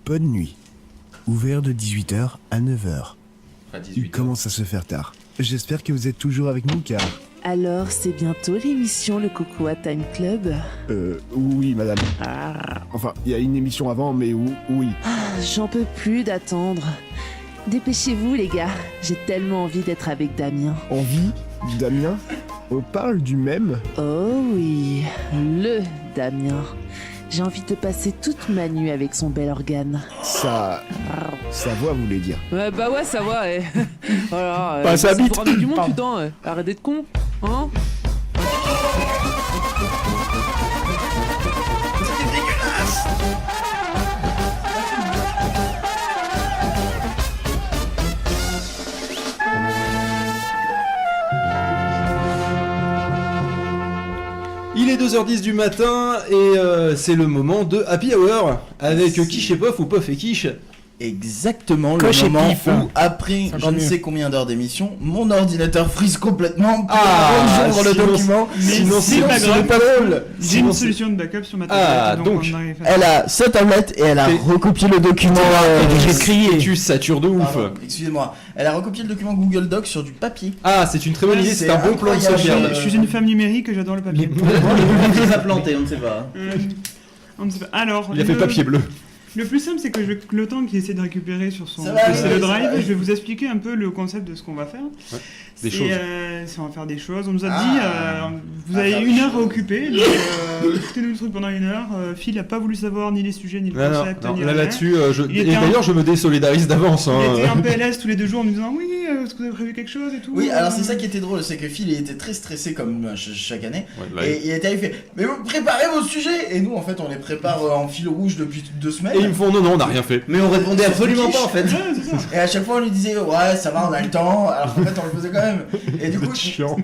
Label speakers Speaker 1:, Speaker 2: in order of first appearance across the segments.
Speaker 1: Bonne nuit. Ouvert de 18h à 9h.
Speaker 2: À
Speaker 1: Il
Speaker 2: 18h.
Speaker 1: commence à se faire tard. J'espère que vous êtes toujours avec nous car...
Speaker 3: Alors, c'est bientôt l'émission Le Cocoa Time Club.
Speaker 1: Oui, madame.
Speaker 3: Ah,
Speaker 1: Enfin, il y a une émission avant, mais oui.
Speaker 3: j'en peux plus d'attendre. Dépêchez-vous, les gars. J'ai tellement envie d'être avec Damien.
Speaker 1: Envie, Damien? On parle du même?
Speaker 3: Oh oui, le Damien. J'ai envie de passer toute ma nuit avec son bel organe.
Speaker 1: Sa voix voulait dire.
Speaker 4: Ouais, bah ouais, ça va, eh. Voilà,
Speaker 1: Bah, ça
Speaker 4: c'est
Speaker 1: habite.
Speaker 4: pour ramener du monde,
Speaker 1: Pardon.
Speaker 4: putain, arrête d'être con, hein.
Speaker 2: Il est 2h10 du matin et c'est le moment de Happy Hour avec Quiche et Pof ou Pof et Quiche.
Speaker 5: Exactement,
Speaker 6: Coche
Speaker 5: le
Speaker 6: et
Speaker 5: moment
Speaker 6: pif.
Speaker 5: où, après
Speaker 6: C'est
Speaker 5: je
Speaker 6: encore
Speaker 5: ne
Speaker 6: mieux.
Speaker 5: sais combien d'heures d'émission, mon ordinateur frise complètement.
Speaker 2: Ah,
Speaker 5: j'ouvre le
Speaker 2: sinon-
Speaker 5: document.
Speaker 2: sinon,
Speaker 5: c'est
Speaker 2: c'est
Speaker 5: pas
Speaker 2: pas
Speaker 5: grave.
Speaker 2: grave.
Speaker 5: Pas drôle.
Speaker 7: J'ai
Speaker 2: Sinon,
Speaker 7: une
Speaker 2: c'est-
Speaker 7: solution de backup sur ma
Speaker 2: Ah,
Speaker 7: tablette,
Speaker 2: donc,
Speaker 7: on arrive à-
Speaker 5: Elle a sa tablette et elle a
Speaker 2: Et-
Speaker 5: recopié le document.
Speaker 6: j'ai crié.
Speaker 2: Tu satures de ouf.
Speaker 5: Pardon, excusez-moi. Elle a recopié le document Google Docs sur du papier.
Speaker 2: Ah, c'est une très bonne idée, c'est un bon plan de
Speaker 5: incroyable.
Speaker 2: sauvegarde.
Speaker 7: Je suis une femme numérique, j'adore le papier.
Speaker 5: Il a planté, on ne sait pas.
Speaker 7: On ne sait pas. Alors,
Speaker 2: Il a fait papier bleu.
Speaker 7: Le plus simple, c'est que le temps qu'il essaie de récupérer sur son
Speaker 5: Ça va
Speaker 7: PC
Speaker 5: aller,
Speaker 7: le
Speaker 5: ça va
Speaker 7: drive,
Speaker 5: aller.
Speaker 7: je vais vous expliquer un peu le concept de ce qu'on va faire.
Speaker 2: Des
Speaker 7: Et,
Speaker 2: choses.
Speaker 7: on va faire des choses. On nous a
Speaker 5: Ah.
Speaker 7: dit, vous
Speaker 5: On va
Speaker 7: avez
Speaker 5: faire
Speaker 7: une
Speaker 5: des
Speaker 7: heure à
Speaker 5: choses.
Speaker 7: occuper. Donc, écoutez-nous le truc pendant une heure. Phil n'a pas voulu savoir ni les sujets, ni le
Speaker 2: Non,
Speaker 7: concept,
Speaker 2: non,
Speaker 7: ni
Speaker 2: là
Speaker 7: rien.
Speaker 2: là-dessus,
Speaker 7: Il
Speaker 2: et
Speaker 7: était
Speaker 2: d'ailleurs je me désolidarise d'avance.
Speaker 7: Il était
Speaker 2: Hein.
Speaker 7: en PLS tous les 2 jours en nous disant oui, est-ce que vous avez prévu quelque chose et tout.
Speaker 5: Oui, alors c'est ça qui était drôle, c'est que Phil il était très stressé comme chaque année.
Speaker 2: Ouais, là,
Speaker 5: Et il était arrivé, il fait, mais vous préparez vos sujets. Et nous en fait on les prépare en fil rouge depuis 2 semaines.
Speaker 2: Et ils me font non, on n'a rien fait.
Speaker 5: Mais on répondait absolument pas en fait.
Speaker 7: Ouais, c'est ça.
Speaker 5: Et à chaque fois on lui disait ouais ça va on a le temps, alors qu'en fait on le faisait quand même. Et du coup
Speaker 2: Chiant.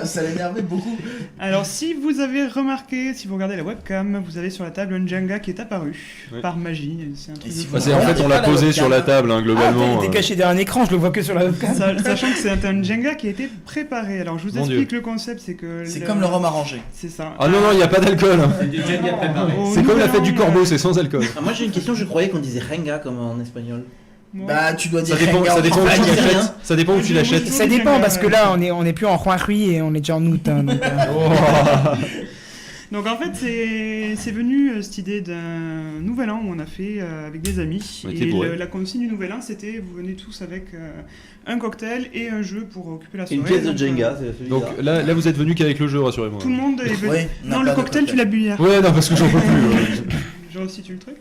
Speaker 5: ça l'énervait beaucoup.
Speaker 7: Alors, si vous avez remarqué, si vous regardez la webcam, vous avez sur la table un Jenga qui est apparu
Speaker 2: Ouais.
Speaker 7: par magie. C'est un truc
Speaker 5: Et
Speaker 7: de
Speaker 5: si
Speaker 7: fou.
Speaker 5: vous
Speaker 2: Bah, c'est, en fait, on l'a
Speaker 5: Regardez pas
Speaker 2: posé
Speaker 5: la
Speaker 2: sur la
Speaker 5: webcam.
Speaker 2: table, hein, globalement.
Speaker 6: Il était caché derrière un écran, je le vois que sur la webcam.
Speaker 7: Sachant que c'est un Jenga qui a été préparé. Alors, je vous
Speaker 2: Mon
Speaker 7: explique le concept, c'est que...
Speaker 5: C'est comme le rhum arrangé.
Speaker 7: C'est ça.
Speaker 2: Ah non, non, il n'y a pas d'alcool. hein.
Speaker 8: C'est du Jenga préparé.
Speaker 7: Au
Speaker 2: C'est comme la
Speaker 7: Nouvel
Speaker 2: fête du
Speaker 7: An,
Speaker 2: corbeau, c'est sans alcool.
Speaker 8: Ah, moi j'ai une question, je croyais qu'on disait renga comme en espagnol.
Speaker 7: ouais.
Speaker 5: Bah tu dois dire
Speaker 2: Ça dépend,
Speaker 5: Renga
Speaker 2: ça
Speaker 5: en
Speaker 2: dépend où
Speaker 5: campagne,
Speaker 2: tu
Speaker 5: y a rien.
Speaker 2: l'achètes. Ça dépend où tu l'achètes.
Speaker 6: Ça dépend parce que là on est plus en juin juillet, on est déjà en août. Hein, donc,
Speaker 7: Donc, en fait, c'est venu cette idée d'un nouvel an où on a fait avec des amis.
Speaker 2: On était
Speaker 7: Et
Speaker 2: bourrés.
Speaker 7: la consigne du nouvel an, c'était vous venez tous avec un cocktail et un jeu pour occuper la
Speaker 8: Et
Speaker 7: soirée.
Speaker 8: une pièce de
Speaker 7: Donc,
Speaker 8: Jenga, c'est celui
Speaker 2: Donc là, vous êtes venu qu'avec le jeu, rassurez-moi.
Speaker 7: Tout le monde est venu.
Speaker 5: Ouais, on n'a
Speaker 7: non,
Speaker 5: pas
Speaker 7: le
Speaker 5: de
Speaker 7: cocktail, tu l'as bu hier.
Speaker 2: Ouais, non, parce que j'en peux plus.
Speaker 7: Je resitue le truc.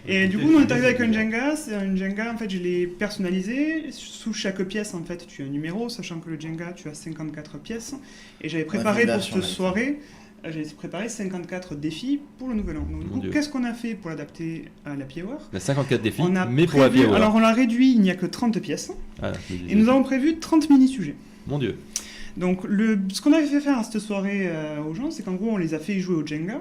Speaker 7: Et du coup, nous on est arrivé avec un Jenga. C'est un Jenga, en fait, je l'ai personnalisé. Sous chaque pièce, en fait, tu as un numéro, sachant que le Jenga, tu as 54 pièces. Et j'avais préparé
Speaker 5: une
Speaker 7: pour
Speaker 5: version
Speaker 7: cette
Speaker 5: là-dessus.
Speaker 7: soirée, j'avais préparé 54 défis pour le nouvel an. Donc, du
Speaker 2: Mon
Speaker 7: coup,
Speaker 2: Dieu.
Speaker 7: qu'est-ce qu'on a fait pour l'adapter à l'Happy Hour?
Speaker 2: Il y a 54 défis,
Speaker 7: On a
Speaker 2: mais pour la
Speaker 7: prévu-
Speaker 2: vie.
Speaker 7: Alors, on l'a réduit, il n'y a que 30 pièces.
Speaker 2: Ah, je me disais.
Speaker 7: Et nous avons prévu 30 mini-sujets.
Speaker 2: Mon Dieu.
Speaker 7: Donc, ce qu'on avait fait faire à cette soirée aux gens, c'est qu'en gros, on les a fait jouer au Jenga.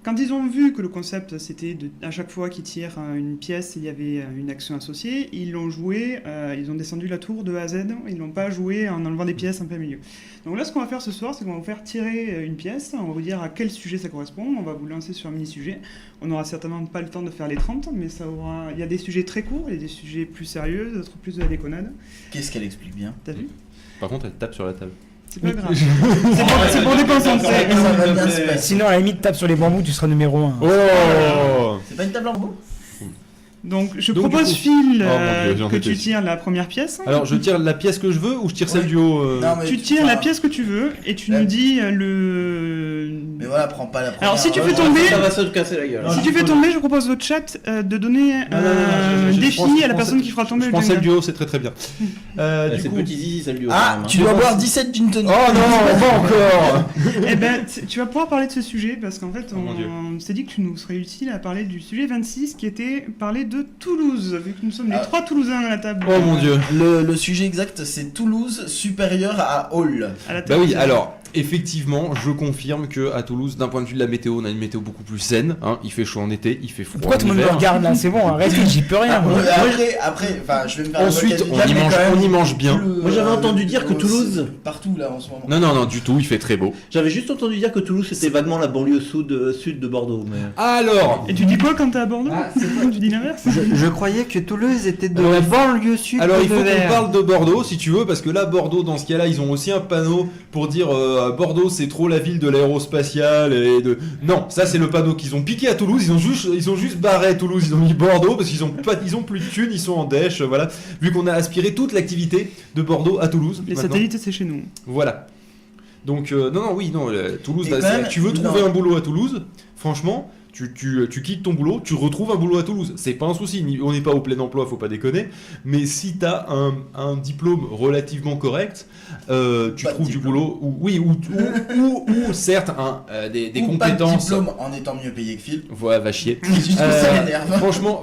Speaker 7: Quand ils ont vu que le concept, c'était à chaque fois qu'ils tirent une pièce, il y avait une action associée, ils l'ont joué, ils ont descendu la tour de A à Z, ils l'ont pas joué en enlevant des pièces en plein milieu. Donc là, ce qu'on va faire ce soir, c'est qu'on va vous faire tirer une pièce, on va vous dire à quel sujet ça correspond, on va vous lancer sur un mini-sujet. On n'aura certainement pas le temps de faire les 30, mais il y a des sujets très courts, il y a des sujets plus sérieux, d'autres plus de la déconnade.
Speaker 5: Qu'est-ce qu'elle explique bien.
Speaker 7: T'as vu?
Speaker 2: Par contre, elle tape sur la table.
Speaker 7: C'est pas grave. C'est pour déconcentrer.
Speaker 5: Ça va bien se passer.
Speaker 6: sinon à la limite tape sur les bambous, tu seras numéro 1.
Speaker 2: Oh
Speaker 5: C'est pas une table en bout.
Speaker 7: Donc je
Speaker 2: Donc,
Speaker 7: propose,
Speaker 2: du coup-
Speaker 7: Phil,
Speaker 2: Oh, mon Dieu, j'en
Speaker 7: que
Speaker 2: étais
Speaker 7: tu
Speaker 2: sûr.
Speaker 7: tires la première pièce.
Speaker 2: Alors, je tire la pièce que je veux ou je tire celle
Speaker 5: Oui.
Speaker 2: du haut
Speaker 5: Non, mais
Speaker 7: Tu tires
Speaker 5: enfin,
Speaker 7: la pièce que tu veux et tu
Speaker 5: Ouais.
Speaker 7: nous dis le...
Speaker 5: Mais voilà, prends pas la première.
Speaker 7: Alors si tu
Speaker 5: Ouais,
Speaker 7: fais
Speaker 5: ouais.
Speaker 7: tomber...
Speaker 8: Ça va se casser la gueule.
Speaker 7: Si tu fais tomber, je propose au chat de donner un défi à la personne qui fera tomber
Speaker 2: Je
Speaker 7: le
Speaker 2: prends celle
Speaker 7: Jenga.
Speaker 2: du haut, c'est très très bien. Du
Speaker 8: C'est
Speaker 2: coup...
Speaker 8: petit zizi celle du haut.
Speaker 5: Ah,
Speaker 8: quand même,
Speaker 5: tu dois boire 17 gin tonic.
Speaker 2: Oh non, pas encore.
Speaker 7: Eh ben, tu vas pouvoir parler de ce sujet parce qu'en fait,
Speaker 2: Oh, mon Dieu.
Speaker 7: on s'est dit que tu nous serais utile à parler du sujet 26 qui était parler de Toulouse, vu que nous sommes les 3 Toulousains à la table.
Speaker 2: Oh mon Dieu.
Speaker 5: Le sujet exact, c'est Toulouse supérieur à Hall.
Speaker 7: À la
Speaker 2: Bah
Speaker 7: table.
Speaker 2: oui, alors, effectivement, je confirme qu'à Toulouse, d'un point de vue de la météo, on a une météo beaucoup plus zen. Hein. Il fait chaud en été, il fait froid
Speaker 6: Pourquoi
Speaker 2: en
Speaker 6: tout le monde me
Speaker 2: hiver.
Speaker 6: regarde là? C'est bon, arrête, j'y peux rien. moi.
Speaker 5: Après, enfin, je vais me faire
Speaker 2: Ensuite,
Speaker 5: l'avocat du
Speaker 2: on
Speaker 5: diable,
Speaker 2: y
Speaker 5: mais
Speaker 2: mange-
Speaker 5: quand même,
Speaker 2: on y mange bien.
Speaker 8: Moi, j'avais entendu dire que Toulouse-
Speaker 5: Partout là en ce moment.
Speaker 2: Non, du tout, il fait très beau.
Speaker 8: J'avais juste entendu dire que Toulouse c'était vaguement la banlieue sud de Bordeaux. Mais...
Speaker 2: Alors,
Speaker 7: Et tu dis quoi quand t'es à Bordeaux Tu dis l'inverse
Speaker 9: Je croyais que Toulouse était de
Speaker 2: Alors,
Speaker 9: la
Speaker 2: il faut-
Speaker 9: banlieue sud
Speaker 2: alors
Speaker 9: de
Speaker 2: il faut qu'on
Speaker 9: Nevers.
Speaker 2: parle de Bordeaux si tu veux, parce que là, Bordeaux, dans ce cas-là, ils ont aussi un panneau pour dire Bordeaux, c'est trop la ville de l'aérospatiale et de. Non, ça c'est le panneau qu'ils ont piqué à Toulouse. Ils ont juste barré Toulouse. Ils ont mis Bordeaux parce qu'ils ont plus de thunes. Ils sont en dèche. Voilà. Vu qu'on a aspiré toute l'activité de Bordeaux à Toulouse.
Speaker 7: Les
Speaker 2: maintenant.
Speaker 7: satellites, c'est chez nous.
Speaker 2: Voilà. Donc Toulouse.
Speaker 5: Et
Speaker 2: Là,
Speaker 5: quand même,
Speaker 2: tu veux trouver
Speaker 5: non.
Speaker 2: un boulot à Toulouse, franchement. Tu quittes ton boulot, tu retrouves un boulot à Toulouse. C'est pas un souci, on n'est pas au plein emploi, faut pas déconner. Mais si t'as un diplôme relativement correct, tu
Speaker 5: Pas de
Speaker 2: trouves du
Speaker 5: diplôme.
Speaker 2: boulot, ou certes des
Speaker 5: Ou pas de
Speaker 2: compétences.
Speaker 5: diplôme en étant mieux payé que Phil.
Speaker 2: Voilà, va chier.
Speaker 5: Juste que ça m'énerve.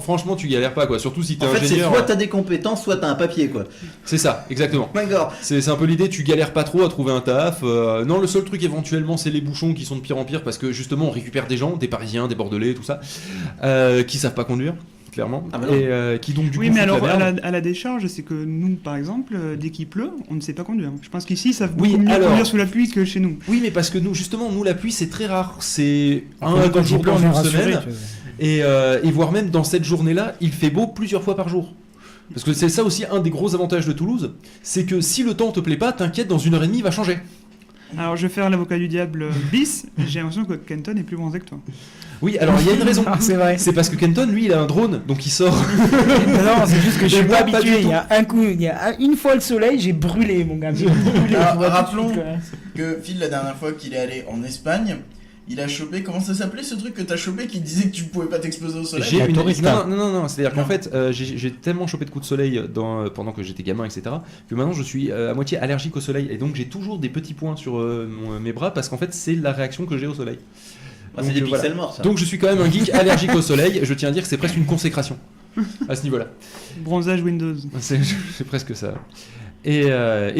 Speaker 2: Franchement, tu galères pas quoi. Surtout si t'es
Speaker 8: En fait, c'est
Speaker 2: ingénieur.
Speaker 8: soit t'as des compétences, soit t'as un papier quoi.
Speaker 2: C'est ça, exactement.
Speaker 8: D'accord.
Speaker 2: C'est un peu l'idée, tu galères pas trop à trouver un taf. Non, le seul truc éventuellement, c'est les bouchons qui sont de pire en pire parce que justement, on récupère des gens, des Parisiens, des Bordelais, tout ça, qui savent pas conduire, clairement,
Speaker 8: Ah bah non.
Speaker 2: et qui donc du
Speaker 7: Oui,
Speaker 2: coup
Speaker 7: mais
Speaker 2: foutent
Speaker 7: alors
Speaker 2: la merde.
Speaker 7: à la décharge, c'est que nous, par exemple, dès qu'il pleut, on ne sait pas conduire. Je pense qu'ici, ils savent
Speaker 2: Oui,
Speaker 7: beaucoup mieux
Speaker 2: alors-
Speaker 7: conduire sous la pluie que chez nous.
Speaker 2: Oui, mais parce que nous, justement, la pluie, c'est très rare. C'est un
Speaker 6: Après,
Speaker 2: à deux
Speaker 6: quand
Speaker 2: jours
Speaker 6: il pleut,
Speaker 2: dans
Speaker 6: on est
Speaker 2: une
Speaker 6: rassuré,
Speaker 2: semaine,
Speaker 6: tu vois.
Speaker 2: et voire même dans cette journée-là, il fait beau plusieurs fois par jour. Parce que c'est ça aussi un des gros avantages de Toulouse, c'est que si le temps te plaît pas, t'inquiète, dans 1h30, il va changer.
Speaker 7: Alors, je vais faire l'avocat du diable bis. J'ai l'impression que Kenton est plus bronzé que toi.
Speaker 2: Oui, alors il y a une raison.
Speaker 6: Ah, c'est vrai.
Speaker 2: C'est parce que Kenton, lui, il a un drone, donc il sort.
Speaker 6: Non, c'est juste que je
Speaker 2: Et
Speaker 6: suis
Speaker 2: moi,
Speaker 6: pas
Speaker 2: pas
Speaker 6: habitué.
Speaker 2: du tout.
Speaker 6: Il y a une fois le soleil, j'ai brûlé, mon gars. J'ai brûlé.
Speaker 5: Alors,
Speaker 6: Tu vois,
Speaker 5: rappelons-
Speaker 6: tout de suite, quoi.
Speaker 5: Que Phil, la dernière fois qu'il est allé en Espagne, il a chopé, comment ça s'appelait ce truc que t'as chopé qui disait que tu pouvais pas t'exposer au soleil?
Speaker 2: J'ai
Speaker 6: La
Speaker 2: une...
Speaker 6: tourista.
Speaker 2: Non, c'est-à-dire qu'en
Speaker 5: Non.
Speaker 2: fait, j'ai tellement chopé de coups de soleil pendant que j'étais gamin, etc., que maintenant je suis à moitié allergique au soleil. Et donc j'ai toujours des petits points sur mes bras parce qu'en fait, c'est la réaction que j'ai au soleil.
Speaker 8: Ah, c'est
Speaker 2: Donc,
Speaker 8: des
Speaker 2: voilà.
Speaker 8: pixels morts ça.
Speaker 2: Donc je suis quand même un geek allergique au soleil. Je tiens à dire que c'est presque une consécration à ce niveau-là.
Speaker 7: Bronzage Windows.
Speaker 2: C'est presque ça. Et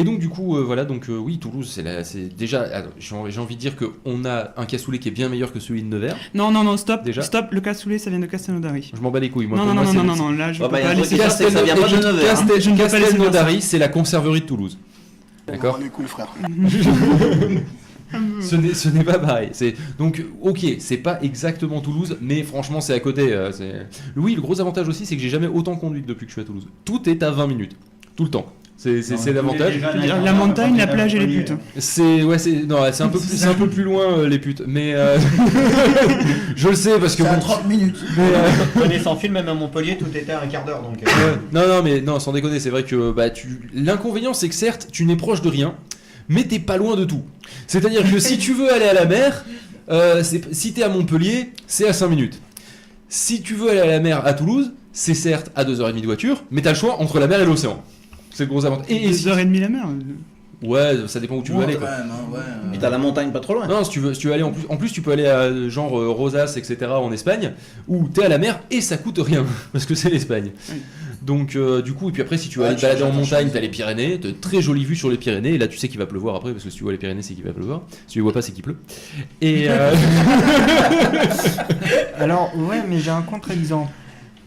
Speaker 2: donc du coup voilà donc oui Toulouse c'est déjà alors, j'ai envie de dire qu'on a un cassoulet qui est bien meilleur que celui de Nevers.
Speaker 7: Non, stop.
Speaker 2: Déjà
Speaker 7: Stop, le cassoulet, ça vient de Castelnaudary.
Speaker 2: Je m'en bats les couilles moi.
Speaker 7: Non,
Speaker 2: Pour
Speaker 7: non,
Speaker 2: moi,
Speaker 7: non,
Speaker 2: c'est
Speaker 7: non,
Speaker 2: le-
Speaker 7: non, non, là, je
Speaker 8: Oh,
Speaker 7: peux
Speaker 8: bah, y a
Speaker 7: pas
Speaker 8: un truc
Speaker 7: laisser
Speaker 8: qui
Speaker 7: ça.
Speaker 8: c'est que ça vient pas de Nevers, hein.
Speaker 7: Je ne peux pas laisser
Speaker 2: Castelnaudary,
Speaker 7: faire
Speaker 2: c'est la conserverie de Toulouse. D'accord.
Speaker 1: Les couilles, frère.
Speaker 2: Ce n'est pas pareil. Donc, ok, c'est pas exactement Toulouse, mais franchement, c'est à côté. Oui, le gros avantage aussi, c'est que j'ai jamais autant conduit depuis que je suis à Toulouse. Tout est à 20 minutes. Tout le temps. C'est l'avantage.
Speaker 7: Je veux dire, la montagne, la plage et les putes.
Speaker 2: C'est un peu plus loin les putes, mais je le sais parce que
Speaker 5: C'est à
Speaker 2: bon,
Speaker 5: 30 minutes.
Speaker 10: Prenez sans fil, même à Montpellier, tout était à un quart d'heure. Donc,
Speaker 2: non, sans déconner, c'est vrai que l'inconvénient, c'est que certes, tu n'es proche de rien, mais t'es pas loin de tout. C'est-à-dire que si tu veux aller à la mer, si t'es à Montpellier, c'est à 5 minutes. Si tu veux aller à la mer à Toulouse, c'est certes à 2h30 de voiture, mais t'as le choix entre la mer et l'océan. C'est le gros avantage. Et
Speaker 7: 2h30 la mer.
Speaker 2: Ouais, ça dépend où tu veux
Speaker 5: Ouais,
Speaker 2: aller
Speaker 5: quand
Speaker 2: quoi.
Speaker 5: même, hein, ouais.
Speaker 8: Et t'as la montagne pas trop loin.
Speaker 2: Non, si tu veux aller en plus tu peux aller à genre Rosas, etc. en Espagne, où t'es à la mer et ça coûte rien, parce que c'est l'Espagne.
Speaker 7: Oui.
Speaker 2: Donc du coup, et puis après si tu veux
Speaker 5: Ouais,
Speaker 2: aller te
Speaker 5: tu
Speaker 2: balader en
Speaker 5: changes ta
Speaker 2: montagne,
Speaker 5: chose.
Speaker 2: t'as les Pyrénées, t'as de très jolies vues sur les Pyrénées, et là tu sais qu'il va pleuvoir après, parce que si tu vois les Pyrénées c'est qu'il va pleuvoir, si tu les vois pas c'est qu'il pleut. Et
Speaker 9: Alors, ouais, mais j'ai un contre-exemple.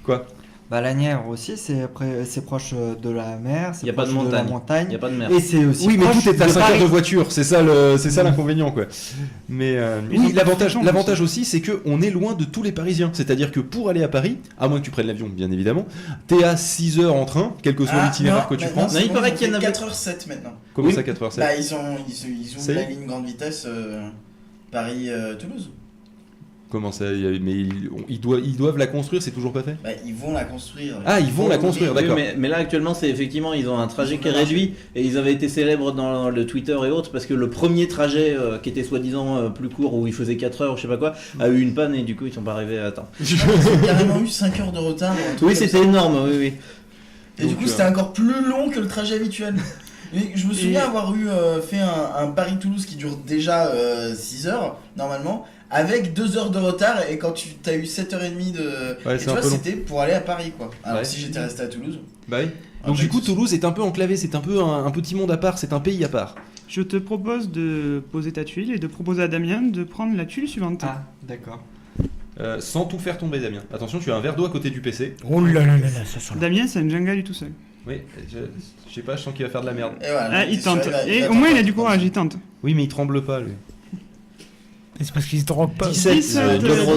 Speaker 2: Quoi?
Speaker 9: Bah, Lanière aussi, c'est proche de la mer, c'est
Speaker 8: Y a pas de
Speaker 9: proche la
Speaker 8: montagne.
Speaker 9: montagne.
Speaker 8: Y a pas de mer.
Speaker 9: Et c'est aussi
Speaker 2: Oui, mais
Speaker 9: proche
Speaker 2: tout est à
Speaker 9: de
Speaker 2: 5 heures
Speaker 9: Paris.
Speaker 2: de voiture, c'est ça l'inconvénient quoi. Mais
Speaker 7: Ils
Speaker 2: oui,
Speaker 7: ont pas de fréquence
Speaker 2: l'avantage aussi, c'est que on est loin de tous les Parisiens. C'est-à-dire que pour aller à Paris, à moins que tu prennes l'avion, bien évidemment, t'es à 6 heures en train, quel que soit l'itinéraire que tu prends.
Speaker 8: Non, il paraît qu'il y en avait-
Speaker 5: 4h07 maintenant.
Speaker 2: Comment
Speaker 8: Oui.
Speaker 2: ça 4h07?
Speaker 5: Bah, ils ont
Speaker 2: Ça y
Speaker 5: la
Speaker 2: est.
Speaker 5: ligne grande vitesse Paris-Toulouse.
Speaker 2: Comment ça? Mais ils doivent la construire, c'est toujours pas fait?
Speaker 5: Bah, ils vont la construire.
Speaker 2: Ah, ils vont la construire,
Speaker 8: Oui,
Speaker 2: d'accord.
Speaker 8: mais là actuellement c'est effectivement ils ont un trajet qui est réduit et ils avaient été célèbres dans le Twitter et autres parce que le premier trajet qui était soi-disant plus court où il faisait 4 heures ou je sais pas quoi a eu une panne et du coup ils sont pas arrivés à temps.
Speaker 5: Ils ont carrément eu 5 heures de retard. ou un truc
Speaker 8: Oui
Speaker 5: comme
Speaker 8: c'était
Speaker 5: ça.
Speaker 8: énorme, oui.
Speaker 5: Et du
Speaker 2: Donc,
Speaker 5: coup, c'était encore plus long que le trajet habituel. Et je me souviens avoir fait un Paris-Toulouse qui dure déjà 6 heures, normalement, avec 2 heures de retard, et quand tu as eu 7h30 de...
Speaker 2: Ouais,
Speaker 5: et
Speaker 2: c'est
Speaker 5: tu
Speaker 2: un
Speaker 5: vois,
Speaker 2: peu long.
Speaker 5: c'était pour aller à Paris, quoi. Alors
Speaker 2: Ouais.
Speaker 5: si j'étais resté à Toulouse...
Speaker 2: Bah oui.
Speaker 5: Ah,
Speaker 2: Donc
Speaker 5: pas
Speaker 2: du coup
Speaker 5: de soucis.
Speaker 2: Toulouse est un peu enclavé, c'est un peu un petit monde à part, c'est un pays à part.
Speaker 7: Je te propose de poser ta tuile et de proposer à Damien de prendre la tuile suivante.
Speaker 9: Ah, d'accord.
Speaker 2: Sans tout faire tomber Damien. Attention, tu as un verre d'eau à côté du PC.
Speaker 6: Oh là là là là, ça sent.
Speaker 7: Damien, c'est un Jenga du tout seul.
Speaker 2: Oui, je sais pas, je sens qu'il va faire de la merde.
Speaker 5: Et voilà,
Speaker 7: Ah,
Speaker 5: donc,
Speaker 7: il
Speaker 5: t'es sûr,
Speaker 7: tente.
Speaker 5: va
Speaker 7: Et au
Speaker 5: tenter
Speaker 7: moins, il a
Speaker 5: un
Speaker 7: du
Speaker 5: truc
Speaker 7: courage,
Speaker 5: comme
Speaker 7: il tente.
Speaker 2: Oui, mais il tremble pas lui.
Speaker 6: C'est parce qu'ils se droguent pas.
Speaker 2: 17,
Speaker 7: 17,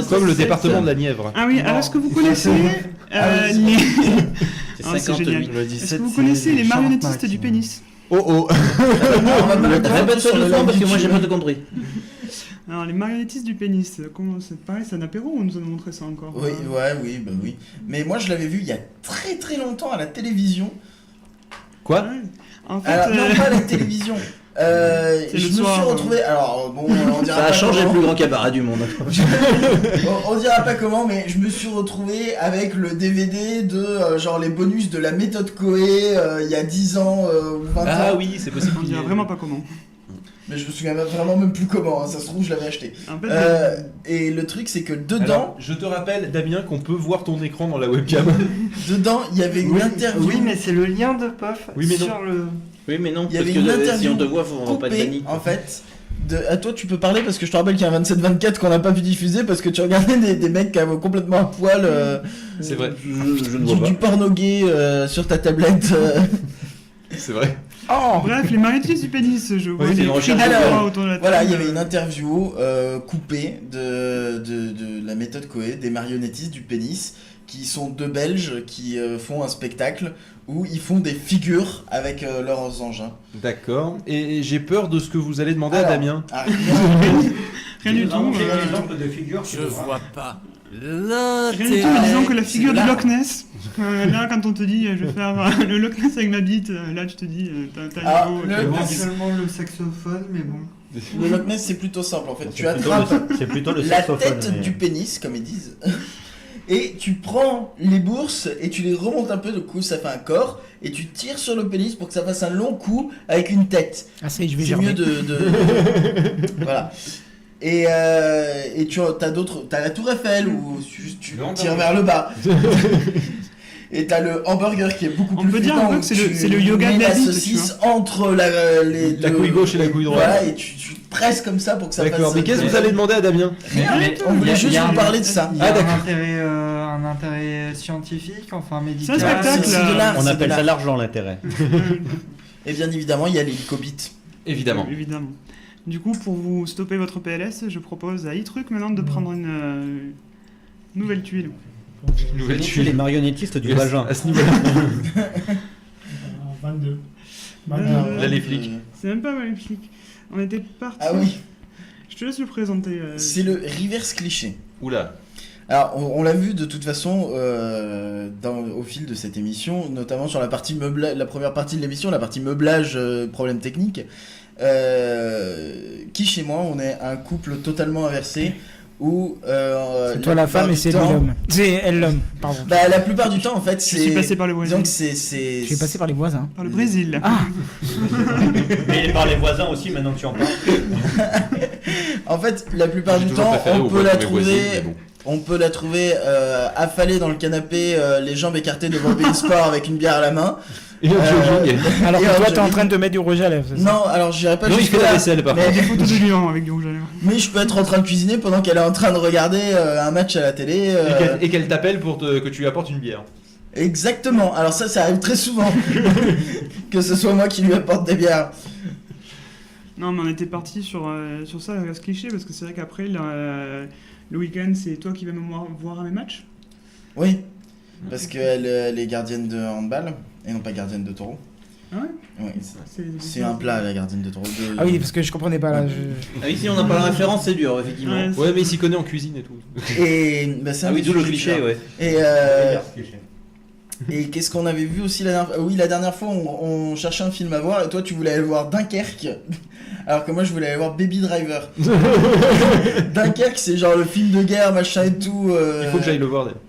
Speaker 2: comme le
Speaker 8: 17.
Speaker 2: département de la Nièvre.
Speaker 7: Ah oui, alors est-ce que vous connaissez
Speaker 5: Ah oui,
Speaker 7: les...
Speaker 8: C'est
Speaker 7: Ah, c'est
Speaker 8: 58.
Speaker 7: génial.
Speaker 9: Le
Speaker 7: Est-ce
Speaker 9: 17,
Speaker 7: que vous connaissez
Speaker 9: c'est
Speaker 7: les marionnettistes
Speaker 9: Charles
Speaker 7: du
Speaker 9: Mac,
Speaker 7: pénis?
Speaker 2: Oh oh.
Speaker 5: on va me le
Speaker 8: Répète ça
Speaker 5: sur le
Speaker 8: doucement
Speaker 5: live
Speaker 8: parce que moi j'ai
Speaker 5: YouTube.
Speaker 8: pas tout compris.
Speaker 7: Alors, les marionnettistes du pénis, comment c'est pareil, c'est un apéro ou on nous a montré ça encore?
Speaker 5: Oui, oui. Mais moi, je l'avais vu il y a très très longtemps à la télévision.
Speaker 2: Quoi?
Speaker 7: Ouais. En fait,
Speaker 5: Alors, non, pas à la télévision.
Speaker 7: C'est
Speaker 5: Je
Speaker 7: le
Speaker 5: me suis
Speaker 7: soir,
Speaker 5: retrouvé. Alors, bon, on dira
Speaker 8: Ça a
Speaker 5: pas
Speaker 8: changé le
Speaker 5: comment.
Speaker 8: plus grand cabaret du monde.
Speaker 5: On dira pas comment, mais je me suis retrouvé avec le DVD de genre les bonus de la méthode Coé il y a 10 ans ou 20
Speaker 2: Ah
Speaker 5: ans.
Speaker 2: oui, c'est possible.
Speaker 7: on dira vraiment pas comment.
Speaker 5: Mais je me souviens vraiment même plus comment, hein. Ça se trouve, je l'avais acheté.
Speaker 7: En fait,
Speaker 5: Et le truc, c'est que dedans,
Speaker 2: Alors, je te rappelle, Damien, qu'on peut voir ton écran dans la webcam.
Speaker 5: dedans, il y avait une
Speaker 9: Oui,
Speaker 5: interview
Speaker 9: oui, mais c'est le lien de POF
Speaker 2: Oui, mais non.
Speaker 9: sur le...
Speaker 8: Oui, mais non,
Speaker 5: Il y
Speaker 8: parce
Speaker 5: avait une
Speaker 8: que si
Speaker 5: interview
Speaker 8: on te voit, faut pas de
Speaker 5: coupée,
Speaker 8: panique.
Speaker 5: en fait. À toi, tu peux parler parce que je te rappelle qu'il y a un 27-24 qu'on n'a pas pu diffuser parce que tu regardais des mecs qui avaient complètement à poil
Speaker 2: C'est vrai.
Speaker 8: Je ne vois
Speaker 5: du
Speaker 8: pas.
Speaker 5: porno gay sur ta tablette.
Speaker 2: C'est vrai.
Speaker 5: Oh
Speaker 7: bref, les marionnettistes du pénis, je vois
Speaker 8: c'est
Speaker 7: des
Speaker 8: une
Speaker 7: cris
Speaker 8: recherche.
Speaker 7: de
Speaker 5: Alors,
Speaker 7: joie autour de la table.
Speaker 5: Voilà, il y avait une interview coupée de la méthode Coé, des marionnettistes du pénis, qui sont 2 Belges qui font un spectacle où ils font des figures avec leurs engins.
Speaker 2: D'accord. Et j'ai peur de ce que vous allez demander
Speaker 5: Alors,
Speaker 2: à Damien.
Speaker 5: Ah,
Speaker 7: Rien du tout.
Speaker 10: J'ai
Speaker 7: euh,
Speaker 10: un exemple de figure.
Speaker 1: Je vois pas.
Speaker 7: Rien du tout, disons que la figure de Loch Ness. Là, quand on te dit je vais faire le Loch Ness avec ma bite, là tu te dis t'as
Speaker 5: Ah,
Speaker 7: un niveau.
Speaker 5: le-
Speaker 9: Éventuellement le saxophone, mais bon.
Speaker 5: le Loch Ness, c'est plutôt simple en fait. Tu
Speaker 10: C'est plutôt
Speaker 5: attrapes
Speaker 10: c'est plutôt le
Speaker 5: la
Speaker 10: saxophone.
Speaker 5: tête
Speaker 10: mais-
Speaker 5: du pénis, comme ils disent, et tu prends les bourses et tu les remontes un peu, du coup ça fait un corps, et tu tires sur le pénis pour que ça fasse un long coup avec une tête.
Speaker 6: Ah, ça y est, je vais
Speaker 5: C'est
Speaker 6: germer.
Speaker 5: mieux de... Voilà. Et tu as d'autres... T'as la tour Eiffel où tu
Speaker 2: Le
Speaker 5: tires
Speaker 2: hamburger.
Speaker 5: vers le bas. Et t'as le hamburger qui est beaucoup
Speaker 7: On
Speaker 5: plus
Speaker 7: peut dire
Speaker 5: flippant,
Speaker 7: un peu
Speaker 5: où
Speaker 7: que c'est
Speaker 5: tu
Speaker 7: le yoga
Speaker 5: mets
Speaker 7: de la
Speaker 5: la
Speaker 7: bite,
Speaker 5: saucisse entre les
Speaker 2: La
Speaker 5: deux-
Speaker 2: couille gauche et la couille droite.
Speaker 5: Voilà, et tu presses comme ça pour que ça fasse...
Speaker 2: D'accord. Mais qu'est-ce que vous allez demander à Damien?
Speaker 5: On voulait juste vous parler de ça.
Speaker 9: Il y a
Speaker 2: Ah,
Speaker 9: un
Speaker 2: d'accord.
Speaker 9: intérêt scientifique, enfin médical.
Speaker 7: C'est un spectacle,
Speaker 5: C'est de l'art,
Speaker 10: On
Speaker 5: c'est
Speaker 10: appelle
Speaker 5: de
Speaker 10: ça
Speaker 5: l'art.
Speaker 10: l'argent l'intérêt.
Speaker 5: Et bien évidemment, il y a l'hélicobite.
Speaker 2: Évidemment.
Speaker 7: Évidemment. Du coup, pour vous stopper votre PLS, je propose à iTruc maintenant de prendre une nouvelle tuile.
Speaker 2: Nouvelle
Speaker 10: Tu es les
Speaker 2: tuile.
Speaker 10: marionnettistes du
Speaker 2: Yes,
Speaker 10: vagin.
Speaker 2: à ce niveau-là.
Speaker 6: 22.
Speaker 2: Là, les flics.
Speaker 7: C'est même pas magnifique. On était parti.
Speaker 5: Ah oui,
Speaker 7: Je te laisse le présenter.
Speaker 5: c'est le reverse cliché.
Speaker 2: Oula.
Speaker 5: Alors, on l'a vu de toute façon au fil de cette émission, notamment sur la partie la première partie de l'émission, la partie meublage, problème technique. Qui chez moi, on est un couple totalement inversé où
Speaker 6: C'est toi la femme et c'est lui l'homme. C'est elle l'homme, pardon.
Speaker 5: Bah, la plupart du temps, en fait,
Speaker 7: Je suis passé par le Brésil.
Speaker 5: disons que c'est.
Speaker 6: Je suis passé par les voisins.
Speaker 7: Par le Brésil.
Speaker 6: Ah,
Speaker 10: Et par les voisins aussi, maintenant que tu en parles.
Speaker 5: En fait, la plupart
Speaker 2: J'ai
Speaker 5: du
Speaker 2: toujours
Speaker 5: temps,
Speaker 2: préféré
Speaker 5: on
Speaker 2: aux
Speaker 5: peut la
Speaker 2: mes voisines,
Speaker 5: trouver.
Speaker 2: mais bon.
Speaker 5: On peut la trouver affalée dans le canapé, les jambes écartées devant le Beansport avec une bière à la main.
Speaker 2: Et un jogging.
Speaker 6: alors
Speaker 5: Et
Speaker 6: que
Speaker 5: alors,
Speaker 6: toi t'es en
Speaker 5: j'avais-
Speaker 6: train de te mettre du rouge à lèvres. c'est ça
Speaker 5: Non, alors j'irai pas
Speaker 2: Non, il
Speaker 5: jusque
Speaker 2: fait la
Speaker 5: là.
Speaker 2: vaisselle par
Speaker 5: mais,
Speaker 2: contre.
Speaker 7: Des photos de Lyon avec du rouge à lèvres.
Speaker 5: mais je peux être en train de cuisiner pendant qu'elle est en train de regarder un match à la télé.
Speaker 2: Et qu'elle t'appelle pour que tu lui apportes une bière.
Speaker 5: Exactement. Alors ça arrive très souvent que ce soit moi qui lui apporte des bières.
Speaker 7: Non, mais on était parti sur ça, ce cliché, parce que c'est vrai qu'après, le week-end, c'est toi qui vas me voir à mes matchs.
Speaker 5: Oui, parce qu'elle est gardienne de handball et non pas gardienne de taureau.
Speaker 7: Ah ouais
Speaker 5: Oui, c'est un plat la gardienne de taureau.
Speaker 6: Ah oui, parce que je comprenais pas là.
Speaker 8: Ah oui, si on n'a pas la référence, c'est dur, effectivement.
Speaker 7: Ouais,
Speaker 2: Ouais, mais il s'y connaît en cuisine et tout.
Speaker 5: Et bah, c'est un
Speaker 8: Ah oui,
Speaker 5: peu
Speaker 10: Euh,
Speaker 8: d'où le
Speaker 5: cliché,
Speaker 8: cliché, ouais.
Speaker 5: Et qu'est-ce qu'on avait vu aussi la dernière fois? Oui, la dernière fois, on cherchait un film à voir et toi, tu voulais aller voir Dunkerque. Alors que moi, je voulais aller voir Baby Driver. Dunkerque, c'est genre le film de guerre, machin et tout.
Speaker 2: Il faut que j'aille le voir d'ailleurs.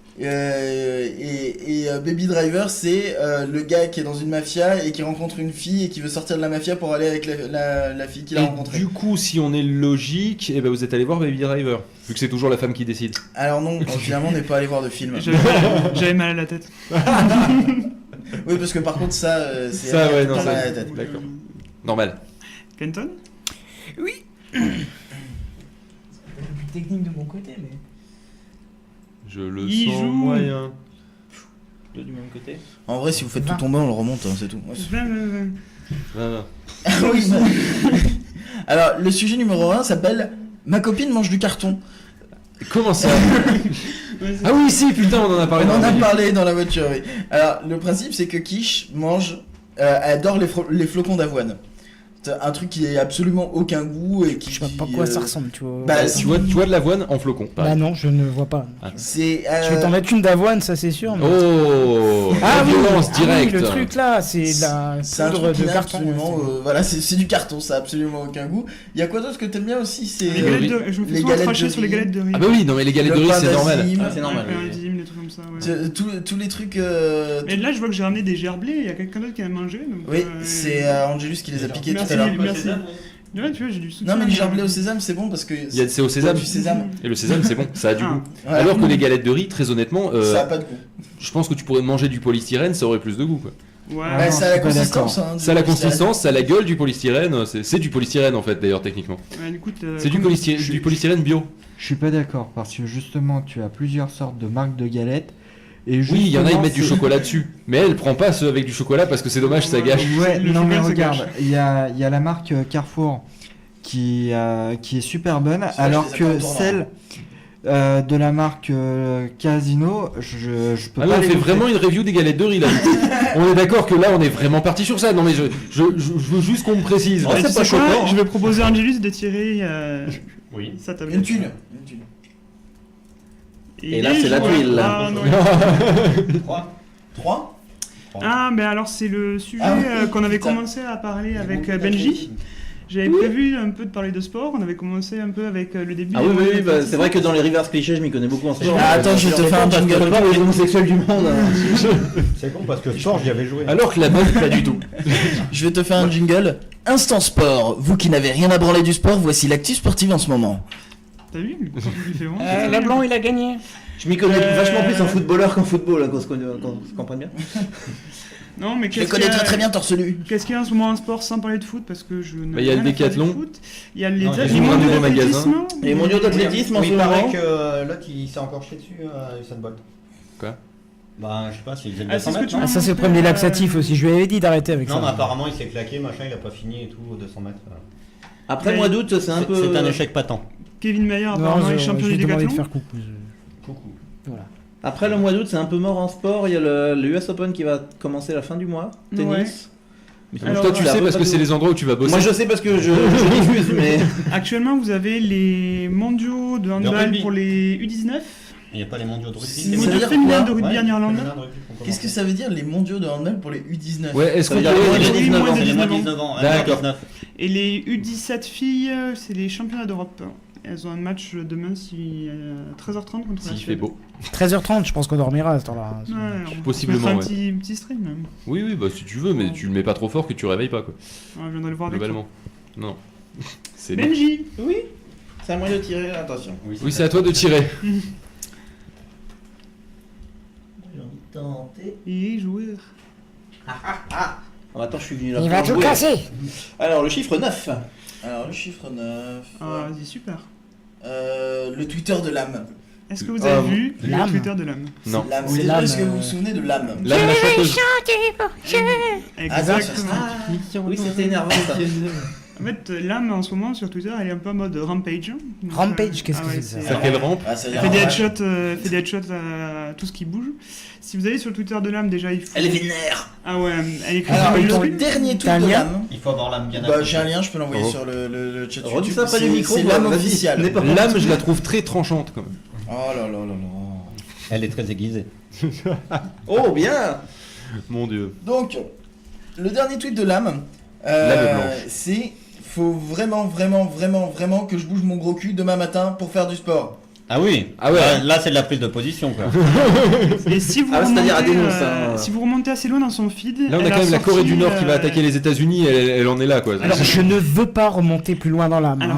Speaker 5: Baby Driver, c'est le gars qui est dans une mafia et qui rencontre une fille et qui veut sortir de la mafia pour aller avec la fille qu'il a
Speaker 2: Et
Speaker 5: rencontrée.
Speaker 2: du coup, si on est logique, eh ben vous êtes allé voir Baby Driver, vu que c'est toujours la femme qui décide.
Speaker 5: Alors non, finalement on n'est pas allé voir de film.
Speaker 7: J'avais mal à la tête.
Speaker 5: Oui, parce que par contre ça, c'est
Speaker 2: Ça, ouais, non,
Speaker 5: mal
Speaker 2: ça-
Speaker 5: à la tête.
Speaker 2: D'accord. Normal.
Speaker 7: Kenton?
Speaker 6: Technique de mon côté, mais.
Speaker 2: Je le
Speaker 7: Il
Speaker 2: sens
Speaker 7: joue.
Speaker 2: moyen.
Speaker 8: Deux du même côté.
Speaker 5: En vrai, si vous faites tout tomber, on le remonte, hein, c'est tout. Ouais.
Speaker 2: Voilà.
Speaker 5: Ah oui, alors, le sujet numéro 1 s'appelle Ma copine mange du carton.
Speaker 2: Comment ça? Ah oui, si, putain, on en a parlé.
Speaker 5: On en
Speaker 2: dans
Speaker 5: a
Speaker 2: le-
Speaker 5: parlé dans la voiture, oui. Alors, le principe, c'est que Quiche mange, adore les flocons d'avoine. C'est un truc qui a absolument aucun goût et qui.
Speaker 6: Je sais pas à quoi ça ressemble, tu vois.
Speaker 5: Bah,
Speaker 2: Tu vois de l'avoine en flocon.
Speaker 6: Bah
Speaker 2: pareil.
Speaker 6: non, je ne vois pas.
Speaker 5: C'est.
Speaker 6: Je vais t'en mettre une d'avoine, ça c'est sûr. Mais...
Speaker 2: Oh,
Speaker 6: Ah
Speaker 2: la
Speaker 6: oui,
Speaker 2: violence
Speaker 6: ah oui,
Speaker 2: directe.
Speaker 6: le truc là, c'est de la
Speaker 5: C'est un
Speaker 6: poudre
Speaker 5: truc qui
Speaker 6: de
Speaker 5: n'a
Speaker 6: carton.
Speaker 5: absolument, voilà, c'est du carton, ça a absolument aucun goût. Il y a quoi d'autre que t'aimes bien aussi? C'est
Speaker 7: Les galettes de... Je me fais
Speaker 5: les
Speaker 7: souvent
Speaker 5: galettes
Speaker 7: cracher
Speaker 5: de
Speaker 7: sur les
Speaker 5: riz.
Speaker 7: galettes de riz.
Speaker 2: Ah bah oui, non mais les galettes
Speaker 5: Le
Speaker 2: de riz
Speaker 5: pain
Speaker 2: c'est normal.
Speaker 5: d'azime.
Speaker 8: Ah, c'est normal.
Speaker 7: Ouais,
Speaker 8: oui.
Speaker 7: pain d'azime, des trucs comme ça, ouais.
Speaker 5: Tous les trucs.
Speaker 7: Et là, je vois que j'ai ramené des gerblés, il y a quelqu'un d'autre qui a mangé. Donc,
Speaker 5: Oui, c'est Angelus qui les a piqués
Speaker 7: Merci,
Speaker 5: tout à l'heure.
Speaker 7: merci. Ouais, tu vois, j'ai du soutien.
Speaker 5: Non, mais les gerblés au sésame, c'est bon parce que.
Speaker 2: C'est au sésame.
Speaker 5: Du sésame.
Speaker 2: Et le sésame c'est bon, ça a du
Speaker 7: Ah.
Speaker 2: goût.
Speaker 5: Ouais.
Speaker 2: Alors que les galettes de riz, très honnêtement,
Speaker 5: Ça a pas de goût.
Speaker 2: je pense que tu pourrais manger du polystyrène, ça aurait plus de goût quoi.
Speaker 7: Ouais.
Speaker 6: Ah
Speaker 5: Bah,
Speaker 6: non,
Speaker 5: ça a
Speaker 6: je
Speaker 5: la
Speaker 6: suis pas
Speaker 5: consistance. Hein,
Speaker 2: Ça a la
Speaker 5: du polystyrène.
Speaker 2: consistance, ça a la gueule du polystyrène, c'est du polystyrène en fait d'ailleurs techniquement.
Speaker 7: Ouais, écoute,
Speaker 2: C'est du polystyrène bio.
Speaker 9: Je suis pas d'accord parce que justement tu as plusieurs sortes de marques de galettes et
Speaker 2: Oui, il y en a ils
Speaker 9: justement,
Speaker 2: mettent du
Speaker 9: c'est-
Speaker 2: chocolat dessus, mais elle prend pas ceux avec du chocolat parce que c'est dommage, ça gâche.
Speaker 9: Ouais,
Speaker 7: Le
Speaker 9: non mais
Speaker 7: chocolat, ça
Speaker 9: regarde,
Speaker 7: gâche.
Speaker 9: il y a la marque Carrefour qui est super bonne,
Speaker 5: Ça, je
Speaker 9: alors
Speaker 5: les ai pas
Speaker 9: que
Speaker 5: en tournant.
Speaker 9: celle de la marque Casino, je peux
Speaker 2: Ah
Speaker 9: pas
Speaker 2: non, on
Speaker 9: les
Speaker 2: fait
Speaker 9: goûter.
Speaker 2: vraiment une review des galettes de riz là. On est d'accord que là on est vraiment parti sur ça. Non mais je veux juste qu'on me précise.
Speaker 7: Ouais,
Speaker 8: c'est
Speaker 7: tu
Speaker 8: pas
Speaker 7: sais quoi,
Speaker 8: choquant, hein.
Speaker 7: je vais proposer à Angelus de tirer
Speaker 10: Oui.
Speaker 7: sa tablette.
Speaker 5: Une tuile.
Speaker 8: Et là, c'est la tuile, là.
Speaker 7: Ah, non,
Speaker 5: 3.
Speaker 7: Ah, mais alors c'est le sujet
Speaker 5: Ah oui,
Speaker 7: qu'on avait
Speaker 5: putain.
Speaker 7: commencé à parler avec
Speaker 5: Bon,
Speaker 7: Benji. J'avais prévu un peu de parler de sport, on avait commencé un peu avec le début.
Speaker 8: Ah oui, oui, oui, bah, c'est vrai que dans les reverse clichés, je m'y connais beaucoup en sport.
Speaker 5: Ah, attends, je vais te faire un jingle.
Speaker 8: Le sport, les homosexuels du monde.
Speaker 10: C'est con parce que sport, j'y avais joué.
Speaker 2: Alors que la mode pas du tout.
Speaker 5: Je vais te faire un jingle. Instant sport. Vous qui n'avez rien à branler du sport, voici l'actu sportive en ce moment.
Speaker 7: T'as vu il fait vraiment-
Speaker 6: La blanc, il a gagné.
Speaker 8: Je m'y connais vachement plus en footballeur qu'en football, hein, qu'on se comprenne bien.
Speaker 7: Non, mais
Speaker 5: Je le connais très très bien torse nu.
Speaker 7: Qu'est-ce qu'il y a en ce moment en sport sans parler de foot? Parce que je ne.
Speaker 2: Bah, il y a le
Speaker 7: rien à faire du
Speaker 2: décathlon.
Speaker 7: foot. Il y a les
Speaker 10: Non,
Speaker 2: ils ont un nouveau magasin.
Speaker 8: Les mondiaux d'athlétisme en
Speaker 10: Oui,
Speaker 8: ce
Speaker 10: il paraît
Speaker 8: moment.
Speaker 10: que l'autre il s'est encore chié dessus, Usain Bolt.
Speaker 2: Quoi?
Speaker 10: Bah, je sais pas s'il faisait
Speaker 7: Ah,
Speaker 10: le
Speaker 7: c'est
Speaker 10: 200
Speaker 7: ce que
Speaker 10: mètres.
Speaker 7: tu
Speaker 10: non
Speaker 6: Ah, ça, c'est le premier laxatif aussi. Je lui avais dit d'arrêter avec
Speaker 10: Non, mais
Speaker 6: ça.
Speaker 10: apparemment il s'est claqué, machin, il a pas fini et tout, 200 mètres.
Speaker 8: Après le mois d'août, c'est un peu.
Speaker 10: C'est un échec patent.
Speaker 7: Kevin Mayer,
Speaker 6: Non,
Speaker 7: apparemment, est
Speaker 6: je
Speaker 7: champion
Speaker 6: vais
Speaker 7: du
Speaker 6: demander de
Speaker 7: décathlon.
Speaker 6: faire coucou.
Speaker 10: Coucou.
Speaker 6: Voilà.
Speaker 8: Après le mois d'août, c'est un peu mort en sport. Il y a le US Open qui va commencer la fin du mois. Tennis.
Speaker 7: Ouais.
Speaker 8: Mais
Speaker 7: Alors,
Speaker 2: toi tu
Speaker 8: c'est un
Speaker 2: sais
Speaker 8: peu
Speaker 2: parce
Speaker 8: pas
Speaker 2: que
Speaker 8: tout.
Speaker 2: c'est les endroits où tu vas bosser.
Speaker 8: Moi je sais parce que je diffuse, mais.
Speaker 7: Actuellement, vous avez les mondiaux de handball
Speaker 10: rugby.
Speaker 7: pour les U19.
Speaker 10: Il n'y a pas les mondiaux de rugby.
Speaker 5: Ça
Speaker 7: Les
Speaker 5: veut
Speaker 7: mondiaux
Speaker 5: dire
Speaker 7: féminins
Speaker 5: quoi
Speaker 7: de rugby en Irlande.
Speaker 5: Qu'est-ce que ça veut dire les mondiaux de handball pour les U19?
Speaker 2: Ouais, est-ce
Speaker 8: Ça
Speaker 2: qu'on
Speaker 8: veut dire
Speaker 2: pourrait-
Speaker 8: les
Speaker 7: Oui,
Speaker 8: 19
Speaker 7: moins
Speaker 8: ans.
Speaker 7: de
Speaker 10: C'est les moins
Speaker 7: 19
Speaker 10: 19 ans.
Speaker 2: D'accord.
Speaker 10: 19.
Speaker 7: Et les U17 filles, c'est les championnats d'Europe. Elles ont un match demain à 13h30 contre la
Speaker 2: S'il fait
Speaker 7: Suède.
Speaker 2: beau.
Speaker 6: 13h30, je pense qu'on dormira à ce temps-là.
Speaker 7: Ouais, on
Speaker 2: Possiblement,
Speaker 7: fera un
Speaker 2: ouais.
Speaker 7: petit stream même.
Speaker 2: Oui, oui, bah si tu veux, mais tu le mets pas trop fort que tu réveilles pas quoi.
Speaker 7: Ouais, je viendrai le voir avec toi.
Speaker 2: Globalement. Non. C'est bon.
Speaker 7: Benji.
Speaker 8: Oui. C'est à moi de tirer, attention.
Speaker 2: Oui, c'est à toi de tirer.
Speaker 8: J'ai envie de tenter.
Speaker 7: Et joueur.
Speaker 8: Oh, attends, je suis venu là.
Speaker 6: Il
Speaker 8: pour
Speaker 6: va tout
Speaker 8: jouer.
Speaker 6: casser.
Speaker 8: Alors, le chiffre 9.
Speaker 5: Alors le chiffre 9.
Speaker 7: Ah, vas-y, super.
Speaker 5: Le Twitter de l'âme.
Speaker 7: Est-ce que vous avez vu le
Speaker 6: L'âme.
Speaker 7: Twitter de l'âme?
Speaker 2: Non.
Speaker 5: L'âme,
Speaker 6: Oui,
Speaker 5: c'est
Speaker 6: l'âme,
Speaker 5: est-ce que vous vous souvenez de l'âme?
Speaker 2: Là, la chanteuse.
Speaker 7: Exactement.
Speaker 8: Oui, c'était énervant ça.
Speaker 7: En fait, l'âme en ce moment sur Twitter, elle est un peu en mode rampage. Donc,
Speaker 6: Rampage, qu'est-ce que
Speaker 7: ouais,
Speaker 6: c'est que
Speaker 2: Ça fait le rampe.
Speaker 5: Ah, ça
Speaker 7: Elle fait des headshots, fait des headshots à tout ce qui bouge. Si vous allez sur le Twitter de l'âme, déjà il faut.
Speaker 5: Elle est vénère.
Speaker 7: Ah ouais, elle écrit
Speaker 5: Alors,
Speaker 7: en
Speaker 5: le
Speaker 7: majuscule.
Speaker 5: dernier
Speaker 6: T'as un
Speaker 5: tweet de
Speaker 6: lien
Speaker 5: l'âme.
Speaker 10: Il faut avoir l'âme bien
Speaker 5: Bah,
Speaker 10: accrochée.
Speaker 5: j'ai un lien, je peux l'envoyer
Speaker 2: Oh.
Speaker 5: sur le chat
Speaker 8: Redis
Speaker 5: YouTube.
Speaker 8: ça près du
Speaker 5: C'est-
Speaker 8: micro.
Speaker 5: C'est
Speaker 8: moi,
Speaker 5: l'âme
Speaker 8: vas-y.
Speaker 5: officielle.
Speaker 8: N'aie pas
Speaker 2: L'âme,
Speaker 8: honte.
Speaker 2: je la trouve très tranchante quand même.
Speaker 5: Oh là là là là.
Speaker 10: Elle est très aiguisée.
Speaker 8: Oh, bien.
Speaker 2: Mon dieu.
Speaker 5: Donc, le dernier tweet de l'âme,
Speaker 2: L'âme blanche.
Speaker 5: c'est faut vraiment que je bouge mon gros cul demain matin pour faire du sport.
Speaker 10: Ah oui.
Speaker 2: Ah ouais.
Speaker 10: Là, c'est de la prise de position, quoi.
Speaker 7: Et si vous,
Speaker 8: c'est-à-dire à
Speaker 7: remontez,
Speaker 8: dénonce, hein.
Speaker 7: si vous remontez assez loin dans son feed,
Speaker 2: Là, on a
Speaker 7: elle
Speaker 2: quand même la
Speaker 7: sorti,
Speaker 2: Corée du Nord qui va attaquer les États-Unis, elle en est là, quoi.
Speaker 6: Alors, je ne veux pas remonter plus loin dans l'âme.
Speaker 7: Alors,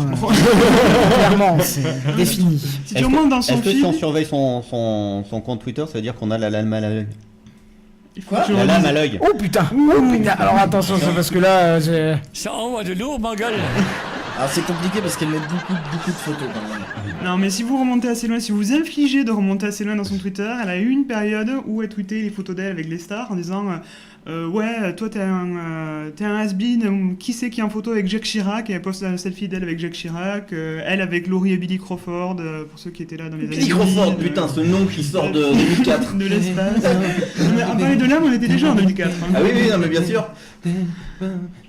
Speaker 6: Clairement, c'est défini.
Speaker 7: si tu remontes dans son
Speaker 10: Est-ce que si
Speaker 7: feed,
Speaker 10: on surveille son compte Twitter, ça veut dire qu'on a la lame à l'œil?
Speaker 7: il faut
Speaker 5: Quoi
Speaker 7: que tu
Speaker 10: La
Speaker 7: relises.
Speaker 10: lame à l'œil.
Speaker 6: Oh putain. Alors attention, c'est parce que là, j'ai...
Speaker 4: Ça envoie de lourd, ma gueule.
Speaker 5: Alors c'est compliqué parce qu'elle met beaucoup de photos quand même.
Speaker 7: Non, mais si vous remontez assez loin, si vous infligez de remonter assez loin dans son Twitter, elle a eu une période où elle tweetait les photos d'elle avec les stars en disant ouais, toi t'es un has-been, qui c'est qui est en photo avec Jacques Chirac, et elle poste un selfie d'elle avec Jacques Chirac, elle avec Laurie et Billy Crawford, pour ceux qui étaient là dans les
Speaker 8: Billy
Speaker 7: années
Speaker 8: Crawford,
Speaker 7: 2000,
Speaker 8: putain, ce nom qui sort de 2004.
Speaker 7: de l'espace. On parlait de l'âme, on était déjà en 2004. Hein.
Speaker 8: Ah oui, non, mais bien sûr.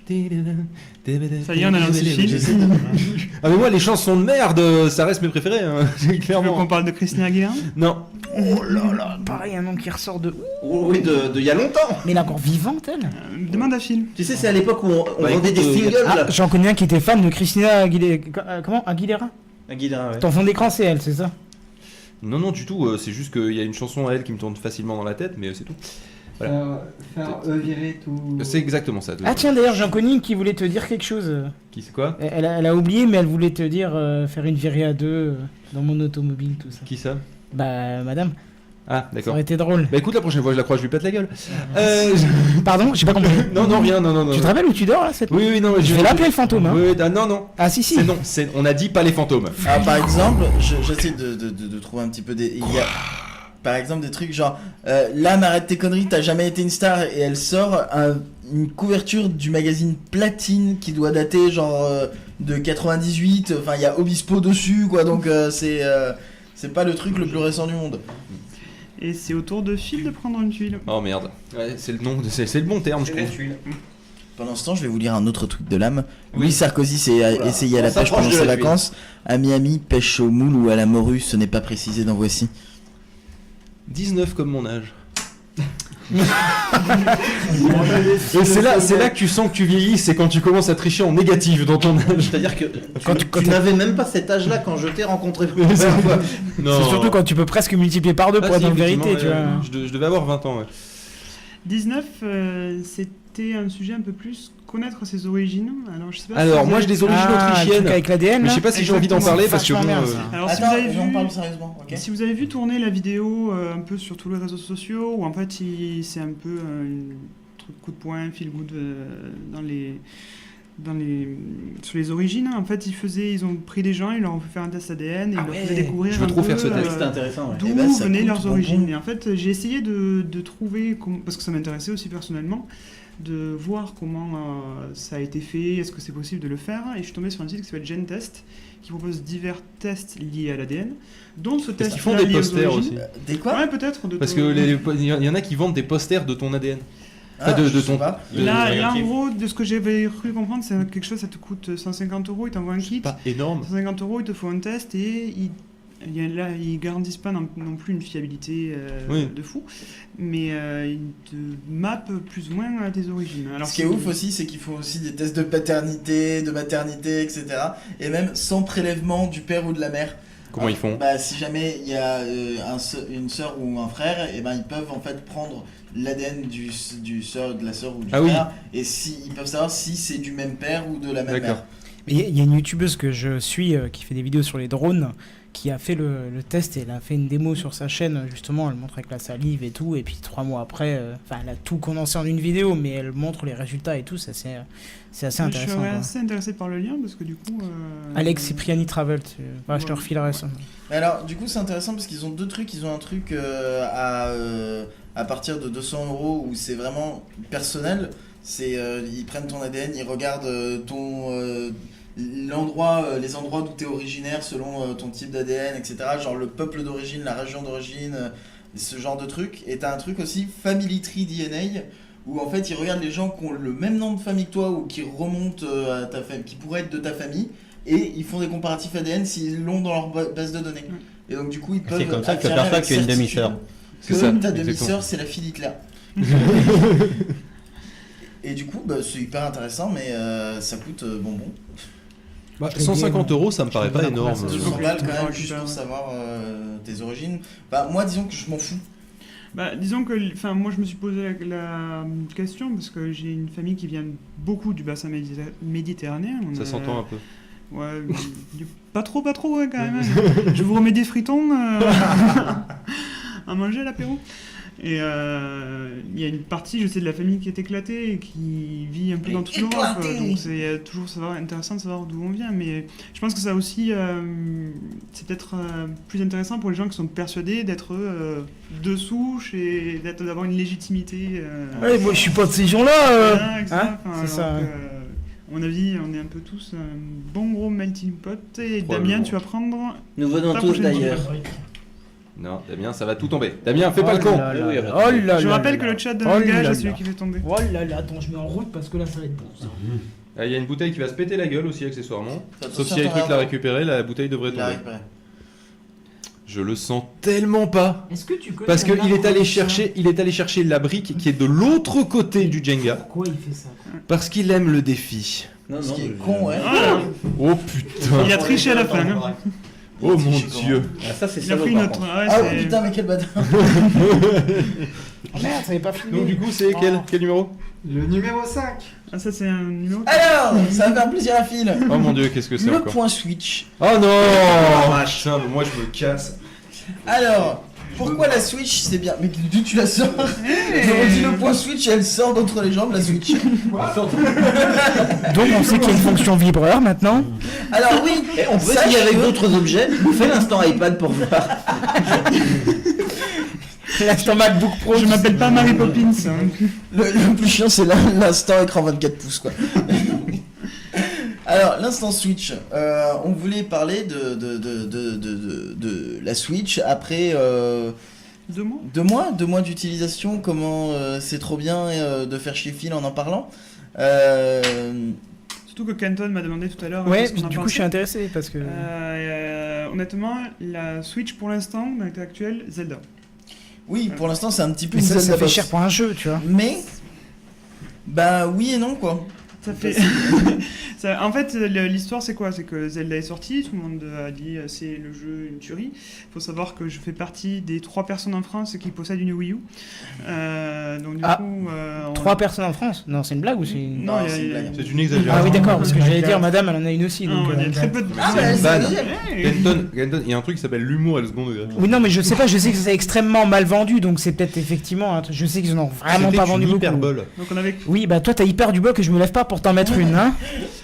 Speaker 7: Ça y est, on a lancé le film.
Speaker 2: Ah mais moi les chansons de merde, ça reste mes préférés, hein.
Speaker 7: Tu veux
Speaker 2: Clairement.
Speaker 7: qu'on parle de Christina Aguilera?
Speaker 2: Non.
Speaker 6: Oh là là, pareil, un nom qui ressort de...
Speaker 8: Oh, oui, de il y a longtemps.
Speaker 6: Mais elle est encore vivante, elle.
Speaker 7: Demande à Phil.
Speaker 8: Tu sais, c'est à l'époque où on
Speaker 2: Bah,
Speaker 8: vendait
Speaker 2: écoute,
Speaker 8: des singles.
Speaker 6: Ah,
Speaker 8: là.
Speaker 6: j'en connais un qui était fan de Christina Aguilera. Comment Aguilera?
Speaker 8: Aguilera, ouais.
Speaker 6: Ton fond d'écran, c'est elle, c'est ça?
Speaker 2: Non, non, du tout, c'est juste qu'il y a une chanson à elle qui me tourne facilement dans la tête, mais c'est tout. Voilà.
Speaker 9: Faire virer tout.
Speaker 2: C'est exactement ça.
Speaker 6: Ah tiens, d'ailleurs, j'en connais une qui voulait te dire quelque chose.
Speaker 2: Qui c'est quoi?
Speaker 6: Elle a oublié, mais elle voulait te dire faire une virée à deux dans mon automobile, tout ça.
Speaker 2: Qui ça?
Speaker 6: Bah, madame,
Speaker 2: Ah,
Speaker 6: ça
Speaker 2: d'accord.
Speaker 6: aurait été drôle.
Speaker 2: Bah écoute, la prochaine fois je la crois, je lui pète la gueule.
Speaker 6: Pardon, j'ai pas compris.
Speaker 2: Non, non, rien, non, non, non.
Speaker 6: Tu te rappelles où tu dors là cette
Speaker 2: Oui, oui, non, mais
Speaker 6: Je vais l'appeler le fantôme, hein.
Speaker 2: Oui, oui, ah, non, non.
Speaker 6: Ah si, si.
Speaker 2: C'est non, on a dit pas les fantômes.
Speaker 5: Ah, par exemple, j'essaie de trouver un petit peu des... Il y a par exemple des trucs genre là, arrête tes conneries, t'as jamais été une star, et elle sort une couverture du magazine Platine qui doit dater genre de 98, enfin il y a Obispo dessus quoi, donc c'est pas le truc le plus récent du monde.
Speaker 7: Et c'est au tour de Phil de prendre une tuile.
Speaker 2: Oh merde. Ouais, c'est le nom, c'est le bon terme, je trouve.
Speaker 5: Pendant ce temps, je vais vous lire un autre truc de l'âme.
Speaker 2: Oui.
Speaker 5: Louis Sarkozy s'est essayé à la
Speaker 8: On
Speaker 5: pêche
Speaker 8: s'approche
Speaker 5: pendant
Speaker 8: de
Speaker 5: ses
Speaker 8: la tuile.
Speaker 5: vacances. À Miami, pêche au moule ou à la morue, ce n'est pas précisé dans Voici.
Speaker 2: 19 comme mon âge. Et c'est là que tu sens que tu vieillis, c'est quand tu commences à tricher en négatif dans ton âge.
Speaker 8: C'est-à-dire que tu n'avais même pas cet âge-là quand je t'ai rencontré pour la
Speaker 2: C'est-
Speaker 8: première fois.
Speaker 2: Non.
Speaker 6: C'est surtout quand tu peux presque multiplier par deux
Speaker 2: Ah,
Speaker 6: pour
Speaker 2: si,
Speaker 6: être en vérité,
Speaker 2: effectivement,
Speaker 6: tu vois.
Speaker 2: Je devais avoir 20 ans, ouais.
Speaker 7: 19, c'était un sujet un peu plus connaître ses origines. Alors, je sais pas
Speaker 2: Alors,
Speaker 7: si
Speaker 2: moi
Speaker 7: vous
Speaker 2: j'ai
Speaker 7: avez-
Speaker 2: des origines
Speaker 6: Ah, le
Speaker 2: autrichiennes.
Speaker 6: truc avec l'ADN
Speaker 2: Mais je
Speaker 6: là.
Speaker 2: sais pas si j'ai envie d'en
Speaker 7: Exactement,
Speaker 2: parler parce que
Speaker 6: vachement
Speaker 2: bon,
Speaker 6: bien, ça.
Speaker 7: Alors,
Speaker 5: Attends, j'en parle sérieusement, ok.
Speaker 7: si vous avez vu tourner la vidéo un peu sur tous les réseaux sociaux, où en fait c'est un peu un truc coup de poing, feel good sur les origines. En fait, ils ont pris des gens, ils leur ont fait faire un test ADN et
Speaker 2: Ah
Speaker 7: ils leur
Speaker 2: ouais,
Speaker 7: faisaient découvrir
Speaker 2: je veux
Speaker 7: un
Speaker 2: trop
Speaker 7: peu,
Speaker 2: faire ce
Speaker 8: Ah oui,
Speaker 2: test.
Speaker 8: c'était intéressant. Ouais.
Speaker 7: d'où
Speaker 5: Eh ben, ça
Speaker 7: venaient
Speaker 5: coûte
Speaker 7: leurs
Speaker 5: bonbon.
Speaker 7: origines. Et en fait, j'ai essayé de trouver, parce que ça m'intéressait aussi personnellement, de voir comment ça a été fait, est-ce que c'est possible de le faire. Et je suis tombé sur un site qui s'appelle GenTest, qui propose divers tests liés à l'ADN, dont ce test
Speaker 2: Ils font des posters aussi.
Speaker 5: Des quoi?
Speaker 7: Ouais, peut-être.
Speaker 2: Parce que il y en a qui vendent des posters de ton ADN.
Speaker 5: Ah,
Speaker 2: de
Speaker 5: je sais
Speaker 2: ton.
Speaker 5: pas.
Speaker 7: Là, en gros, de ce que j'avais cru comprendre, c'est quelque chose, ça te coûte 150 €, ils t'envoient un kit.
Speaker 2: Pas énorme.
Speaker 7: 150 €, ils te font un test et ils garantissent pas non plus une fiabilité
Speaker 2: Oui.
Speaker 7: de fou, mais ils te mappent plus ou moins à tes origines. Alors,
Speaker 5: Ce qui est ouf aussi, c'est qu'ils font aussi des tests de paternité, de maternité, etc. Et même sans prélèvement du père ou de la mère.
Speaker 2: Comment ils font?
Speaker 5: Bah, si jamais il y a une sœur ou un frère, et ben ils peuvent en fait prendre l'ADN de la sœur ou du
Speaker 2: Ah oui.
Speaker 5: frère, et ils peuvent savoir si c'est du même père ou de la même
Speaker 2: D'accord.
Speaker 5: mère.
Speaker 6: Mais il y a une youtubeuse que je suis qui fait des vidéos sur les drones, qui a fait le test et elle a fait une démo sur sa chaîne, justement, elle montre avec la salive et tout, et puis 3 mois après, elle a tout condensé en une vidéo, mais elle montre les résultats et tout, c'est assez
Speaker 7: je
Speaker 6: intéressant.
Speaker 7: serais
Speaker 6: Quoi.
Speaker 7: assez intéressé par le lien parce que du coup.
Speaker 6: Alex Cipriani Travel, je te refilerai ça.
Speaker 5: Mais alors, du coup, c'est intéressant parce qu'ils ont deux trucs. Ils ont un truc à partir de 200 € où c'est vraiment personnel. Ils prennent ton ADN, ils regardent les endroits d'où tu es originaire selon ton type d'ADN, etc. Genre le peuple d'origine, la région d'origine, ce genre de truc. Et t'as un truc aussi, Family Tree DNA, où en fait ils regardent les gens qui ont le même nom de famille que toi ou qui remontent à ta famille, qui pourraient être de ta famille, et ils font des comparatifs ADN s'ils l'ont dans leur base de données. Et donc du coup ils peuvent.
Speaker 10: C'est comme ça que tu
Speaker 5: affirmer
Speaker 10: aperçois
Speaker 5: avec
Speaker 10: qu'il y a une
Speaker 5: certitude
Speaker 10: demi-sœur.
Speaker 2: C'est
Speaker 5: que
Speaker 2: ça,
Speaker 5: ta
Speaker 2: exactement.
Speaker 5: demi-sœur c'est la fille d'Hitler. Et du coup, bah, c'est hyper intéressant, mais ça coûte bonbon.
Speaker 2: Bah, 150 euros, ça me paraît pas énorme.
Speaker 5: 100 balles quand même,
Speaker 7: récupère,
Speaker 5: juste
Speaker 7: ouais.
Speaker 5: pour savoir tes origines. Bah, moi, disons que je m'en fous.
Speaker 7: Bah, disons que, enfin, moi je me suis posé la question parce que j'ai une famille qui vient beaucoup du bassin méditerranéen. On
Speaker 2: Ça
Speaker 7: a-
Speaker 2: s'entend un peu.
Speaker 7: Ouais, pas trop, ouais, quand même. Je vous remets des fritons à manger à l'apéro. Et il y a une partie, je sais, de la famille qui est éclatée et qui vit un peu dans toute l'Europe. Donc c'est toujours intéressant de savoir d'où on vient. Mais je pense que ça aussi, c'est peut-être plus intéressant pour les gens qui sont persuadés d'être de souche et d'avoir une légitimité.
Speaker 6: Ouais, moi je suis pas de ces gens-là.
Speaker 7: Voilà, etc.
Speaker 6: Hein,
Speaker 7: Enfin,
Speaker 6: c'est ça.
Speaker 7: alors que, à mon avis, on est un peu tous un bon gros melting pot. Et Damien,
Speaker 2: Probablement.
Speaker 7: tu vas prendre.
Speaker 8: Nous venons
Speaker 7: Ta
Speaker 8: tous
Speaker 7: prochaine
Speaker 8: d'ailleurs.
Speaker 2: Non, Damien, ça va tout tomber. Damien, fais pas le con.
Speaker 6: là là
Speaker 8: Oui,
Speaker 6: là.
Speaker 8: bah,
Speaker 6: Oh là
Speaker 7: Je
Speaker 6: là
Speaker 7: rappelle
Speaker 6: là
Speaker 7: que
Speaker 6: là.
Speaker 7: le chat de
Speaker 6: Oh
Speaker 7: langage
Speaker 6: là
Speaker 7: est celui
Speaker 6: là.
Speaker 7: qui fait tomber.
Speaker 6: Oh là là, attends, je mets en route parce que là ça va être bon. Ça.
Speaker 2: Il y a une bouteille qui va se péter la gueule aussi, accessoirement.
Speaker 5: Attention,
Speaker 2: Sauf s'il y a des
Speaker 5: t'en
Speaker 2: trucs à
Speaker 5: as-
Speaker 2: récupérer, la bouteille devrait
Speaker 5: Il l'a
Speaker 2: tomber.
Speaker 5: récupéré.
Speaker 2: Je le sens tellement pas.
Speaker 6: Est-ce que tu connais
Speaker 2: Parce
Speaker 6: un
Speaker 2: qu'il est allé
Speaker 6: informaticien
Speaker 2: chercher la brique qui est de l'autre côté du Jenga.
Speaker 6: Pourquoi il fait ça quoi
Speaker 2: Parce qu'il aime le défi.
Speaker 8: Non,
Speaker 5: Ce
Speaker 8: non,
Speaker 5: qui est
Speaker 8: je-
Speaker 5: con, ouais.
Speaker 7: Ah,
Speaker 2: Oh putain.
Speaker 7: il a triché à la fin. Hein.
Speaker 2: Oh mon
Speaker 5: Je suis
Speaker 2: dieu.
Speaker 8: Ah, ça c'est
Speaker 7: Il a
Speaker 8: salaud,
Speaker 7: pris
Speaker 8: par
Speaker 7: notre.
Speaker 8: contre.
Speaker 7: Ouais,
Speaker 5: Ah
Speaker 7: c'est-
Speaker 5: oui, putain, mais quel bâtard.
Speaker 6: Oh merde, ça avait pas filmé.
Speaker 2: Donc du coup, c'est quel numéro?
Speaker 9: Le numéro 5.
Speaker 7: Ah, ça, c'est un numéro.
Speaker 5: Alors, ça va faire plaisir à Phil.
Speaker 2: Oh mon dieu, qu'est-ce que c'est
Speaker 5: Le
Speaker 2: encore?
Speaker 5: point Switch.
Speaker 2: Oh non. Putain, moi je me casse.
Speaker 5: Alors, pourquoi la Switch c'est bien? Mais d'où tu la sors? On dit le point Switch et elle sort d'entre les jambes, la Switch.
Speaker 6: Donc on sait qu'il y a une fonction vibreur maintenant.
Speaker 5: Alors oui,
Speaker 8: Et on peut
Speaker 5: sache
Speaker 8: essayer avec
Speaker 5: que-
Speaker 8: d'autres objets. Fais l'instant iPad pour voir.
Speaker 6: L'instant MacBook Pro.
Speaker 7: Je m'appelle pas Mary Poppins. Hein.
Speaker 5: Le plus chiant c'est l'instant écran 24 pouces quoi. Alors l'instant Switch, on voulait parler de la Switch après
Speaker 7: 2 mois.
Speaker 5: 2 mois d'utilisation, comment c'est trop bien de faire chier Phil en parlant.
Speaker 7: Surtout que Canton m'a demandé tout à l'heure.
Speaker 6: Ouais,
Speaker 7: qu'est-ce qu'on en
Speaker 6: du coup je suis
Speaker 7: pensait.
Speaker 6: intéressé parce que.
Speaker 7: Honnêtement, la Switch pour l'instant, dans l'état actuel, Zelda.
Speaker 5: Oui, pour l'instant c'est un petit peu
Speaker 6: Mais
Speaker 5: une
Speaker 6: ça
Speaker 5: Zelda
Speaker 6: fait
Speaker 5: box.
Speaker 6: cher pour un jeu, tu vois.
Speaker 5: Mais bah oui et non quoi.
Speaker 7: Ça fait. En fait, l'histoire c'est quoi? C'est que Zelda est sorti, tout le monde a dit c'est le jeu une tuerie. Il faut savoir que je fais partie des 3 personnes en France qui possèdent une Wii U. Donc du
Speaker 6: Ah,
Speaker 7: coup.
Speaker 6: 3 personnes en France? Non, c'est une blague ou c'est une...
Speaker 7: Non, il y a-
Speaker 5: c'est une blague.
Speaker 2: C'est une exagération.
Speaker 6: Ah oui, d'accord, parce que j'allais dire madame, elle en a une aussi.
Speaker 7: Non,
Speaker 6: Donc,
Speaker 7: il y a très peu de.
Speaker 5: Ah
Speaker 2: C'est
Speaker 5: bah
Speaker 2: une
Speaker 5: c'est
Speaker 2: vanne.
Speaker 5: la deuxième.
Speaker 2: Kenton, il y a un truc qui s'appelle l'humour et le second degré.
Speaker 6: Oui, non, mais je sais pas, je sais que c'est extrêmement mal vendu, donc c'est peut-être effectivement un truc. Je sais qu'ils en ont vraiment
Speaker 2: C'était
Speaker 6: pas vendu
Speaker 2: une
Speaker 6: beaucoup.
Speaker 2: hyperbole.
Speaker 7: Donc on avait.
Speaker 6: Oui, bah toi t'as hyper du bloc et je me lève pas pour t'en mettre une, hein.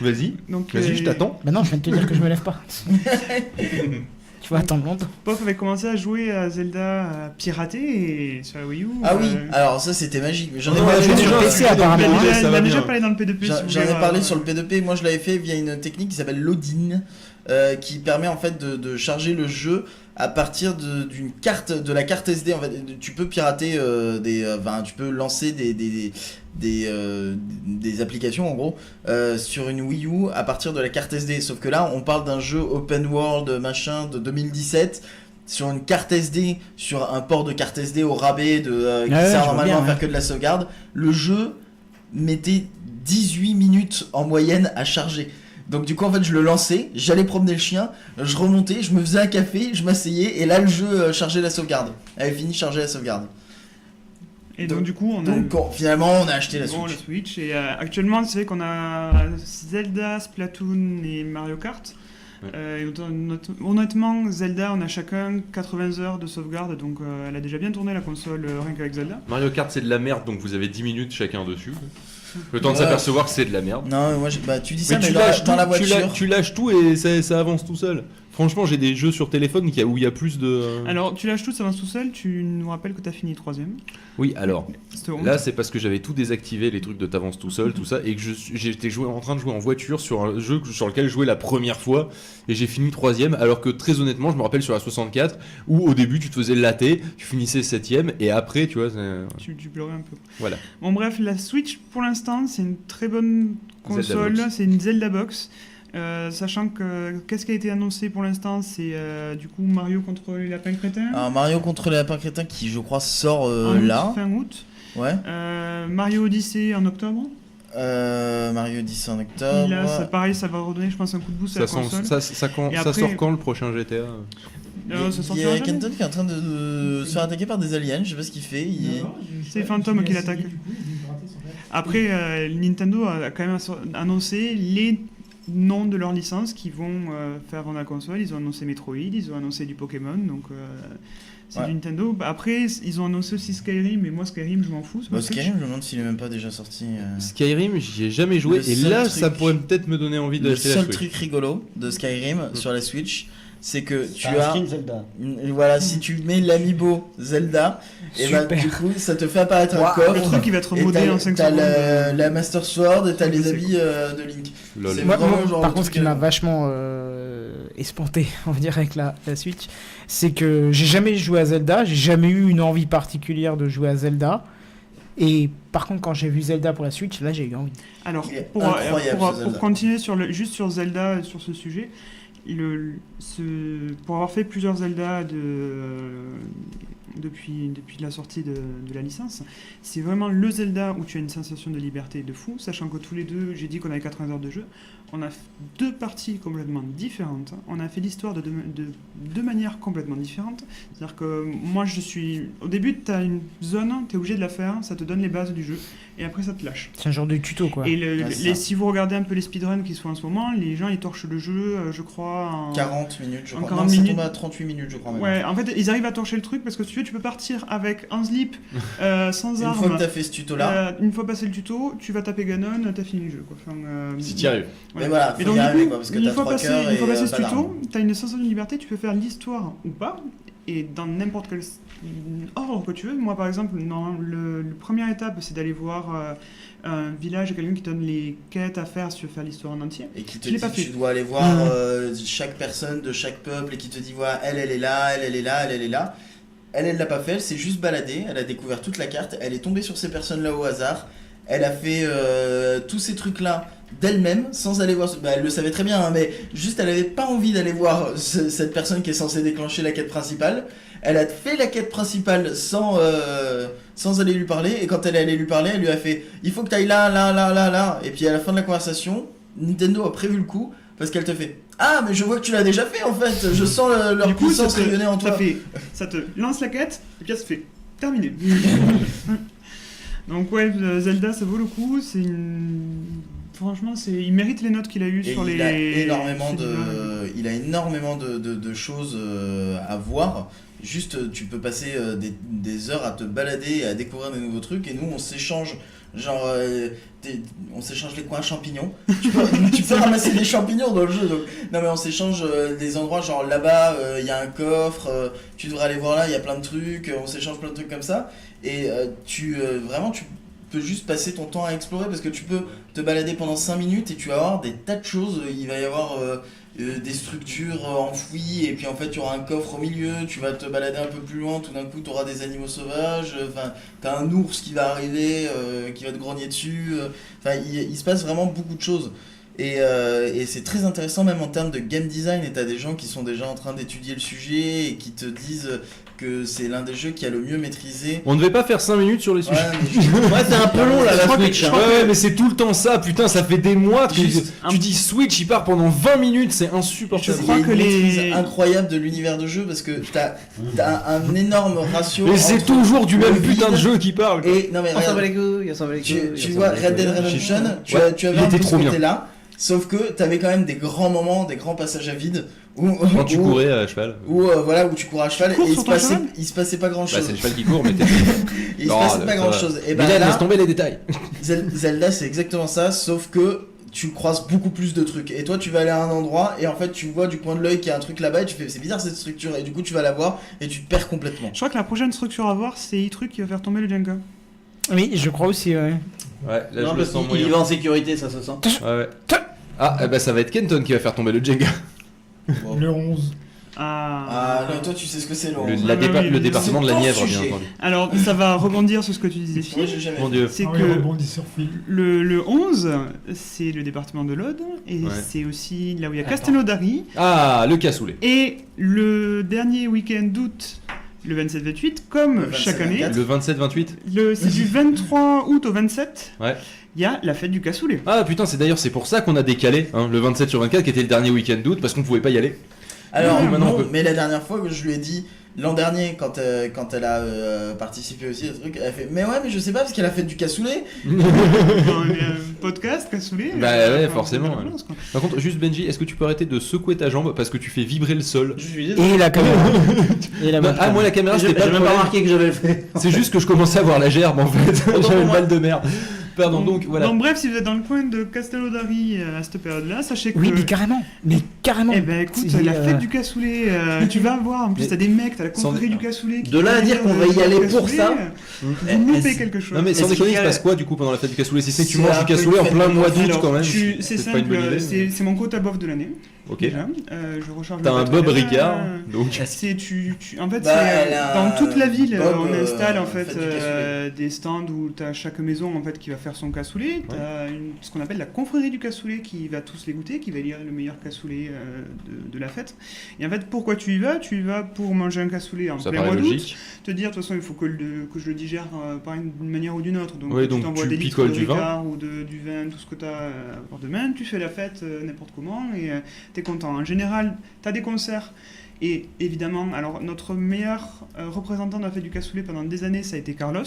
Speaker 2: Vas-y,
Speaker 7: Donc,
Speaker 2: vas-y, je t'attends.
Speaker 6: Bah non, je viens de te dire que je me lève pas. Tu vas attendre longtemps.
Speaker 7: Pof avait commencé à jouer à Zelda piraté et sur la Wii U.
Speaker 5: Ah oui, alors ça c'était magique. J'en ai
Speaker 2: Ouais,
Speaker 5: parlé
Speaker 2: j'ai
Speaker 5: sur
Speaker 2: déjà
Speaker 5: le
Speaker 6: PC,
Speaker 5: PC.
Speaker 6: apparemment.
Speaker 7: Il a déjà,
Speaker 2: ça
Speaker 7: il a
Speaker 2: va
Speaker 7: déjà
Speaker 2: bien.
Speaker 7: parlé dans le P2P. si vous
Speaker 5: J'en ai
Speaker 7: voulez,
Speaker 5: parlé sur le P2P. Moi je l'avais fait via une technique qui s'appelle loading, qui permet en fait de charger le jeu à partir d'une carte, de la carte SD. En fait, tu peux pirater tu peux lancer des applications en gros sur une Wii U à partir de la carte SD. Sauf que là, on parle d'un jeu open world machin de 2017 sur une carte SD, sur un port de carte SD au rabais qui
Speaker 6: Ouais, je
Speaker 5: sert
Speaker 6: vois
Speaker 5: normalement
Speaker 6: bien,
Speaker 5: à faire
Speaker 6: ouais.
Speaker 5: que de la sauvegarde. Le jeu mettait 18 minutes en moyenne à charger. Donc du coup en fait je le lançais, j'allais promener le chien, je remontais, je me faisais un café, je m'asseyais et là le jeu chargeait la sauvegarde. Elle avait fini de charger la sauvegarde.
Speaker 7: Et donc du coup,
Speaker 5: Finalement on a acheté la
Speaker 7: bon,
Speaker 5: Switch.
Speaker 7: la Switch. Et actuellement, c'est vrai qu'on a Zelda, Splatoon et Mario Kart.
Speaker 2: Ouais.
Speaker 7: Et honnêtement, Zelda, on a chacun 80 heures de sauvegarde, donc elle a déjà bien tourné la console rien qu'avec Zelda.
Speaker 2: Mario Kart c'est de la merde, donc vous avez 10 minutes chacun dessus. Le temps de
Speaker 5: Ouais.
Speaker 2: s'apercevoir que c'est de la merde.
Speaker 5: Non mais moi tu dis ça mais
Speaker 2: tu
Speaker 5: dans,
Speaker 2: lâches
Speaker 5: dans la
Speaker 2: tout, tu
Speaker 5: voiture.
Speaker 2: tu lâches tout et ça avance tout seul. Franchement, j'ai des jeux sur téléphone où il y a plus de.
Speaker 7: Alors, tu lâches tout, ça avance tout seul, tu nous rappelles que t'as fini 3ème.
Speaker 2: Oui, alors.
Speaker 7: C'était honte.
Speaker 2: Là, c'est parce que j'avais tout désactivé, les trucs de t'avances tout seul, tout ça, et que j'étais en train de jouer en voiture sur un jeu sur lequel je jouais la première fois, et j'ai fini 3ème, alors que très honnêtement, je me rappelle sur la 64, où au début tu te faisais le latte, tu finissais 7ème, et après, tu vois.
Speaker 7: Tu pleurais un peu.
Speaker 2: Voilà.
Speaker 7: Bon, bref, la Switch, pour l'instant, c'est une très bonne console,
Speaker 2: Zelda box.
Speaker 7: c'est une Zelda box. Sachant que qu'est-ce qui a été annoncé pour l'instant, c'est du coup Mario contre les lapins crétins.
Speaker 5: Alors Mario contre les lapins crétins qui je crois sort
Speaker 7: En août,
Speaker 5: là.
Speaker 7: fin août.
Speaker 5: Ouais.
Speaker 7: Mario Odyssey en octobre.
Speaker 5: Mario Odyssey en octobre.
Speaker 7: Là, pareil, ça va redonner, je pense, un coup de boost à la console.
Speaker 2: Ça
Speaker 7: après,
Speaker 2: sort quand le prochain GTA
Speaker 5: Il y a Kenton qui est en train de se faire attaquer par des aliens, je sais pas ce qu'il fait.
Speaker 7: C'est Phantom qui l'attaque. Après, Nintendo a quand même annoncé les noms de leurs licences qu'ils vont faire vendre la console. Ils ont annoncé Metroid, ils ont annoncé du Pokémon, donc c'est du Nintendo. Après, ils ont annoncé aussi Skyrim, mais moi Skyrim, je m'en fous.
Speaker 5: Skyrim, je me demande s'il est même pas déjà sorti.
Speaker 2: Skyrim, j'y ai jamais joué, et là, ça pourrait peut-être me donner envie d'acheter la Switch.
Speaker 5: Le seul truc rigolo de Skyrim sur la Switch, c'est que tu
Speaker 10: un
Speaker 5: as
Speaker 10: skin Zelda.
Speaker 5: Voilà, si tu mets l'amiibo Zelda, et bah du coup ça te fait apparaître un coffre.
Speaker 7: Le truc qui va être modé en 5 secondes.
Speaker 5: T'as la Master Sword et t'as les habits de Link.
Speaker 6: Moi, par contre, ce qui m'a vachement espanté, on va dire, avec la Switch, c'est que j'ai jamais joué à Zelda, j'ai jamais eu une envie particulière de jouer à Zelda. Et par contre, quand j'ai vu Zelda pour la Switch, là j'ai eu envie.
Speaker 7: Alors, pour continuer juste sur Zelda, sur ce sujet, pour avoir fait plusieurs Zelda depuis la sortie de la licence, c'est vraiment le Zelda où tu as une sensation de liberté de fou, sachant que tous les deux, j'ai dit qu'on avait 80 heures de jeu, on a deux parties complètement différentes, on a fait l'histoire de deux manières complètement différentes, c'est-à-dire que moi au début tu as une zone, tu es obligé de la faire, ça te donne les bases du jeu, et après ça te lâche.
Speaker 6: C'est un genre de tuto quoi.
Speaker 7: Et si vous regardez un peu les speedruns qui se font en ce moment, les gens ils torchent le jeu, je crois, en
Speaker 5: 40 minutes, je crois.
Speaker 7: 40
Speaker 5: minutes.
Speaker 7: Ça tombe
Speaker 5: à 38 minutes, je crois même.
Speaker 7: Ouais, en fait, ils arrivent à torcher le truc parce que tu peux partir avec un slip, sans arme.
Speaker 5: Une fois que t'as fait ce tuto-là.
Speaker 7: Une fois passé le tuto, tu vas taper Ganon, t'as fini le jeu, quoi. Enfin,
Speaker 2: si t'y arrives.
Speaker 5: Ouais. Mais voilà, faut y arriver, quoi, parce que
Speaker 7: une
Speaker 5: t'as
Speaker 7: fois
Speaker 5: 3
Speaker 7: passé ce tuto, t'as une sensation de liberté, tu peux faire l'histoire ou pas, et dans n'importe quel ordre que tu veux. Moi, par exemple, le première étape, c'est d'aller voir un village, quelqu'un qui te donne les quêtes à faire si tu veux faire l'histoire en entier.
Speaker 5: Et qui te dit tu dois aller voir chaque personne de chaque peuple, et qui te dit voilà, elle est là, elle est là, elle est là. Elle l'a pas fait, elle s'est juste baladée, elle a découvert toute la carte, elle est tombée sur ces personnes-là au hasard, elle a fait tous ces trucs-là d'elle-même, sans aller voir... elle le savait très bien, hein, mais juste elle avait pas envie d'aller voir cette personne qui est censée déclencher la quête principale. Elle a fait la quête principale sans aller lui parler, et quand elle est allée lui parler, elle lui a fait « Il faut que tu ailles là, et puis à la fin de la conversation, Nintendo a prévu le coup, parce qu'elle te fait « Ah, mais je vois que tu l'as déjà fait en fait, je sens leur puissance rayonner en toi. »
Speaker 7: Ça te lance la quête, et puis ça se fait « Terminé ». Donc ouais, Zelda ça vaut le coup, franchement, il mérite les notes qu'il a eues sur les...
Speaker 5: Il a énormément de choses à voir. Juste, tu peux passer des heures à te balader et à découvrir des nouveaux trucs, et nous on s'échange, on s'échange les coins champignons. Tu peux ramasser des champignons dans le jeu, donc non mais on s'échange des endroits, genre là-bas il y a un coffre, tu devrais aller voir là, il y a plein de trucs, on s'échange plein de trucs comme ça, et vraiment tu peux juste passer ton temps à explorer, parce que tu peux te balader pendant 5 minutes et tu vas avoir des tas de choses, il va y avoir des structures enfouies, et puis en fait tu auras un coffre au milieu, tu vas te balader un peu plus loin, tout d'un coup tu auras des animaux sauvages, t'as un ours qui va arriver, qui va te grogner dessus, il se passe vraiment beaucoup de choses. Et c'est très intéressant même en termes de game design, et t'as des gens qui sont déjà en train d'étudier le sujet et qui te disent que c'est l'un des jeux qui a le mieux maîtrisé.
Speaker 2: On devait pas faire 5 minutes sur les Switch.
Speaker 8: Ouais, c'est un peu long là, la Switch.
Speaker 2: Ouais, mais c'est tout le temps ça, putain, ça fait des mois que tu dis Switch, il part pendant 20 minutes, c'est insupportable.
Speaker 5: Je crois que maîtrise incroyable de l'univers de jeu, parce que t'as un énorme ratio.
Speaker 2: Mais c'est toujours du même putain de jeu qui parle.
Speaker 5: Et non mais tu vois Red Dead Redemption, tu avais un peu ce côté-là. Sauf que t'avais quand même des grands moments, des grands passages à vide
Speaker 2: quand tu courais à cheval.
Speaker 5: Où tu cours à cheval, et il se passait pas grand chose.
Speaker 2: Bah, c'est le cheval qui court, mais
Speaker 5: il se passait pas grand chose. Et
Speaker 2: là, laisse tomber les détails.
Speaker 5: Zelda, c'est exactement ça, sauf que tu croises beaucoup plus de trucs. Et toi, tu vas aller à un endroit, et en fait, tu vois du coin de l'œil qu'il y a un truc là-bas, et tu fais c'est bizarre cette structure, et du coup, tu vas la voir, et tu te perds complètement.
Speaker 7: Je crois que la prochaine structure à voir, c'est E-Truc qui va faire tomber le Jenga.
Speaker 6: Oui, je crois aussi, ouais.
Speaker 2: Ouais, là
Speaker 8: non,
Speaker 2: je le sens moyen.
Speaker 8: Il va en sécurité, ça se sent.
Speaker 2: Ouais. Ah, bah ça va être Kenton qui va faire tomber le Jenga.
Speaker 9: Wow. Le 11.
Speaker 5: Ah, non, toi tu sais ce que c'est le 11.
Speaker 2: Le département de la Nièvre, bien entendu.
Speaker 7: Alors, ça va rebondir sur ce que tu disais, Phil.
Speaker 2: Mon Dieu.
Speaker 7: C'est que le 11, c'est le département de l'Aude, et c'est aussi là où il y a Castelnaudary.
Speaker 2: Ah, le cassoulet.
Speaker 7: Et le dernier week-end d'août, le 27-28, comme
Speaker 5: Le
Speaker 7: chaque année.
Speaker 5: 27-24.
Speaker 2: Le 27-28
Speaker 7: C'est du 23 août au 27.
Speaker 2: Ouais.
Speaker 7: Il y a la fête du cassoulet.
Speaker 2: Ah putain, c'est pour ça qu'on a décalé le 27 sur 24 qui était le dernier week-end d'août parce qu'on pouvait pas y aller.
Speaker 5: Alors,
Speaker 2: maintenant, on
Speaker 5: non,
Speaker 2: peut.
Speaker 5: mais la dernière fois que je lui ai dit, l'an dernier, quand elle a participé aussi au truc, elle a fait mais ouais, mais je sais pas parce qu'elle a fait du cassoulet.
Speaker 7: Podcast, cassoulet.
Speaker 2: Bah ouais, forcément.
Speaker 7: de la balance, quoi.
Speaker 2: Par contre, juste Benji, est-ce que tu peux arrêter de secouer ta jambe parce que tu fais vibrer le sol?
Speaker 8: Je suis désolé.
Speaker 6: Et la caméra. Et la
Speaker 2: Ah, moi la caméra
Speaker 8: J'ai
Speaker 2: c'était pas le
Speaker 8: même pas
Speaker 2: problème.
Speaker 8: remarqué que j'avais le fait.
Speaker 2: C'est juste que je commençais à voir la gerbe en fait.
Speaker 8: Autant
Speaker 2: J'avais
Speaker 8: pour
Speaker 2: le
Speaker 8: moi.
Speaker 2: mal de mer. Pardon, donc voilà.
Speaker 7: Donc bref, si vous êtes dans le coin de Castello-d'Ari à cette période-là, sachez que...
Speaker 6: Oui, mais carrément.
Speaker 7: Eh ben écoute,
Speaker 6: C'est,
Speaker 7: la fête du cassoulet, tu vas voir, en plus
Speaker 2: Mais-
Speaker 7: t'as des mecs, t'as la confrérie
Speaker 2: Sans-
Speaker 7: du cassoulet. qui
Speaker 8: De là à
Speaker 7: vont
Speaker 8: dire qu'on va y aller pour
Speaker 7: cassoulet,
Speaker 8: ça.
Speaker 7: Vous loupez quelque chose.
Speaker 2: Non mais sans
Speaker 8: Est-ce
Speaker 2: déconner,
Speaker 8: qu'il
Speaker 2: il
Speaker 8: y
Speaker 2: se
Speaker 8: a-
Speaker 2: passe quoi du coup pendant la fête du cassoulet? Si c'est que tu
Speaker 5: C'est
Speaker 2: manges
Speaker 5: un
Speaker 2: du
Speaker 5: peu
Speaker 2: cassoulet
Speaker 5: une
Speaker 2: en
Speaker 5: fête
Speaker 2: plein
Speaker 5: de
Speaker 2: mois d'août
Speaker 7: Alors,
Speaker 2: quand même.
Speaker 7: c'est
Speaker 2: peut-être pas une
Speaker 7: simple,
Speaker 2: bonne idée.
Speaker 7: c'est mon quota bof de l'année.
Speaker 2: Ok.
Speaker 7: Déjà, je recharge
Speaker 2: T'as
Speaker 7: le
Speaker 2: un
Speaker 7: batterie.
Speaker 2: Bob Ricard, donc.
Speaker 7: C'est en fait
Speaker 5: Bah,
Speaker 7: c'est
Speaker 5: elle a
Speaker 7: dans toute la ville
Speaker 5: Bob,
Speaker 7: on installe en fait
Speaker 5: fête du cassoulet.
Speaker 7: des stands où t'as chaque maison en fait qui va faire son cassoulet. T'as ce qu'on appelle la confrérie du cassoulet qui va tous les goûter, qui va élire le meilleur cassoulet de la fête. Et en fait pourquoi tu y vas? Tu y vas pour manger un cassoulet en
Speaker 2: Ça
Speaker 7: plein
Speaker 2: paraît
Speaker 7: mois d'août.
Speaker 2: logique.
Speaker 7: Te dire de toute façon il faut que je le digère par une manière ou d'une autre. Donc,
Speaker 2: Ouais,
Speaker 7: tu
Speaker 2: donc
Speaker 7: t'envoies
Speaker 2: tu
Speaker 7: des litres
Speaker 2: picoles
Speaker 7: de
Speaker 2: du vin.
Speaker 7: Ricard ou du vin, tout ce que t'as à portée de main. Tu fais la fête n'importe comment et t'es content. En général t'as des concerts. Et évidemment, alors notre meilleur représentant de la fête du cassoulet pendant des années, ça a été Carlos.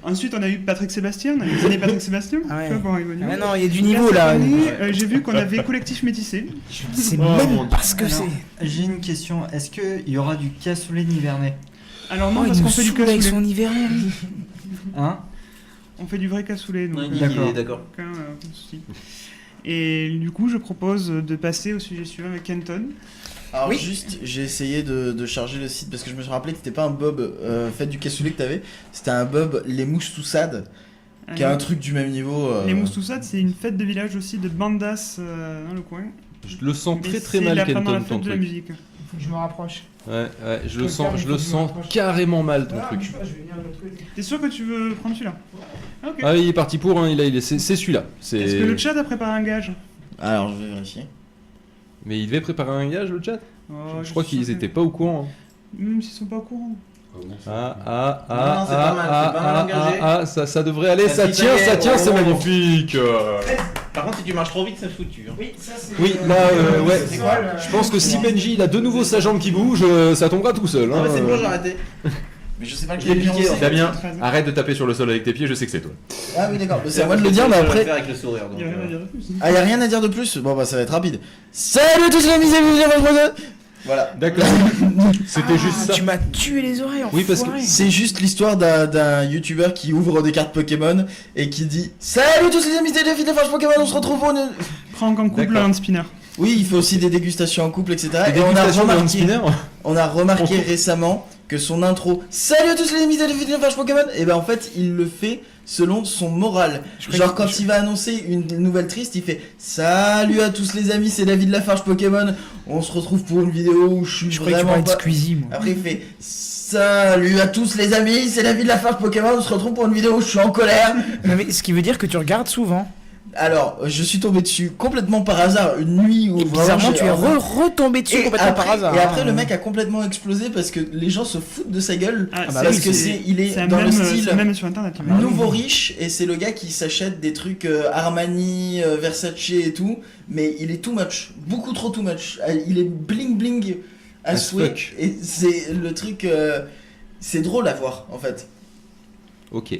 Speaker 7: Ensuite, on a eu Patrick Sébastien, on a eu les années Patrick Sébastien.
Speaker 6: Ah ouais.
Speaker 7: Tu vois, pour rigoler.
Speaker 6: Ah non, il y a du
Speaker 7: Là,
Speaker 6: niveau
Speaker 7: cette
Speaker 6: là.
Speaker 7: année, j'ai vu qu'on avait collectif métissé.
Speaker 6: C'est
Speaker 2: Oh, mon
Speaker 6: même
Speaker 2: Dieu.
Speaker 6: pas ce que
Speaker 9: Alors,
Speaker 6: c'est.
Speaker 9: j'ai une question. Est-ce qu'il y aura du cassoulet nivernais?
Speaker 7: Alors non,
Speaker 6: Oh,
Speaker 7: parce
Speaker 6: il
Speaker 7: qu'on
Speaker 6: nous
Speaker 7: fait du
Speaker 6: saoule avec
Speaker 7: cassoulet.
Speaker 6: son hiver.
Speaker 9: Hein?
Speaker 7: On fait du vrai cassoulet, donc
Speaker 8: Ouais,
Speaker 7: euh,
Speaker 8: il est d'accord.
Speaker 7: aucun souci. Et du coup, je propose de passer au sujet suivant avec Kenton.
Speaker 5: Alors
Speaker 6: Oui.
Speaker 5: juste, j'ai essayé de charger le site parce que je me suis rappelé que c'était pas un Bob fête du cassoulet que t'avais, c'était un Bob les mouches toussades, qui a un truc du même niveau.
Speaker 7: Les Moustoussades, c'est une fête de village aussi de bandas dans le coin.
Speaker 2: Je le sens
Speaker 7: Mais
Speaker 2: très très
Speaker 7: c'est
Speaker 2: mal
Speaker 7: pendant la
Speaker 2: Kenton ton
Speaker 7: fête de la
Speaker 2: truc.
Speaker 7: musique.
Speaker 6: Faut que je me rapproche.
Speaker 2: Ouais, je
Speaker 6: peux
Speaker 2: le
Speaker 6: le faire,
Speaker 2: sens,
Speaker 6: mais
Speaker 2: je
Speaker 6: faut
Speaker 2: le
Speaker 6: que je me
Speaker 2: sens
Speaker 6: rapproche.
Speaker 2: carrément mal ton truc.
Speaker 6: Je vais venir de l'autre côté.
Speaker 7: T'es sûr que tu veux prendre celui-là? Ok.
Speaker 2: Ah il est parti pour, c'est celui-là.
Speaker 7: Est-ce que le chat a préparé un gage?
Speaker 5: Alors je vais vérifier.
Speaker 2: Mais il devait préparer un gage le chat.
Speaker 7: Oh,
Speaker 2: Je crois
Speaker 7: suis
Speaker 2: qu'ils
Speaker 7: sûr
Speaker 2: étaient
Speaker 7: que-
Speaker 2: pas au courant.
Speaker 7: Même s'ils sont pas au courant.
Speaker 8: Oh,
Speaker 2: Ah,
Speaker 8: c'est pas mal, c'est pas mal engagé.
Speaker 2: ça devrait aller, ça
Speaker 8: Vas-y,
Speaker 2: tient,
Speaker 8: ça y est,
Speaker 2: ça tient, c'est
Speaker 8: oh.
Speaker 2: magnifique.
Speaker 8: Par contre, si tu marches trop vite, c'est foutu. Hein.
Speaker 6: Oui, ça c'est.
Speaker 2: Oui, là, ouais.
Speaker 6: C'est quoi,
Speaker 2: Je pense que si Benji il a de nouveau sa jambe qui bouge, ça tombera tout seul.
Speaker 8: Non,
Speaker 2: hein.
Speaker 8: mais c'est bon, j'ai arrêté.
Speaker 5: Mais je sais pas que
Speaker 8: Je l'ai piqué,
Speaker 5: aussi.
Speaker 8: en fait.
Speaker 2: Damien, arrête de taper sur le sol avec tes pieds, je sais que c'est toi.
Speaker 5: Ah oui d'accord, c'est à moi de le dire mais
Speaker 8: Je vais le
Speaker 5: après...
Speaker 8: faire avec le sourire. Donc,
Speaker 7: Il y a rien à dire de plus.
Speaker 5: Ah y'a rien à dire de plus? Bon bah ça va être rapide. Salut à tous les amis, voilà.
Speaker 2: D'accord. C'était juste ça.
Speaker 6: Tu m'as tué les oreilles.
Speaker 2: Oui, parce que
Speaker 6: enfoiré.
Speaker 5: C'est juste l'histoire d'un youtubeur qui ouvre des cartes Pokémon et qui dit salut tous les amis de la Forge Pokémon, on se retrouve pour une...
Speaker 7: Prends comme couple
Speaker 2: D'accord.
Speaker 7: un spinner.
Speaker 5: Oui, il fait aussi des dégustations en couple, etc.
Speaker 2: Des
Speaker 5: Et
Speaker 2: dégustations de hand spinner.
Speaker 5: on a remarqué récemment que son intro salut à tous les amis de la Forge Pokémon, et ben en fait il le fait selon son moral. Genre quand il va annoncer une nouvelle triste, il fait salut à tous les amis, c'est David Lafarge Pokémon, on se retrouve pour une vidéo où je suis
Speaker 6: Je croyais que tu
Speaker 5: vraiment
Speaker 6: parlais de
Speaker 5: pas...
Speaker 6: Squeezie, moi.
Speaker 5: Après il fait salut à tous les amis, c'est David Lafarge Pokémon, on se retrouve pour une vidéo où je suis en colère.
Speaker 6: Non, mais ce qui veut dire que tu regardes souvent.
Speaker 5: Alors je suis tombé dessus complètement par hasard une nuit où
Speaker 6: Et
Speaker 5: vraiment
Speaker 6: bizarrement,
Speaker 5: j'ai-
Speaker 6: tu es retombé dessus
Speaker 5: Et
Speaker 6: complètement
Speaker 5: après,
Speaker 6: par hasard.
Speaker 5: et après
Speaker 6: hein.
Speaker 5: le mec a complètement explosé parce que les gens se foutent de sa gueule.
Speaker 7: Ah,
Speaker 6: bah
Speaker 5: parce
Speaker 6: oui,
Speaker 5: que il est dans le style
Speaker 7: même sur internet.
Speaker 5: nouveau riche et c'est le gars qui s'achète des trucs Armani, Versace et tout, mais il est too much, beaucoup trop too much. Il est bling bling à
Speaker 2: As
Speaker 5: souhait
Speaker 2: fuck.
Speaker 5: et c'est le truc, c'est drôle à voir en fait.
Speaker 2: Ok.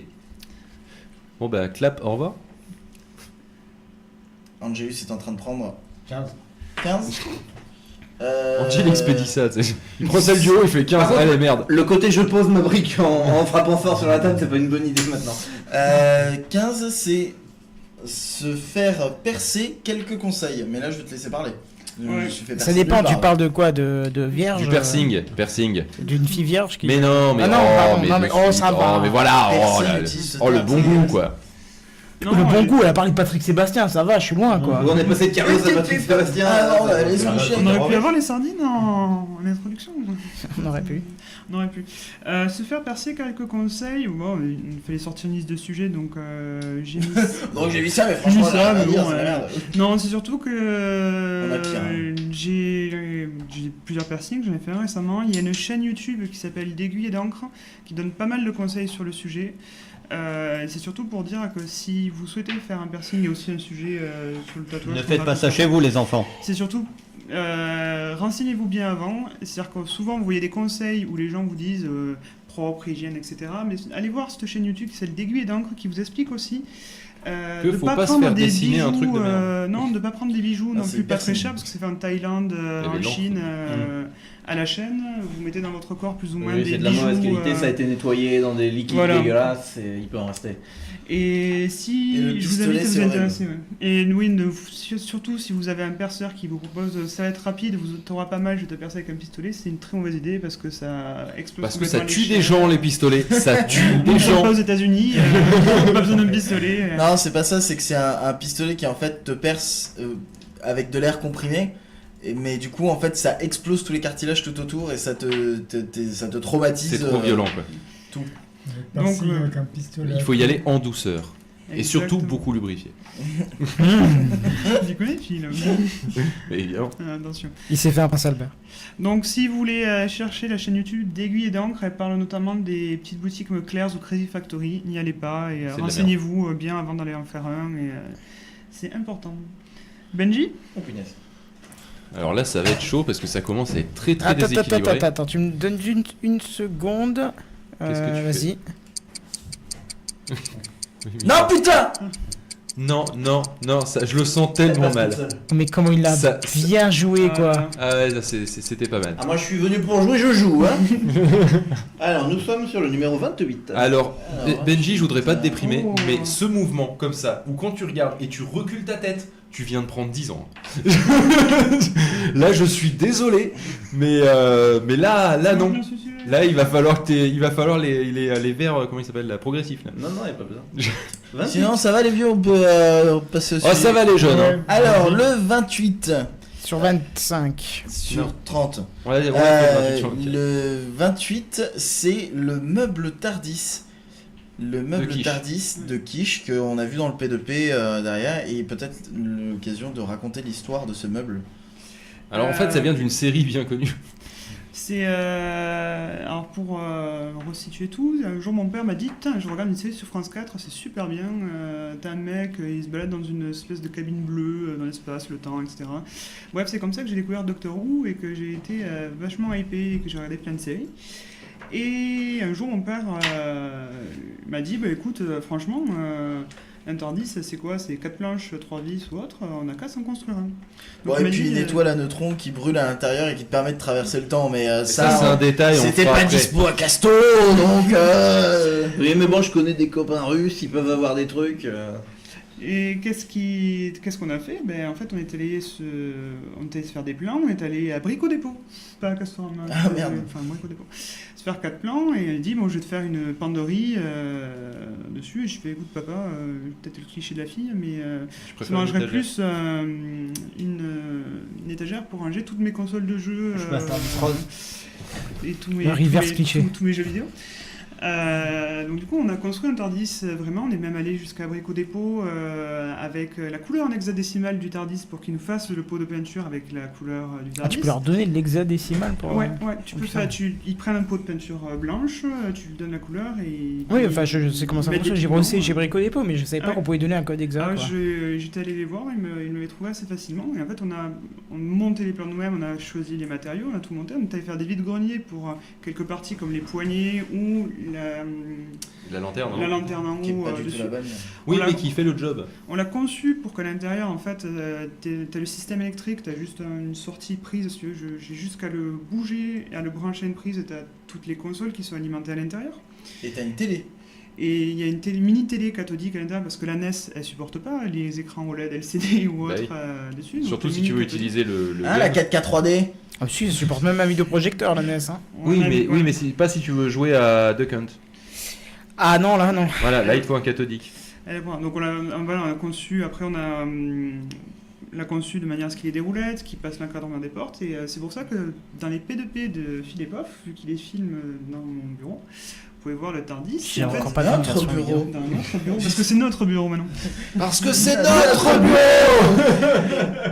Speaker 2: Bon bah clap, au revoir.
Speaker 5: Angelus est en train de prendre
Speaker 10: 15.
Speaker 5: 15.
Speaker 2: Angie il expédie ça, tu sais. Il prend celle du haut, il fait 15,
Speaker 8: Par contre,
Speaker 2: allez merde.
Speaker 8: Le côté je pose ma brique en frappant fort sur la table, c'est pas une bonne idée maintenant.
Speaker 5: 15 c'est se faire percer quelques conseils, mais là je vais te laisser parler. Je
Speaker 7: Ouais.
Speaker 5: me suis fait
Speaker 6: Ça
Speaker 5: percer
Speaker 6: dépend,
Speaker 5: nulle
Speaker 6: tu
Speaker 5: part.
Speaker 6: parles de quoi? De vierge?
Speaker 2: Du piercing, piercing.
Speaker 6: D'une fille vierge qui.
Speaker 2: Mais non, mais
Speaker 6: Ah non,
Speaker 2: oh,
Speaker 6: pardon,
Speaker 2: mais,
Speaker 6: non,
Speaker 2: je
Speaker 6: mais
Speaker 2: me
Speaker 6: oh,
Speaker 2: suis-
Speaker 6: ça va.
Speaker 2: oh, mais voilà, oh,
Speaker 5: Piercing,
Speaker 2: là,
Speaker 5: utilise ce
Speaker 2: oh le
Speaker 5: terme,
Speaker 2: bon
Speaker 5: c'est
Speaker 2: goût
Speaker 5: dégueulasse.
Speaker 2: quoi.
Speaker 7: Non,
Speaker 6: Le bon
Speaker 7: elle-
Speaker 6: goût, elle a parlé de Patrick Sébastien, ça va, je suis loin quoi.
Speaker 8: On est passé de Carlos à Patrick Sébastien.
Speaker 5: Ah non, les Michel.
Speaker 7: On aurait pu avoir les sardines en introduction.
Speaker 6: On aurait pu.
Speaker 7: On aurait pu. Se faire percer quelques conseils. Bon, il fallait sortir une liste de sujets, donc j'ai mis.
Speaker 5: Donc j'ai vu ça, mais
Speaker 7: J'ai mis
Speaker 5: franchement,
Speaker 7: ça,
Speaker 5: rien à
Speaker 7: mais
Speaker 5: dire,
Speaker 7: bon,
Speaker 5: c'est la merde.
Speaker 7: Non, c'est surtout que
Speaker 5: On a pire, hein.
Speaker 7: j'ai plusieurs piercings, j'en ai fait un récemment. Il y a une chaîne YouTube qui s'appelle D'Aiguille et d'encre qui donne pas mal de conseils sur le sujet. C'est surtout pour dire que si vous souhaitez faire un piercing, il y a aussi un sujet sur le tatouage.
Speaker 10: Ne faites pas ça chez vous, les enfants.
Speaker 7: C'est surtout renseignez-vous bien avant. C'est-à-dire que souvent vous voyez des conseils où les gens vous disent propre, hygiène, etc. Mais allez voir cette chaîne YouTube qui s'appelle D'Aiguille et d'encre qui vous explique aussi.
Speaker 2: Que faut pas se faire dessiner un truc de merde.
Speaker 7: Non, de pas prendre des bijoux non
Speaker 5: c'est
Speaker 7: plus pas très
Speaker 5: piercing.
Speaker 7: chers parce que c'est fait en Thaïlande, en
Speaker 2: les
Speaker 7: Chine, à la chaîne. Vous mettez dans votre corps plus ou moins
Speaker 8: Oui,
Speaker 7: des
Speaker 8: c'est de la
Speaker 7: bijoux.
Speaker 8: mauvaise qualité, ça a été nettoyé dans des liquides
Speaker 7: Voilà.
Speaker 8: dégueulasses et il peut en rester.
Speaker 7: Et si
Speaker 5: Et le
Speaker 7: je vous invite
Speaker 5: pistolet,
Speaker 7: à vous
Speaker 5: c'est
Speaker 7: intéresser, ouais. Et oui, surtout si vous avez un perceur qui vous propose ça va être rapide, vous t'aura pas mal, je vais te percer avec un pistolet, c'est une très mauvaise idée parce que ça explose.
Speaker 2: Parce que ça
Speaker 7: complètement
Speaker 2: tue
Speaker 7: les
Speaker 2: des
Speaker 7: chaînes.
Speaker 2: gens, les pistolets. Ça tue des
Speaker 7: Pas
Speaker 2: gens.
Speaker 7: aux États-Unis, pas besoin d'un pistolet.
Speaker 5: Non, c'est pas ça, c'est que c'est un pistolet qui en fait te perce avec de l'air comprimé. Mais du coup, en fait, ça explose tous les cartilages tout autour et ça te traumatise.
Speaker 2: C'est trop violent, quoi.
Speaker 7: Donc,
Speaker 9: avec un pistolet.
Speaker 2: Il faut y aller en douceur. Et surtout
Speaker 7: Exactement.
Speaker 2: beaucoup lubrifié.
Speaker 7: Tu connais, Phil
Speaker 2: Évidemment.
Speaker 7: Attention.
Speaker 6: Il s'est fait un prince Albert.
Speaker 7: Donc, si vous voulez chercher la chaîne YouTube d'Aiguille et d'encre, elle parle notamment des petites boutiques comme Claire's ou Crazy Factory. N'y allez pas et
Speaker 2: C'est de la
Speaker 7: renseignez-vous bien avant d'aller en faire un. Et c'est important. Benji?
Speaker 8: Oh punaise.
Speaker 2: Alors là, ça va être chaud parce que ça commence à être très très
Speaker 6: Attends,
Speaker 2: déséquilibré.
Speaker 6: attends, tu me donnes une seconde.
Speaker 2: Qu'est-ce que tu fais
Speaker 6: Vas-y.
Speaker 5: Non, putain!
Speaker 2: Non, ça, je le sens tellement mal.
Speaker 6: Mais comment il a
Speaker 2: Ça-
Speaker 6: bien joué quoi.
Speaker 2: Ah ouais, ça, c'était pas mal.
Speaker 8: Ah, moi je suis venu pour jouer, je joue. Hein. Alors nous sommes sur le numéro 28.
Speaker 2: Alors,
Speaker 5: Alors,
Speaker 2: Benji, je voudrais pas te déprimer,
Speaker 7: Oh.
Speaker 2: mais ce mouvement comme ça, où quand tu regardes et tu recules ta tête, tu viens de prendre 10 ans. Là, je suis désolé, mais là non. Là, il va falloir les verres, comment il s'appelle, la progressif. Là.
Speaker 8: Non, il n'y a pas besoin. 28.
Speaker 5: Sinon, ça va les vieux, on peut passer au
Speaker 2: Oh, ça va les jeunes. Hein.
Speaker 5: Alors, le 28
Speaker 6: Sur 25.
Speaker 5: sur
Speaker 2: Non.
Speaker 5: 30.
Speaker 2: Ouais,
Speaker 5: Le 28, c'est le meuble Tardis. Le meuble
Speaker 2: Quiche.
Speaker 5: Tardis de Quiche qu'on a vu dans le P2P derrière et peut-être l'occasion de raconter l'histoire de ce meuble.
Speaker 2: Alors en fait, ça vient d'une série bien connue.
Speaker 7: C'est alors pour resituer tout, un jour mon père m'a dit tiens, je regarde une série sur France 4, c'est super bien. T'as un mec, il se balade dans une espèce de cabine bleue dans l'espace, le temps, etc. Bref, c'est comme ça que j'ai découvert Doctor Who et que j'ai été vachement hypé et que j'ai regardé plein de séries. Et un jour mon père m'a dit bah écoute, franchement, un Tardis c'est quoi? C'est 4 planches, 3 vis ou autre, on a qu'à s'en construire un.
Speaker 5: Bon,
Speaker 7: Donc,
Speaker 5: et
Speaker 7: il m'a
Speaker 5: puis
Speaker 7: dit,
Speaker 5: une étoile à neutrons qui brûle à l'intérieur et qui te permet de traverser le temps, mais
Speaker 2: Ça, c'est un détail. on
Speaker 5: c'était
Speaker 2: fera
Speaker 5: pas
Speaker 2: après.
Speaker 5: dispo à Casto, donc
Speaker 8: Oui, mais bon, je connais des copains russes, ils peuvent avoir des trucs.
Speaker 7: Et qu'est-ce qu'on a fait? Ben en fait on est allé se faire des plans, on est allé à Brico Dépôt, pas à Castorama.
Speaker 5: Ah, merde.
Speaker 7: Enfin Brico Dépôt. Se faire 4 plans et il dit bon je vais te faire une penderie dessus et je fais écoute papa, peut-être le cliché de la fille mais
Speaker 2: Je
Speaker 7: ça
Speaker 2: préfère
Speaker 7: m'arrangerait
Speaker 2: l'étagère.
Speaker 7: plus une étagère pour ranger toutes mes consoles de jeux
Speaker 10: Je passe un Tron.
Speaker 7: et tous mes,
Speaker 6: Le reverse
Speaker 7: tous mes-
Speaker 6: cliché.
Speaker 7: tous mes jeux vidéo. Donc du coup on a construit un Tardis vraiment, on est même allé jusqu'à Brico Dépôt avec la couleur en hexadécimale du Tardis pour qu'ils nous fassent le pot de peinture avec la couleur du Tardis.
Speaker 6: Ah, tu peux leur donner de l'hexadécimal pour.
Speaker 7: Ouais, tu peux
Speaker 6: putain.
Speaker 7: faire, ils prennent un pot de peinture blanche, tu lui donnes la couleur et...
Speaker 6: Oui, enfin, je sais comment ça
Speaker 7: Mettre des
Speaker 6: fonctionne. J'ai
Speaker 7: pigments,
Speaker 6: bossé chez Brico Dépôt, mais je savais pas
Speaker 7: Ouais.
Speaker 6: qu'on pouvait donner un code exact.
Speaker 7: Ah,
Speaker 6: quoi.
Speaker 7: j'étais allé les voir, ils m'avaient trouvé assez facilement. Et en fait, on a monté les plans nous-mêmes, on a choisi les matériaux, on a tout monté. On est allé faire des vides-greniers pour quelques parties comme les poignées ou
Speaker 2: La lanterne.
Speaker 7: la
Speaker 2: hein.
Speaker 7: lanterne en
Speaker 5: qui est
Speaker 7: haut
Speaker 5: pas du tout
Speaker 7: dessus.
Speaker 5: la bonne.
Speaker 2: Oui,
Speaker 7: On l'a-
Speaker 2: mais qui fait le job.
Speaker 7: On l'a conçu pour qu'à l'intérieur, en fait, t'as le système électrique, t'as juste une sortie prise, si tu veux, j'ai juste qu'à le bouger et à le brancher à une prise, et t'as toutes les consoles qui sont alimentées à l'intérieur.
Speaker 5: Et t'as une télé.
Speaker 7: Et il y a une mini télé cathodique à l'intérieur parce que la NES elle supporte pas les écrans OLED LCD ou
Speaker 2: Bah
Speaker 7: autres
Speaker 2: oui.
Speaker 7: dessus. donc
Speaker 2: Surtout
Speaker 7: une
Speaker 2: si
Speaker 7: mini
Speaker 2: tu veux
Speaker 7: cathodique.
Speaker 2: utiliser le.
Speaker 5: Hein, la
Speaker 2: gun.
Speaker 5: 4K 3D.
Speaker 6: Ah, si, ça supporte même un vidéoprojecteur, la NES. Hein.
Speaker 2: Oui,
Speaker 7: On a-
Speaker 2: mais c'est pas si tu veux jouer à Duck Hunt.
Speaker 6: Ah non, là, non.
Speaker 2: Voilà, là il te faut un cathodique.
Speaker 7: Voilà, donc on a conçu, après on a l'a conçu de manière à ce qu'il y ait des roulettes, qu'il passe l'encadrement des portes, et c'est pour ça que dans les P2P de Philippov, vu qu'il les filme dans mon bureau, vous pouvez voir le TARDIS.
Speaker 6: J'ai encore pas
Speaker 5: notre bureau.
Speaker 7: Dans notre bureau, parce que c'est notre bureau maintenant.
Speaker 2: Parce que c'est notre bureau.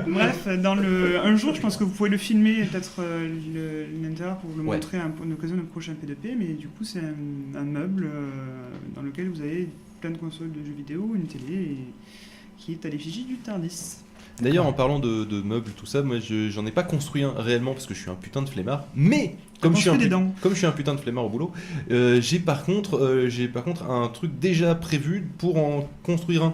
Speaker 7: Bref, un jour, je pense que vous pouvez le filmer, peut-être l'intérieur pour le montrer à l'occasion d'un prochain P2P, mais du coup, c'est un meuble dans lequel vous avez plein de consoles de jeux vidéo, une télé, et qui est à l'effigie du TARDIS.
Speaker 2: D'ailleurs, en parlant de meubles, tout ça, moi j'en ai pas construit un réellement parce que je suis un putain de flemmard. Mais comme je suis un putain de flemmard au boulot, j'ai par contre un truc déjà prévu pour en construire un.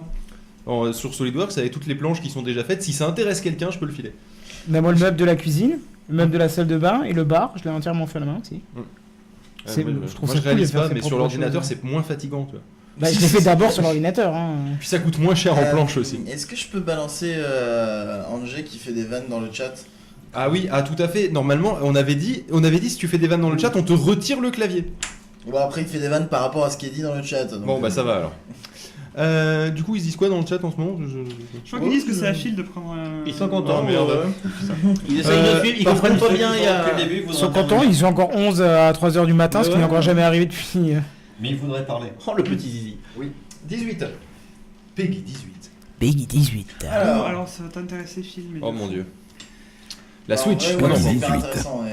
Speaker 2: Sur SolidWorks avec toutes les planches qui sont déjà faites. Si ça intéresse quelqu'un, je peux le filer.
Speaker 6: Bah, moi, le meuble de la cuisine, le meuble de la salle de bain et le bar, je l'ai entièrement fait à la main aussi.
Speaker 2: Je trouve ça réalise pas, mais sur l'ordinateur c'est moins fatigant, tu vois.
Speaker 6: Bah, je l'ai fait d'abord sur l'ordinateur.
Speaker 2: Puis ça coûte moins cher en planche aussi.
Speaker 5: Est-ce que je peux balancer Angé qui fait des vannes dans le chat?
Speaker 2: Ah oui, tout à fait. Normalement, on avait dit si tu fais des vannes dans le chat, on te retire le clavier.
Speaker 5: Bon, après il fait des vannes par rapport à ce qui est dit dans le chat. Donc,
Speaker 2: bon, bah ça va alors. Du coup, ils disent quoi dans le chat en ce moment?
Speaker 7: Je crois qu'ils disent que c'est facile de prendre un...
Speaker 8: Ils sont contents.
Speaker 2: Oh, merde.
Speaker 8: Ils essayent de suivre, ils comprennent pas bien.
Speaker 6: Ils sont contents, ils sont encore 11 à 3h du matin, ce qui n'est encore jamais arrivé depuis...
Speaker 10: Mais il voudrait parler.
Speaker 8: Oh, le petit zizi.
Speaker 2: Oui. 18. Peggy 18.
Speaker 6: Peggy 18.
Speaker 7: Alors ça va t'intéresser, Phil. Mais
Speaker 2: oh mon dieu. La Switch.
Speaker 5: Ouais,
Speaker 2: non,
Speaker 5: c'est
Speaker 2: non,
Speaker 5: hyper
Speaker 1: 18.
Speaker 5: intéressant.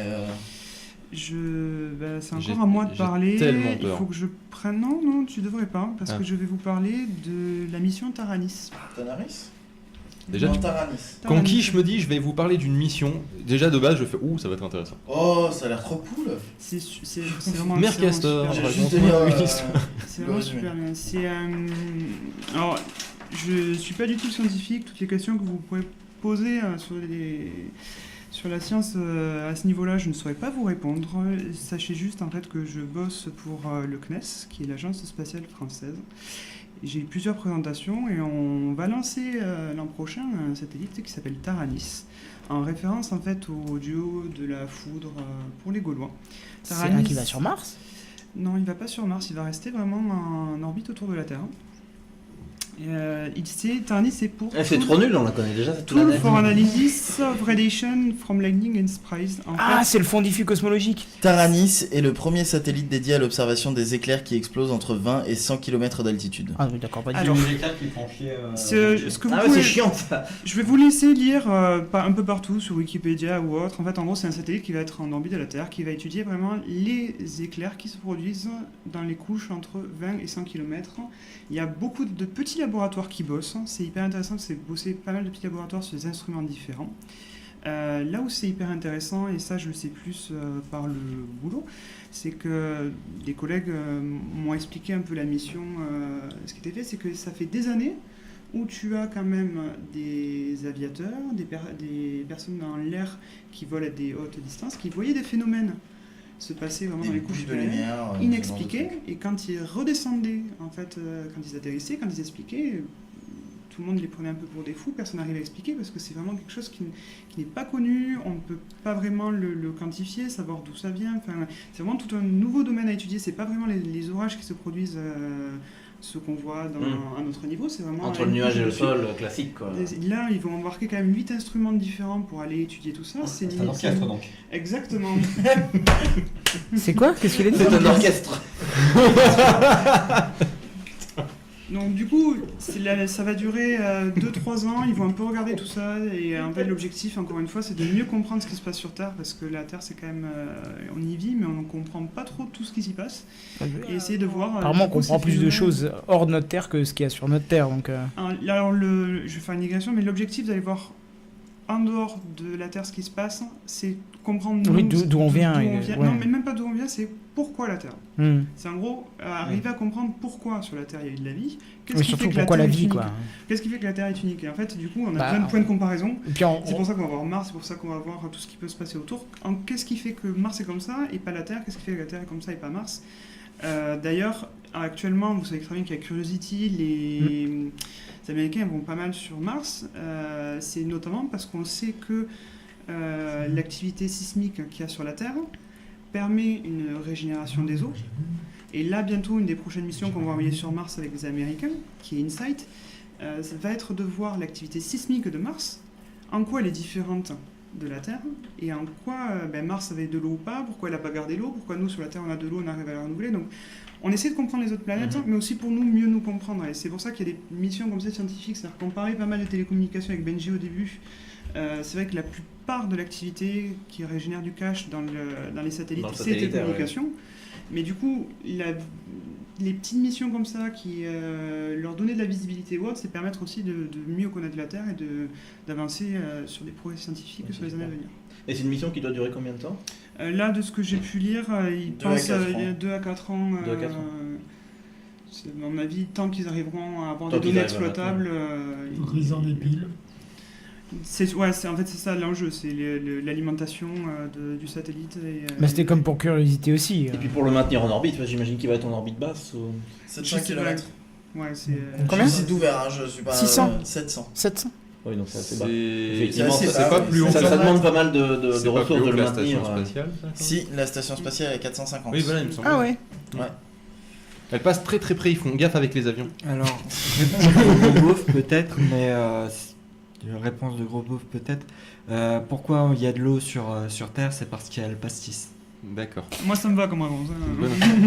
Speaker 7: c'est encore à moi de parler.
Speaker 2: tellement
Speaker 7: Il
Speaker 2: peur.
Speaker 7: faut que je prenne... Non, tu devrais pas, parce que je vais vous parler de la mission Taranis.
Speaker 5: Tanaris?
Speaker 2: Déjà,
Speaker 5: Non,
Speaker 2: tu...
Speaker 5: Taranis.
Speaker 2: Quand Kish me dit je vais vous parler d'une mission, déjà de base je fais ça va être intéressant.
Speaker 5: Oh, ça a l'air trop cool.
Speaker 7: C'est vraiment
Speaker 2: Mercastor,
Speaker 7: excellent,
Speaker 5: J'ai juste
Speaker 2: raconte-moi
Speaker 5: lire,
Speaker 2: une histoire.
Speaker 7: c'est vraiment super bien. Alors, je suis pas du tout scientifique. Toutes les questions que vous pouvez poser sur la science à ce niveau-là, je ne saurais pas vous répondre. Sachez juste en fait que je bosse pour le CNES, qui est l'Agence spatiale française. J'ai eu plusieurs présentations et on va lancer l'an prochain un satellite qui s'appelle Taranis, en référence en fait au duo de la foudre pour les Gaulois.
Speaker 6: C'est un qui va sur Mars?
Speaker 7: Non, il va pas sur Mars, il va rester vraiment en orbite autour de la Terre. Taranis, c'est pour...
Speaker 8: C'est trop nul, on la connaît déjà cette
Speaker 7: Tool
Speaker 8: planète.
Speaker 7: for Analysis of Radiation from Lightning and Surprise.
Speaker 6: C'est le fond diffus cosmologique.
Speaker 5: Taranis est le premier satellite dédié à l'observation des éclairs qui explosent entre 20 et 100 km d'altitude.
Speaker 6: Ah oui, d'accord, pas du
Speaker 7: Alors,
Speaker 6: tout.
Speaker 10: Les éclairs qui font chier.
Speaker 7: ce que vous
Speaker 8: Ah ouais,
Speaker 7: pouvez-
Speaker 8: c'est chiant ça.
Speaker 7: Je vais vous laisser lire un peu partout sur Wikipédia ou autre. En fait, en gros, c'est un satellite qui va être en orbite de la Terre, qui va étudier vraiment les éclairs qui se produisent dans les couches entre 20 et 100 km. Il y a beaucoup de petits laboratoires qui bossent. C'est hyper intéressant, c'est bosser pas mal de petits laboratoires sur des instruments différents. Là où c'est hyper intéressant, et ça je le sais plus par le boulot, c'est que des collègues m'ont expliqué un peu la mission. Ce qui était fait, c'est que ça fait des années où tu as quand même des aviateurs, des personnes dans l'air qui volent à des hautes distances, qui voyaient des phénomènes se passer vraiment dans les couches
Speaker 5: de lumière
Speaker 7: inexpliquées, et quand ils redescendaient, en fait, quand ils atterrissaient, quand ils expliquaient, tout le monde les prenait un peu pour des fous, personne n'arrivait à expliquer, parce que c'est vraiment quelque chose qui n'est pas connu, on ne peut pas vraiment le quantifier, savoir d'où ça vient, enfin, c'est vraiment tout un nouveau domaine à étudier, c'est pas vraiment les orages qui se produisent, ce qu'on voit à notre niveau, c'est vraiment...
Speaker 8: Entre le nuage et le sol, classique quoi.
Speaker 7: Là, ils vont embarquer quand même 8 instruments différents pour aller étudier tout ça.
Speaker 10: C'est un orchestre donc.
Speaker 7: Exactement.
Speaker 6: C'est quoi? Qu'est-ce qu'il a dit?
Speaker 8: C'est un orchestre.
Speaker 7: Donc du coup, ça va durer 2-3 ans, ils vont un peu regarder tout ça, et en fait l'objectif, encore une fois, c'est de mieux comprendre ce qui se passe sur Terre, parce que la Terre c'est quand même... on y vit, mais on ne comprend pas trop tout ce qui s'y passe, et essayer de voir...
Speaker 6: Apparemment on comprend plus de choses hors de notre Terre que ce qu'il y a sur notre Terre, donc...
Speaker 7: Alors je vais faire une digression, mais l'objectif d'aller voir en dehors de la Terre ce qui se passe, c'est comprendre
Speaker 6: Oui, d'où on vient.
Speaker 7: Ouais. Non, mais même pas d'où on vient, c'est pourquoi la Terre. C'est en gros arriver à comprendre pourquoi sur la Terre il y a eu de la vie.
Speaker 6: Mais surtout pourquoi la vie, quoi.
Speaker 7: Qu'est-ce qui fait que la Terre est unique? Et en fait, du coup, on a plein de points de comparaison. C'est pour ça qu'on va voir Mars, c'est pour ça qu'on va voir tout ce qui peut se passer autour. Qu'est-ce qui fait que Mars est comme ça et pas la Terre? Qu'est-ce qui fait que la Terre est comme ça et pas Mars? D'ailleurs, actuellement, vous savez très bien qu'il y a Curiosity, les Américains vont pas mal sur Mars. C'est notamment parce qu'on sait que l'activité sismique qu'il y a sur la Terre permet une régénération des eaux, Et là, bientôt, une des prochaines missions qu'on va envoyer sur Mars avec les Américains, qui est InSight, ça va être de voir l'activité sismique de Mars, en quoi elle est différente de la Terre, et en quoi Mars avait de l'eau ou pas, pourquoi elle n'a pas gardé l'eau, pourquoi nous, sur la Terre, on a de l'eau, on arrive à la renouveler. Donc, on essaie de comprendre les autres planètes, mais aussi pour nous, mieux nous comprendre. Et c'est pour ça qu'il y a des missions comme ça scientifiques, c'est-à-dire qu'on parlait pas mal de télécommunications avec Benji au début. C'est vrai que la plupart de l'activité qui régénère du cash dans les satellites, c'est télécommunications. Mais du coup, les petites missions comme ça qui leur donner de la visibilité ou autre, c'est permettre aussi de mieux connaître la Terre et d'avancer sur des progrès scientifiques sur les années à venir.
Speaker 8: Et c'est une mission qui doit durer combien de temps ?
Speaker 7: Là, de ce que j'ai pu lire, ils pensent 2 à 4 ans.
Speaker 8: 2 à 4 ans.
Speaker 7: C'est, à mon avis, tant qu'ils arriveront à avoir des données exploitables.
Speaker 11: Grisant des piles.
Speaker 7: En fait, c'est ça l'enjeu, c'est l'alimentation du satellite.
Speaker 6: Bah, c'était comme pour Curiosity aussi.
Speaker 8: Et puis pour le maintenir en orbite, j'imagine qu'il va être en orbite basse.
Speaker 5: 700 km.
Speaker 7: Ouais, c'est.
Speaker 6: Combien ?
Speaker 5: C'est ouvert, hein, je suis pas.
Speaker 6: 600
Speaker 5: 700.
Speaker 6: 700
Speaker 8: Oui, donc c'est assez bas.
Speaker 2: Effectivement,
Speaker 5: c'est
Speaker 2: c'est pas plus haut.
Speaker 8: Ça demande pas mal de
Speaker 2: C'est pas
Speaker 8: ressources
Speaker 2: plus haut
Speaker 8: de
Speaker 2: que
Speaker 8: le
Speaker 2: la
Speaker 8: maintenir.
Speaker 2: station spatiale. ça,
Speaker 5: Si, la station spatiale est à 450.
Speaker 2: Oui, voilà, il me semble.
Speaker 6: Ah ouais.
Speaker 2: Elle passe très très près, ils font gaffe avec les avions.
Speaker 9: Alors, réponse de Gros Beauf peut-être, mais réponse de Gros Beauf peut-être. Pourquoi il y a de l'eau sur Terre, c'est parce qu'il y a le pastis.
Speaker 2: D'accord.
Speaker 7: Moi, ça me va comme réponse.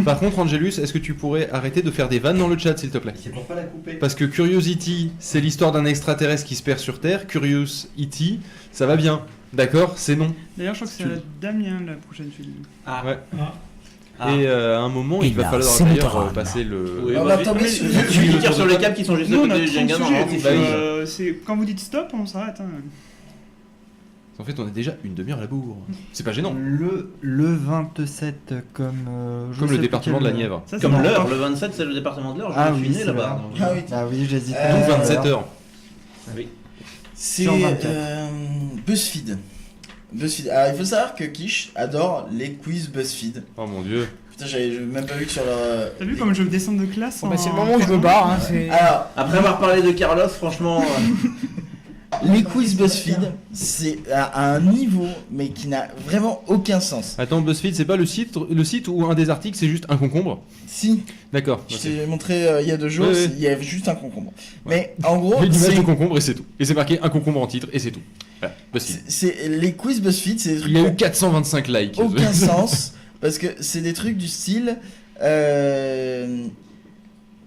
Speaker 2: Par contre, Angelus, est-ce que tu pourrais arrêter de faire des vannes dans le chat, s'il te plaît ?
Speaker 8: C'est pour pas la couper.
Speaker 2: Parce que Curiosity, c'est l'histoire d'un extraterrestre qui se perd sur Terre. Curious E.T., ça va bien. D'accord ? C'est non.
Speaker 7: D'ailleurs, je crois que c'est Damien la prochaine film.
Speaker 2: Ah ouais.
Speaker 11: Ah.
Speaker 2: Et à un moment,
Speaker 1: Et
Speaker 2: il va
Speaker 1: là,
Speaker 2: falloir
Speaker 1: c'est
Speaker 2: d'ailleurs
Speaker 1: Motorrad.
Speaker 2: passer le.
Speaker 8: Oui,
Speaker 5: On va tomber sur
Speaker 8: Tu tires sur les câbles qui sont juste à
Speaker 7: Nous, on a
Speaker 8: côté du
Speaker 7: 30
Speaker 8: Jenga,
Speaker 7: sujets,
Speaker 8: normalement,
Speaker 7: donc,
Speaker 8: c'est fini.
Speaker 7: c'est quand vous dites stop, on s'arrête. Hein.
Speaker 2: En fait, on est déjà une demi-heure à la bourre. C'est pas gênant.
Speaker 9: Le 27 comme... je
Speaker 2: Comme
Speaker 9: sais
Speaker 2: le
Speaker 9: plus
Speaker 2: département de
Speaker 9: quel-
Speaker 2: la Nièvre.
Speaker 7: Ça, c'est
Speaker 8: Comme
Speaker 7: bon.
Speaker 8: l'heure, le 27 c'est le département de l'heure,
Speaker 9: Ah
Speaker 8: je
Speaker 9: oui,
Speaker 8: suis né
Speaker 9: c'est
Speaker 8: là-bas.
Speaker 9: vrai.
Speaker 8: donc.
Speaker 5: Ah oui.
Speaker 9: Ah oui, j'hésite.
Speaker 2: Donc 27 heures.
Speaker 8: Oui.
Speaker 5: C'est
Speaker 9: Sur 24.
Speaker 5: BuzzFeed. BuzzFeed. Alors, il faut savoir que Kish adore les quiz BuzzFeed.
Speaker 2: Oh mon dieu.
Speaker 5: Putain, j'avais même pas vu que sur leur.
Speaker 7: T'as vu comme je descends de classe
Speaker 6: Bon, bah, c'est le moment où je me barre. Hein, c'est...
Speaker 5: Alors,
Speaker 8: Après avoir parlé de Carlos, franchement,
Speaker 5: les quiz BuzzFeed, c'est à un niveau, mais qui n'a vraiment aucun sens.
Speaker 2: Attends, BuzzFeed, c'est pas le site où un des articles c'est juste un concombre ?
Speaker 5: Si,
Speaker 2: D'accord.
Speaker 5: je
Speaker 2: ok.
Speaker 5: t'ai montré il y a 2 jours,
Speaker 2: Ouais, ouais.
Speaker 5: il y avait juste un concombre. Mais en gros,
Speaker 2: Il y a une image
Speaker 5: c'est-
Speaker 2: de concombre et c'est tout. Et c'est marqué un concombre en titre et c'est tout. Voilà, BuzzFeed.
Speaker 5: c'est les quiz BuzzFeed, c'est des trucs
Speaker 2: Il y a
Speaker 5: qui
Speaker 2: eu
Speaker 5: ont
Speaker 2: 425 likes.
Speaker 5: aucun sens, parce que c'est des trucs du style.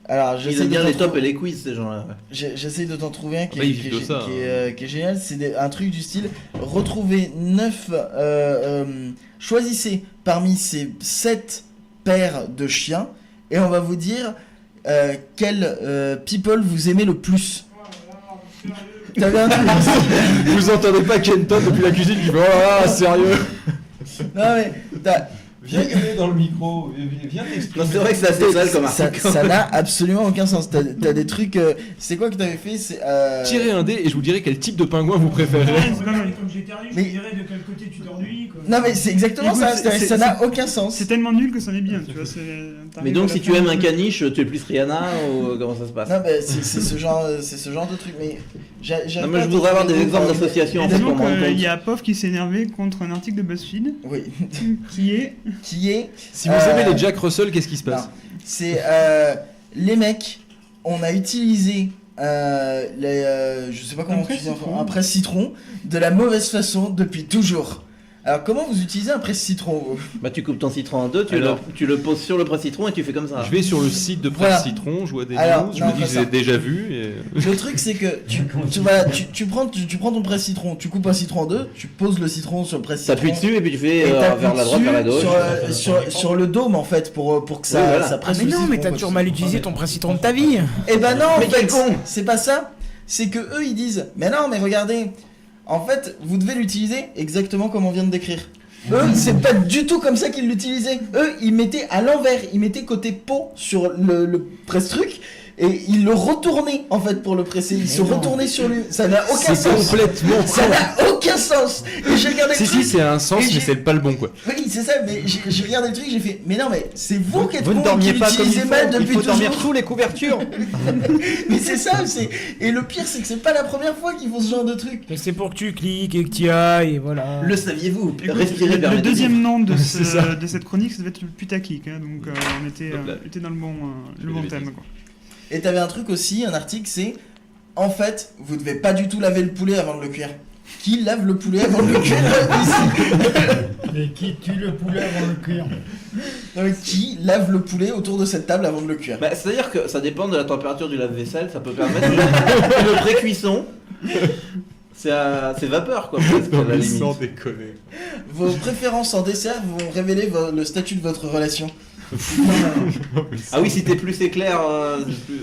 Speaker 5: Alors,
Speaker 8: ils
Speaker 5: j'essaie
Speaker 8: aiment
Speaker 5: de
Speaker 8: bien
Speaker 5: t'en
Speaker 8: les tops
Speaker 5: trou-
Speaker 8: et les quiz ces gens-là. Ouais.
Speaker 5: J'essaie de t'en trouver un qui
Speaker 2: Ah bah,
Speaker 5: est,
Speaker 2: ils vivent de ça,
Speaker 5: qui est génial. C'est un truc du style retrouver 9. Choisissez parmi ces 7 paires de chiens et on va vous dire quel people vous aimez le plus. T'avais un truc
Speaker 2: Vous entendez pas Kenton depuis la cuisine qui fait oh là là, sérieux.
Speaker 5: Non mais
Speaker 2: Viens gueuler dans le micro, viens t'exprimer.
Speaker 8: Non, c'est vrai que c'est assez sale comme
Speaker 5: ça
Speaker 8: article.
Speaker 5: ça n'a absolument aucun sens. T'as des trucs. C'est quoi que t'avais fait? C'est
Speaker 2: Tirez un dé et je vous dirai quel type de pingouin vous préférez.
Speaker 11: Comme j'éternue, je
Speaker 5: Mais-
Speaker 11: te dirais de quel côté tu t'ennuies. quoi.
Speaker 5: Non mais c'est exactement
Speaker 7: Écoute,
Speaker 5: ça.
Speaker 7: c'est-
Speaker 5: Ça n'a aucun sens.
Speaker 7: C'est tellement nul que ça n'est bien, tu vois.
Speaker 8: Mais donc si tu aimes un caniche, tu es plus Rihanna ou comment ça se passe?
Speaker 5: Non mais c'est ce genre de truc. Mais
Speaker 8: Non, mais je voudrais avoir des exemples d'associations en fait
Speaker 7: Disons
Speaker 8: pour me rendre
Speaker 7: qu'il
Speaker 8: compte.
Speaker 7: y a POF qui s'est énervé contre un article de BuzzFeed
Speaker 5: Oui.
Speaker 7: qui est
Speaker 2: Si vous aimez les Jack Russell, qu'est-ce qui se passe?
Speaker 5: Non. C'est les mecs, on a utilisé je sais pas comment tu dis un presse-citron de la mauvaise façon depuis toujours. Alors comment vous utilisez un presse-citron vous?
Speaker 8: Bah tu coupes ton citron en deux,
Speaker 2: Alors-
Speaker 8: tu le poses sur le presse-citron et tu fais comme ça.
Speaker 2: Je vais sur le site de
Speaker 5: Voilà.
Speaker 2: Presse Citron, je vois des
Speaker 5: Alors,
Speaker 2: news, je
Speaker 5: non,
Speaker 2: me dis
Speaker 5: pas
Speaker 2: que
Speaker 5: ça.
Speaker 2: j'ai déjà vu. Et...
Speaker 5: Le truc c'est que tu prends ton presse-citron, tu coupes un citron en deux, tu poses le citron sur le presse-citron.
Speaker 8: T'appuies dessus et puis tu fais
Speaker 5: Et t'appuies
Speaker 8: vers la droite, vers la gauche.
Speaker 5: sur le dôme en fait pour que ça,
Speaker 8: Oui, voilà.
Speaker 5: ça
Speaker 6: Ah,
Speaker 5: presse
Speaker 6: mais
Speaker 5: le
Speaker 6: non,
Speaker 5: citron,
Speaker 6: mais t'as
Speaker 5: quoi.
Speaker 6: toujours mal utilisé ton presse-citron de ta vie.
Speaker 5: Eh ben non,
Speaker 8: Mais
Speaker 5: en
Speaker 8: quel
Speaker 5: fait,
Speaker 8: con.
Speaker 5: c'est pas ça. C'est que eux ils disent, mais non, mais regardez, en fait, vous devez l'utiliser exactement comme on vient de décrire. Eux, c'est pas du tout comme ça qu'ils l'utilisaient. Eux, ils mettaient à l'envers, ils mettaient côté pot sur le presse-truc. et il le retournait en fait pour le presser. Il se retournait sur lui. Ça n'a aucun
Speaker 2: C'est
Speaker 5: sens.
Speaker 2: complètement
Speaker 5: Ça
Speaker 2: con.
Speaker 5: n'a aucun sens. Et j'ai regardé le
Speaker 2: Si,
Speaker 5: truc.
Speaker 2: si, c'est un sens,
Speaker 5: et
Speaker 2: mais
Speaker 5: j'ai-
Speaker 2: c'est pas le bon, quoi.
Speaker 5: Oui, c'est ça, mais j'ai regardé le truc, j'ai fait, mais non, mais c'est vous qui êtes
Speaker 10: Vous ne
Speaker 5: cons,
Speaker 10: dormiez
Speaker 5: qui
Speaker 10: pas comme il
Speaker 5: l'utilisez
Speaker 10: faut,
Speaker 5: mal
Speaker 10: il
Speaker 5: depuis
Speaker 10: faut dormir
Speaker 5: toujours.
Speaker 10: sous les couvertures.
Speaker 5: Mais c'est ça, et le pire, c'est que c'est pas la première fois qu'ils font ce genre de truc.
Speaker 6: Mais c'est pour que tu cliques et que tu ailles, et voilà.
Speaker 8: Le saviez-vous?
Speaker 7: Écoute,
Speaker 8: Respirer
Speaker 7: le
Speaker 8: permet de
Speaker 7: deuxième
Speaker 8: vivre.
Speaker 7: nom de,
Speaker 2: C'est ça.
Speaker 7: de cette chronique, ça devait être le putaclic, hein, donc on était,
Speaker 2: Hop là.
Speaker 7: était dans le bon thème. Quoi.
Speaker 5: Et t'avais un truc aussi, un article, c'est, en fait, vous devez pas du tout laver le poulet avant de le cuire. Qui lave le poulet avant de le cuire ici?
Speaker 11: Et qui tue le poulet avant le cuire?
Speaker 5: Qui lave le poulet autour de cette table avant de le cuire?
Speaker 8: Bah, c'est-à-dire que ça dépend de la température du lave-vaisselle, ça peut permettre une pré-cuisson. C'est vapeur quoi, presque, à la limite.
Speaker 2: Sans déconner.
Speaker 5: Vos préférences en dessert vont révéler le statut de votre relation.
Speaker 8: Ah oui, si t'es plus éclair,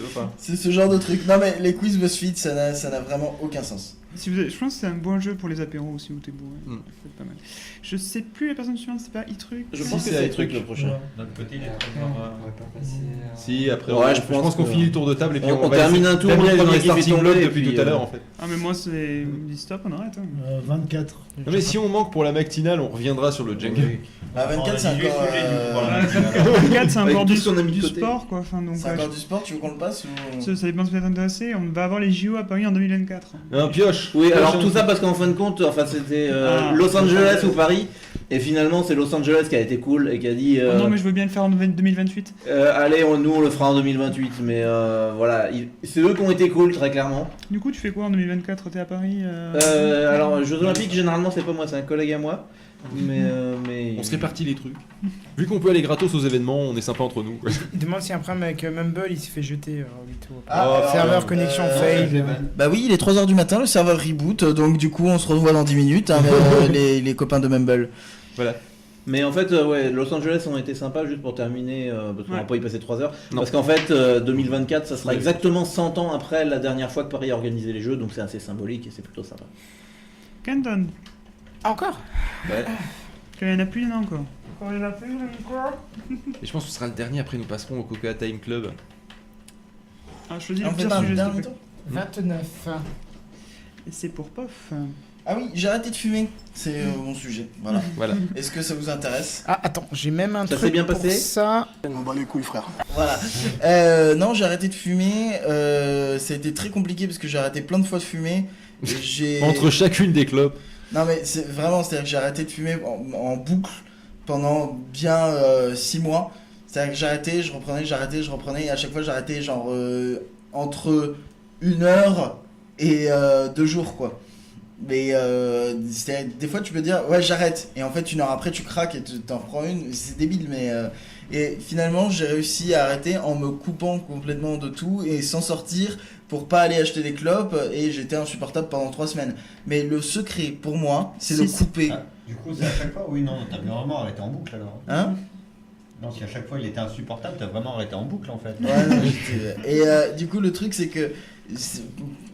Speaker 8: enfin.
Speaker 5: C'est ce genre de truc. Non mais les quiz BuzzFeed, ça n'a vraiment aucun sens.
Speaker 7: Si vous avez- je pense que c'est un bon jeu pour les apéros aussi où t'es bourré.
Speaker 2: Mm.
Speaker 7: C'est pas mal. Je sais plus la personne suivante, c'est pas e-truc.
Speaker 8: Je
Speaker 2: Si,
Speaker 8: pense que
Speaker 2: c'est
Speaker 8: c'est
Speaker 2: un
Speaker 8: le truc
Speaker 2: truc.
Speaker 8: le prochain.
Speaker 10: Notre côté,
Speaker 9: On va pas passer.
Speaker 2: Si, après,
Speaker 8: Ouais,
Speaker 2: je pense qu'on
Speaker 8: que-
Speaker 2: finit le tour de table et puis
Speaker 8: On
Speaker 2: va
Speaker 8: termine
Speaker 2: laisser-
Speaker 8: un tour,
Speaker 2: Damien
Speaker 8: le
Speaker 2: est dans
Speaker 8: premier
Speaker 2: les
Speaker 8: qui fait
Speaker 2: starting
Speaker 8: tomber,
Speaker 2: blocks
Speaker 8: et
Speaker 2: depuis
Speaker 8: puis,
Speaker 2: tout à l'heure en fait.
Speaker 7: Ah mais moi c'est... on dit stop, on arrête. Hein.
Speaker 11: 24.
Speaker 2: Non mais si on manque pour la matinale, on reviendra sur le Jenga.
Speaker 5: Bah 24 c'est encore...
Speaker 7: 24 c'est
Speaker 8: Avec
Speaker 7: encore
Speaker 8: tout
Speaker 7: du,
Speaker 8: ce qu'on a mis de
Speaker 7: du
Speaker 8: côté.
Speaker 7: sport quoi. Enfin, donc,
Speaker 5: C'est encore du sport, tu veux qu'on le passe ou...
Speaker 7: ça dépend de ce que vous êtes intéressé. On va avoir les JO à Paris en 2024.
Speaker 2: Un pioche.
Speaker 8: Oui,
Speaker 2: Pioche,
Speaker 8: alors
Speaker 2: un
Speaker 8: tout
Speaker 2: petit-
Speaker 8: ça parce qu'en fin de compte, enfin c'était
Speaker 7: Ah.
Speaker 8: Los Angeles ou Paris, et finalement c'est Los Angeles qui a été cool et qui a dit
Speaker 7: Oh non mais je veux bien le faire en 2028.
Speaker 8: allez, nous on le fera en 2028, mais voilà, c'est eux qui ont été cool très clairement.
Speaker 7: Du coup tu fais quoi en 2024? T'es à Paris
Speaker 8: Alors Jeux Olympiques généralement c'est pas moi, c'est un collègue à moi, mais
Speaker 2: On se répartit les trucs. Vu qu'on peut aller gratos aux événements, on est sympa entre nous. quoi.
Speaker 6: Il demande s'il y a un problème avec Mumble, il s'est fait jeter Vito.
Speaker 5: Ah,
Speaker 6: serveur
Speaker 5: alors,
Speaker 6: connexion fail.
Speaker 5: Bah oui, il est 3h du matin, le serveur reboot, donc du coup on se revoit dans 10 minutes, hein, les copains de Mumble.
Speaker 2: Voilà.
Speaker 8: Mais en fait, ouais, Los Angeles ont été sympas juste pour terminer, parce qu'on va
Speaker 7: Ouais.
Speaker 8: pas y passer 3 heures.
Speaker 2: Non.
Speaker 8: Parce qu'en fait, 2024, ça sera exactement 100 ans après la dernière fois que Paris a organisé les Jeux, donc c'est assez symbolique et c'est plutôt sympa.
Speaker 7: Canton.
Speaker 6: Ah, encore
Speaker 8: Ouais.
Speaker 7: Quand il y en a plus, il y en a encore.
Speaker 2: Et je pense que ce sera le dernier, après nous passerons au Coca Time Club.
Speaker 7: Ah, je choisis
Speaker 5: On
Speaker 7: le
Speaker 5: fait
Speaker 7: pire
Speaker 5: pas un
Speaker 7: sujet. s'il te
Speaker 5: dernier
Speaker 7: plaît.
Speaker 5: tour
Speaker 6: 29.
Speaker 7: Et c'est pour Pof.
Speaker 5: Ah oui, j'ai arrêté de fumer, c'est mon sujet, voilà.
Speaker 2: Voilà.
Speaker 5: Est-ce que ça vous intéresse?
Speaker 6: Ah, attends, j'ai même un
Speaker 8: Ça
Speaker 6: truc
Speaker 8: s'est bien
Speaker 6: pour
Speaker 8: passé
Speaker 6: ça.
Speaker 1: On bat les couilles, frère.
Speaker 5: Voilà. Non, j'ai arrêté de fumer, ça a été très compliqué parce que j'ai arrêté plein de fois de fumer. Et j'ai...
Speaker 2: Entre chacune des clopes.
Speaker 5: Non mais c'est vraiment, c'est-à-dire que j'ai arrêté de fumer en boucle pendant bien 6 mois. C'est-à-dire que j'arrêtais, je reprenais, et à chaque fois j'arrêtais genre entre 1 heure et 2 jours quoi. Mais des fois tu peux dire ouais j'arrête, et en fait 1 heure après tu craques et t'en reprends une, c'est débile mais... Et finalement j'ai réussi à arrêter en me coupant complètement de tout et s'en sortir pour pas aller acheter des clopes, et j'étais insupportable pendant 3 semaines. Mais le secret pour moi c'est de couper.
Speaker 10: Ah, du coup, c'est à chaque fois? Oui, non, t'as vraiment arrêté en boucle alors.
Speaker 5: Hein?
Speaker 10: Non, si à chaque fois il était insupportable, t'as vraiment arrêté en boucle en fait.
Speaker 5: Ouais, non, et du coup le truc c'est que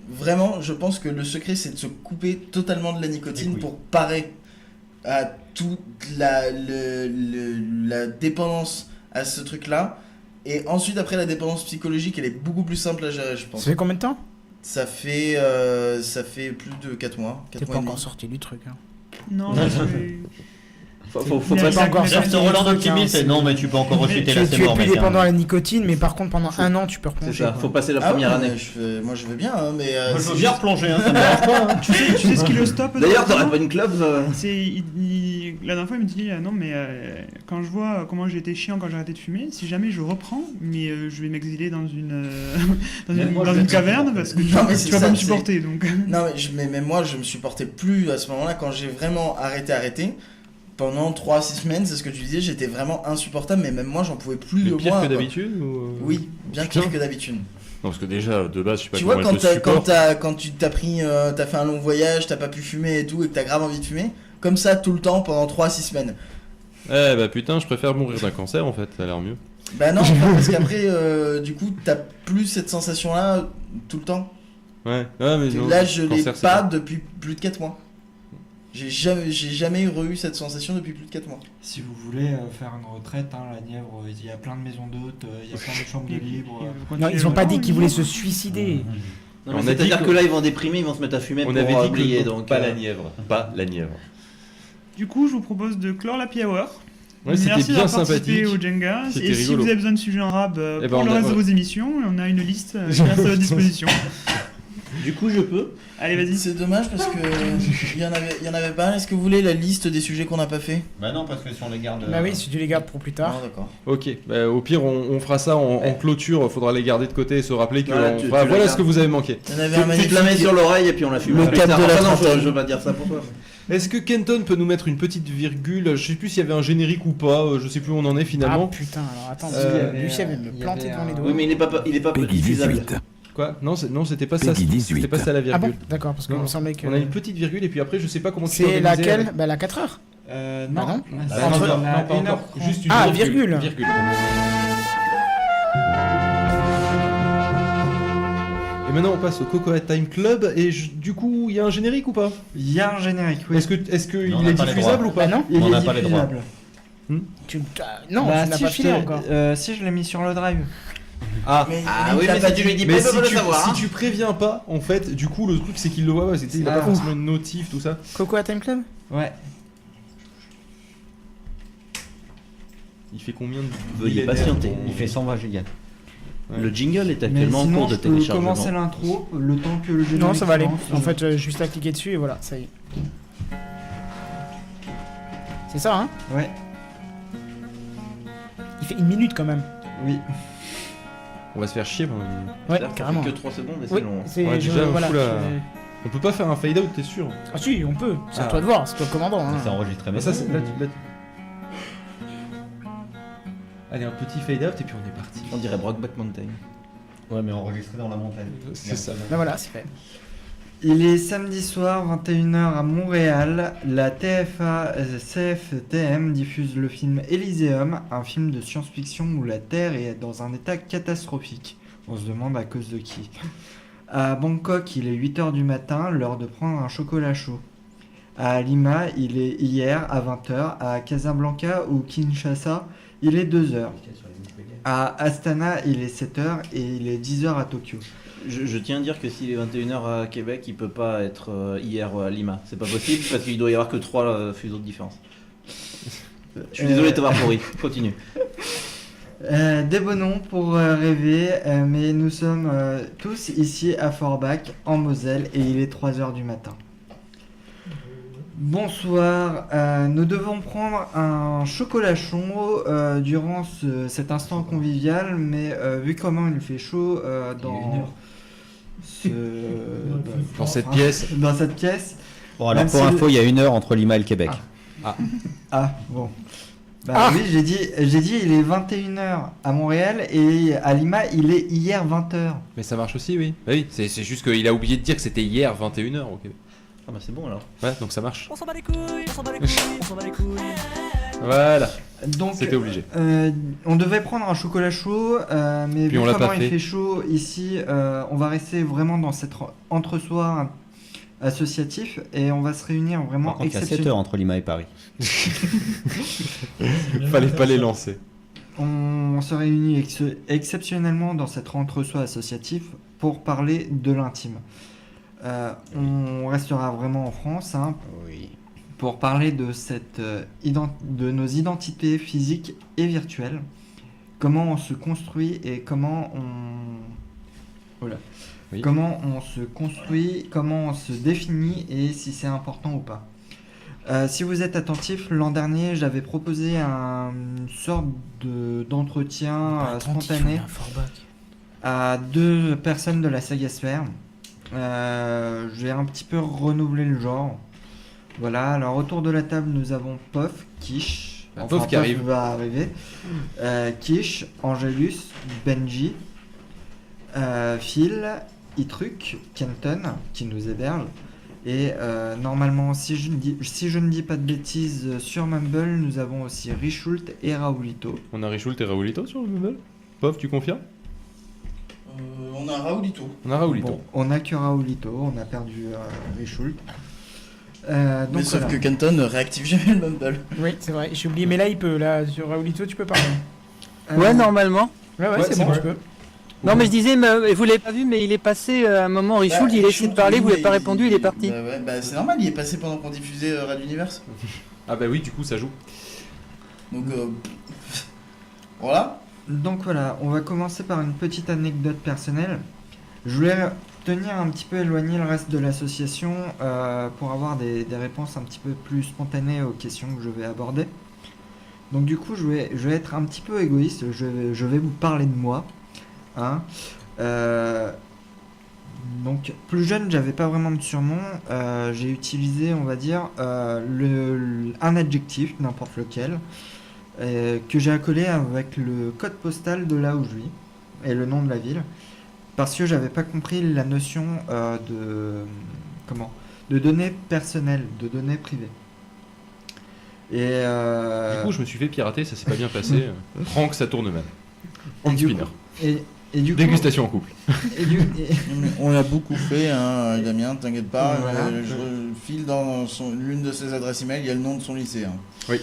Speaker 5: vraiment je pense que le secret c'est de se couper totalement de la nicotine pour parer à toute la dépendance à ce truc là. Et ensuite après la dépendance psychologique elle est beaucoup plus simple à gérer je pense.
Speaker 6: Ça fait combien de temps?
Speaker 5: Ça fait plus de 4 mois. 4
Speaker 6: T'es
Speaker 5: mois
Speaker 6: pas
Speaker 5: et demi.
Speaker 6: encore sorti du truc. Hein.
Speaker 7: Non,
Speaker 10: Non,
Speaker 8: Faut
Speaker 7: Mais
Speaker 8: pas
Speaker 7: encore
Speaker 10: Geste Roland d'optimisme, c'est non, mais tu peux encore rechuter là, c'est
Speaker 6: Tu es
Speaker 10: mort,
Speaker 6: plus
Speaker 10: mec.
Speaker 6: dépendant à
Speaker 10: hein.
Speaker 6: la nicotine, mais par contre pendant un an tu peux
Speaker 8: C'est
Speaker 6: replonger.
Speaker 8: ça,
Speaker 6: quoi.
Speaker 8: faut passer la
Speaker 5: Ah
Speaker 8: première
Speaker 5: ouais,
Speaker 8: année.
Speaker 5: moi je veux bien hein, mais
Speaker 10: Moi, je
Speaker 5: c'est
Speaker 10: veux bien
Speaker 5: juste-
Speaker 10: replonger, hein, ça me dérange pas. Hein.
Speaker 7: tu sais ce qui le stoppe
Speaker 8: D'ailleurs,
Speaker 7: dans-
Speaker 8: t'aurais pas une club
Speaker 7: La dernière fois, il me dit non, mais quand je vois comment j'ai été chiant quand j'ai arrêté de fumer, si jamais je reprends, mais je vais m'exiler dans une
Speaker 10: Même moi, je vais
Speaker 7: une
Speaker 10: être
Speaker 7: caverne
Speaker 10: d'accord,
Speaker 7: parce que
Speaker 5: Non, mais c'est
Speaker 7: tu vas
Speaker 5: ça,
Speaker 7: pas me
Speaker 5: c'est-
Speaker 7: supporter donc.
Speaker 5: Non mais même moi je me supportais plus à ce moment-là quand j'ai vraiment arrêté. Pendant 3-6 semaines, c'est ce que tu disais, j'étais vraiment insupportable, mais même moi j'en pouvais plus
Speaker 2: Mais
Speaker 5: de
Speaker 2: pire
Speaker 5: moi.
Speaker 2: que
Speaker 5: quoi.
Speaker 2: d'habitude ou...
Speaker 5: Oui, bien
Speaker 2: Putain.
Speaker 5: pire que d'habitude.
Speaker 2: Non, parce que déjà, de base, je sais pas
Speaker 5: Tu
Speaker 2: comment
Speaker 5: vois,
Speaker 2: elle te supporte.
Speaker 5: quand tu t'as pris, t'as fait un long voyage, t'as pas pu fumer et tout, et que t'as grave envie de fumer, comme ça tout le temps pendant 3-6 semaines.
Speaker 2: Eh bah putain, je préfère mourir d'un cancer en fait, ça a l'air mieux.
Speaker 5: Bah non, parce qu'après, du coup, t'as plus cette sensation-là tout le temps.
Speaker 2: Ouais, mais non,
Speaker 5: Là, je l'ai
Speaker 2: cancer, c'est
Speaker 5: pas depuis plus de 4 mois. J'ai jamais eu cette sensation depuis plus de 4 mois.
Speaker 9: Si vous voulez faire une retraite, la Nièvre, il y a plein de maisons d'hôtes, il y a plein de chambres de libre.
Speaker 6: Non, ils ont pas dit qu'ils voulaient se suicider.
Speaker 8: Non, mais c'est-à-dire que là, ils vont déprimer, ils vont se mettre à fumer
Speaker 2: On
Speaker 8: pour
Speaker 2: avait dit
Speaker 8: oublier.
Speaker 2: que
Speaker 8: Donc,
Speaker 2: pas la Nièvre. Pas la Nièvre.
Speaker 7: Du coup, je vous propose de clore la Happy Hour.
Speaker 2: Ouais, c'était
Speaker 7: Merci
Speaker 2: bien
Speaker 7: d'avoir participé
Speaker 2: sympathique.
Speaker 7: au Jenga.
Speaker 2: C'était
Speaker 7: Et si
Speaker 2: rigolo.
Speaker 7: vous avez besoin de sujets en rab
Speaker 2: Eh ben,
Speaker 7: pour le reste de vos émissions, on a une liste qui reste à votre disposition.
Speaker 8: Du coup, je peux.
Speaker 7: Allez, vas-y.
Speaker 5: C'est dommage parce que il y en avait pas. Est-ce que vous voulez la liste des sujets qu'on n'a pas fait?
Speaker 10: Bah non, parce que si on les garde.
Speaker 6: Bah oui, si tu les gardes pour plus tard.
Speaker 5: Non, d'accord.
Speaker 2: Ok, au pire on fera ça en clôture, faudra les garder de côté et se rappeler que
Speaker 8: Voilà,
Speaker 2: voilà ce que vous avez manqué.
Speaker 5: Il y en avait
Speaker 8: Tu
Speaker 5: un
Speaker 8: te la
Speaker 5: magnifique-
Speaker 8: mets sur l'oreille et puis on la fume.
Speaker 5: Le
Speaker 8: Plus
Speaker 5: cap
Speaker 8: tard.
Speaker 5: de la
Speaker 8: Enfin, non,
Speaker 5: trentaine.
Speaker 8: je veux pas dire ça pour toi.
Speaker 2: Est-ce que Kenton peut nous mettre une petite virgule? Je sais plus s'il y avait un générique ou pas, je sais plus où on en est
Speaker 6: Ah
Speaker 2: finalement.
Speaker 6: putain, alors attends,
Speaker 2: Euh,
Speaker 6: Lucie avait me planter devant les doigts.
Speaker 8: Oui, mais il est pas
Speaker 1: Peggy
Speaker 8: diffusable.
Speaker 1: 18.
Speaker 2: Quoi? Non, c'était pas ça.
Speaker 1: Peggy 18.
Speaker 2: C'était pas ça la
Speaker 6: Ah
Speaker 2: virgule.
Speaker 6: bon, d'accord, parce qu'il
Speaker 2: Non.
Speaker 6: me semblait que.
Speaker 2: On a une petite virgule et puis après je sais pas comment tu
Speaker 6: C'est
Speaker 2: t'organisais
Speaker 6: laquelle
Speaker 2: avec-
Speaker 6: Bah la 4 heures.
Speaker 9: Non,
Speaker 6: non.
Speaker 9: c'est
Speaker 2: non,
Speaker 9: entre
Speaker 2: non,
Speaker 9: la
Speaker 2: pas
Speaker 9: 1
Speaker 2: encore.
Speaker 9: heure
Speaker 2: Juste une
Speaker 6: Ah,
Speaker 2: virgule.
Speaker 6: virgule.
Speaker 2: Et maintenant on passe au Cocoa Time Club et du coup il y a un générique ou pas?
Speaker 9: Il y a un générique, oui.
Speaker 2: Est-ce que
Speaker 10: Non,
Speaker 2: il
Speaker 10: on n'a
Speaker 2: est
Speaker 10: pas les
Speaker 2: diffusable
Speaker 10: droits.
Speaker 2: ou pas?
Speaker 6: Bah non.
Speaker 9: Il
Speaker 10: On
Speaker 9: est
Speaker 10: n'a pas les droits.
Speaker 9: diffusable.
Speaker 6: Non,
Speaker 9: Bah,
Speaker 6: tu n'as
Speaker 9: si,
Speaker 6: pas
Speaker 9: je
Speaker 6: filé
Speaker 9: te-
Speaker 6: encore.
Speaker 9: si, je l'ai mis sur le drive.
Speaker 2: Ah.
Speaker 5: Mais
Speaker 8: Oui,
Speaker 5: il a
Speaker 8: mais
Speaker 5: pas
Speaker 8: si tu
Speaker 5: dit-
Speaker 8: lui dis pas,
Speaker 2: Mais
Speaker 8: il peut
Speaker 2: si
Speaker 8: pas le
Speaker 2: tu,
Speaker 8: savoir.
Speaker 2: si
Speaker 8: hein.
Speaker 2: tu préviens pas, en fait, du coup, le truc c'est qu'il le voit, il a
Speaker 9: Ah.
Speaker 2: pas forcément une notif, tout ça.
Speaker 6: Cocoa Time Club.
Speaker 9: Ouais.
Speaker 2: Il fait combien de.
Speaker 8: Veuillez
Speaker 2: millénaires
Speaker 8: patienter.
Speaker 2: ton-
Speaker 10: Il fait 120 gigas.
Speaker 2: Ouais.
Speaker 8: Le jingle est
Speaker 9: Mais
Speaker 8: actuellement en
Speaker 9: sinon,
Speaker 8: cours de
Speaker 9: je peux
Speaker 8: téléchargement.
Speaker 9: commencer l'intro, le temps que le générique
Speaker 6: Non, ça va aller.
Speaker 9: lance.
Speaker 6: En fait, juste à cliquer dessus et voilà, ça y est. C'est ça, hein?
Speaker 9: Ouais,
Speaker 6: Il fait 1 minute quand même.
Speaker 9: oui.
Speaker 2: On va se faire chier. pendant-
Speaker 6: Ouais,
Speaker 8: Ça fait
Speaker 6: carrément.
Speaker 8: que 3 secondes, mais
Speaker 6: Oui,
Speaker 8: c'est long.
Speaker 6: c'est.
Speaker 2: Ouais,
Speaker 6: je-
Speaker 2: déjà,
Speaker 6: voilà,
Speaker 2: fous la-
Speaker 6: je-
Speaker 2: On peut pas faire un fade out, t'es sûr?
Speaker 6: Ah si, on peut. C'est à
Speaker 2: Ah.
Speaker 6: toi de voir, c'est toi le commandant. Hein.
Speaker 10: C'est enregistré, mais
Speaker 2: Ah, ça, c'est- là, Allez, un petit fade out et puis on est parti.
Speaker 8: On dirait Brokeback Mountain.
Speaker 10: Ouais, mais enregistré dans la montagne.
Speaker 2: C'est ça.
Speaker 6: Ben voilà, c'est fait.
Speaker 9: Il est samedi soir, 21h à Montréal. La TFA CFTM diffuse le film Elysium, un film de science-fiction où la Terre est dans un état catastrophique. On se demande à cause de qui. À Bangkok, il est 8h du matin, l'heure de prendre un chocolat chaud. À Lima, il est hier à 20h. À Casablanca ou Kinshasa, il est 2h. À Astana, il est 7h et il est 10h à Tokyo.
Speaker 8: Je tiens à dire que s'il est 21h à Québec, il peut pas être hier à Lima. C'est pas possible parce qu'il doit y avoir que 3 fuseaux de différence. Je suis désolé de t'avoir pourri. Continue.
Speaker 9: Des beaux noms pour rêver, mais nous sommes tous ici à Forbach, en Moselle, et il est 3h du matin. Bonsoir, nous devons prendre un chocolat chaud durant cet instant convivial, mais vu comment il fait chaud
Speaker 2: Dans cette pièce.
Speaker 9: dans cette pièce.
Speaker 10: Bon, alors
Speaker 9: Même
Speaker 10: pour
Speaker 9: si
Speaker 10: info, il y a 1 heure entre Lima et le Québec.
Speaker 9: Ah, bon. Bah oui, j'ai dit il est 21h à Montréal et à Lima il est hier 20h.
Speaker 2: Mais ça marche aussi, oui. Bah oui, c'est juste qu'il a oublié de dire que c'était hier 21h. Ok.
Speaker 8: Ah bah c'est bon alors.
Speaker 2: Ouais, donc ça marche.
Speaker 12: On s'en bat les couilles, on s'en bat les couilles, on s'en bat les couilles.
Speaker 2: Voilà.
Speaker 9: Donc
Speaker 2: C'était obligé.
Speaker 9: on devait prendre un chocolat chaud, mais
Speaker 2: Puis
Speaker 9: vu
Speaker 2: on l'a
Speaker 9: comment
Speaker 2: pas
Speaker 9: il
Speaker 2: fait.
Speaker 9: fait chaud ici, on va rester vraiment dans cet entre-soi associatif et on va se réunir vraiment
Speaker 10: Par contre, il y a 7 heures entre Lima et Paris.
Speaker 2: Fallait pas les lancer.
Speaker 9: On se réunit exceptionnellement dans cet entre-soi associatif pour parler de l'intime. On restera vraiment en France hein,
Speaker 10: Oui.
Speaker 9: pour parler de, de nos identités physiques et virtuelles, comment on se construit et comment on se construit, comment on se définit et si c'est important ou pas. Si vous êtes attentif, l'an dernier, j'avais proposé une sorte d'entretien spontané à 2 personnes de la saga Sphère. J'ai un petit peu renouvelé le genre. Voilà, alors autour de la table, nous avons Pof, Kish.
Speaker 2: Pof qui arrive.
Speaker 9: va arriver. Kish, Angelus, Benji, Phil, Itruc, Kenton, qui nous héberge. Et normalement, si je ne dis pas de bêtises, sur Mumble, nous avons aussi Richult et Raoulito.
Speaker 2: On a Richult et Raoulito sur le Mumble. Pof, tu confirmes?
Speaker 5: On a Raoulito.
Speaker 2: On a Raoulito.
Speaker 9: Bon, on a que Raoulito, on a perdu Richult. Donc
Speaker 5: Mais sauf
Speaker 9: voilà.
Speaker 5: que Kenton ne réactive jamais le mumble.
Speaker 6: Oui, c'est vrai. J'ai oublié, mais là, il peut. Là, sur Raoulito, tu peux parler.
Speaker 13: Ouais, normalement.
Speaker 6: Ouais,
Speaker 2: Ouais,
Speaker 6: c'est
Speaker 2: c'est
Speaker 6: bon,
Speaker 2: bon.
Speaker 6: tu peux.
Speaker 13: Non, mais je disais, mais vous l'avez pas vu, mais il est passé à un moment, Richoult, il a essayé de parler, vous n'avez pas répondu, il est parti.
Speaker 5: Bah ouais, bah c'est normal, il est passé pendant qu'on diffusait Radio Universe.
Speaker 2: Ah bah oui, du coup ça joue.
Speaker 5: Donc voilà.
Speaker 9: Donc voilà, on va commencer par une petite anecdote personnelle. Je voulais tenir un petit peu éloigné le reste de l'association pour avoir des réponses un petit peu plus spontanées aux questions que je vais aborder. Donc du coup, je vais être un petit peu égoïste, je vais vous parler de moi. Hein. Donc plus jeune, j'avais pas vraiment de surnom. J'ai utilisé, on va dire, un adjectif, n'importe lequel, que j'ai accolé avec le code postal de là où je vis et le nom de la ville, parce que j'avais pas compris la notion de données personnelles, de données privées. Et
Speaker 2: Du coup je me suis fait pirater, ça s'est pas bien passé. Franck ça tourne mal. On
Speaker 9: du
Speaker 2: spinner.
Speaker 9: et du coup,
Speaker 2: Dégustation en couple.
Speaker 5: On l'a beaucoup fait, hein, Damien, t'inquiète pas.
Speaker 9: Voilà.
Speaker 5: Je file dans l'une de ses adresses email, il y a le nom de son lycée. Hein.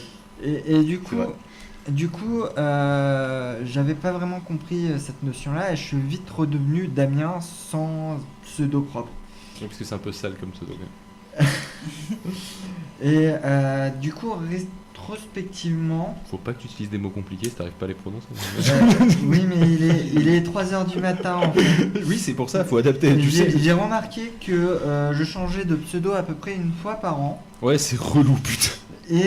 Speaker 9: et du coup,
Speaker 5: C'est vrai.
Speaker 9: j'avais pas vraiment compris cette notion-là et je suis vite redevenu Damien sans pseudo propre.
Speaker 2: Ouais, parce que c'est un peu sale comme pseudo.
Speaker 9: Et du coup, rétrospectivement,
Speaker 2: Faut pas que tu utilises des mots compliqués si t'arrives pas à les prononcer.
Speaker 9: oui, mais il est 3h du matin en fait.
Speaker 2: Oui, c'est pour ça, faut adapter. Tu sais.
Speaker 9: J'ai remarqué que je changeais de pseudo à peu près une fois par an.
Speaker 2: Ouais, c'est relou, putain.
Speaker 9: Et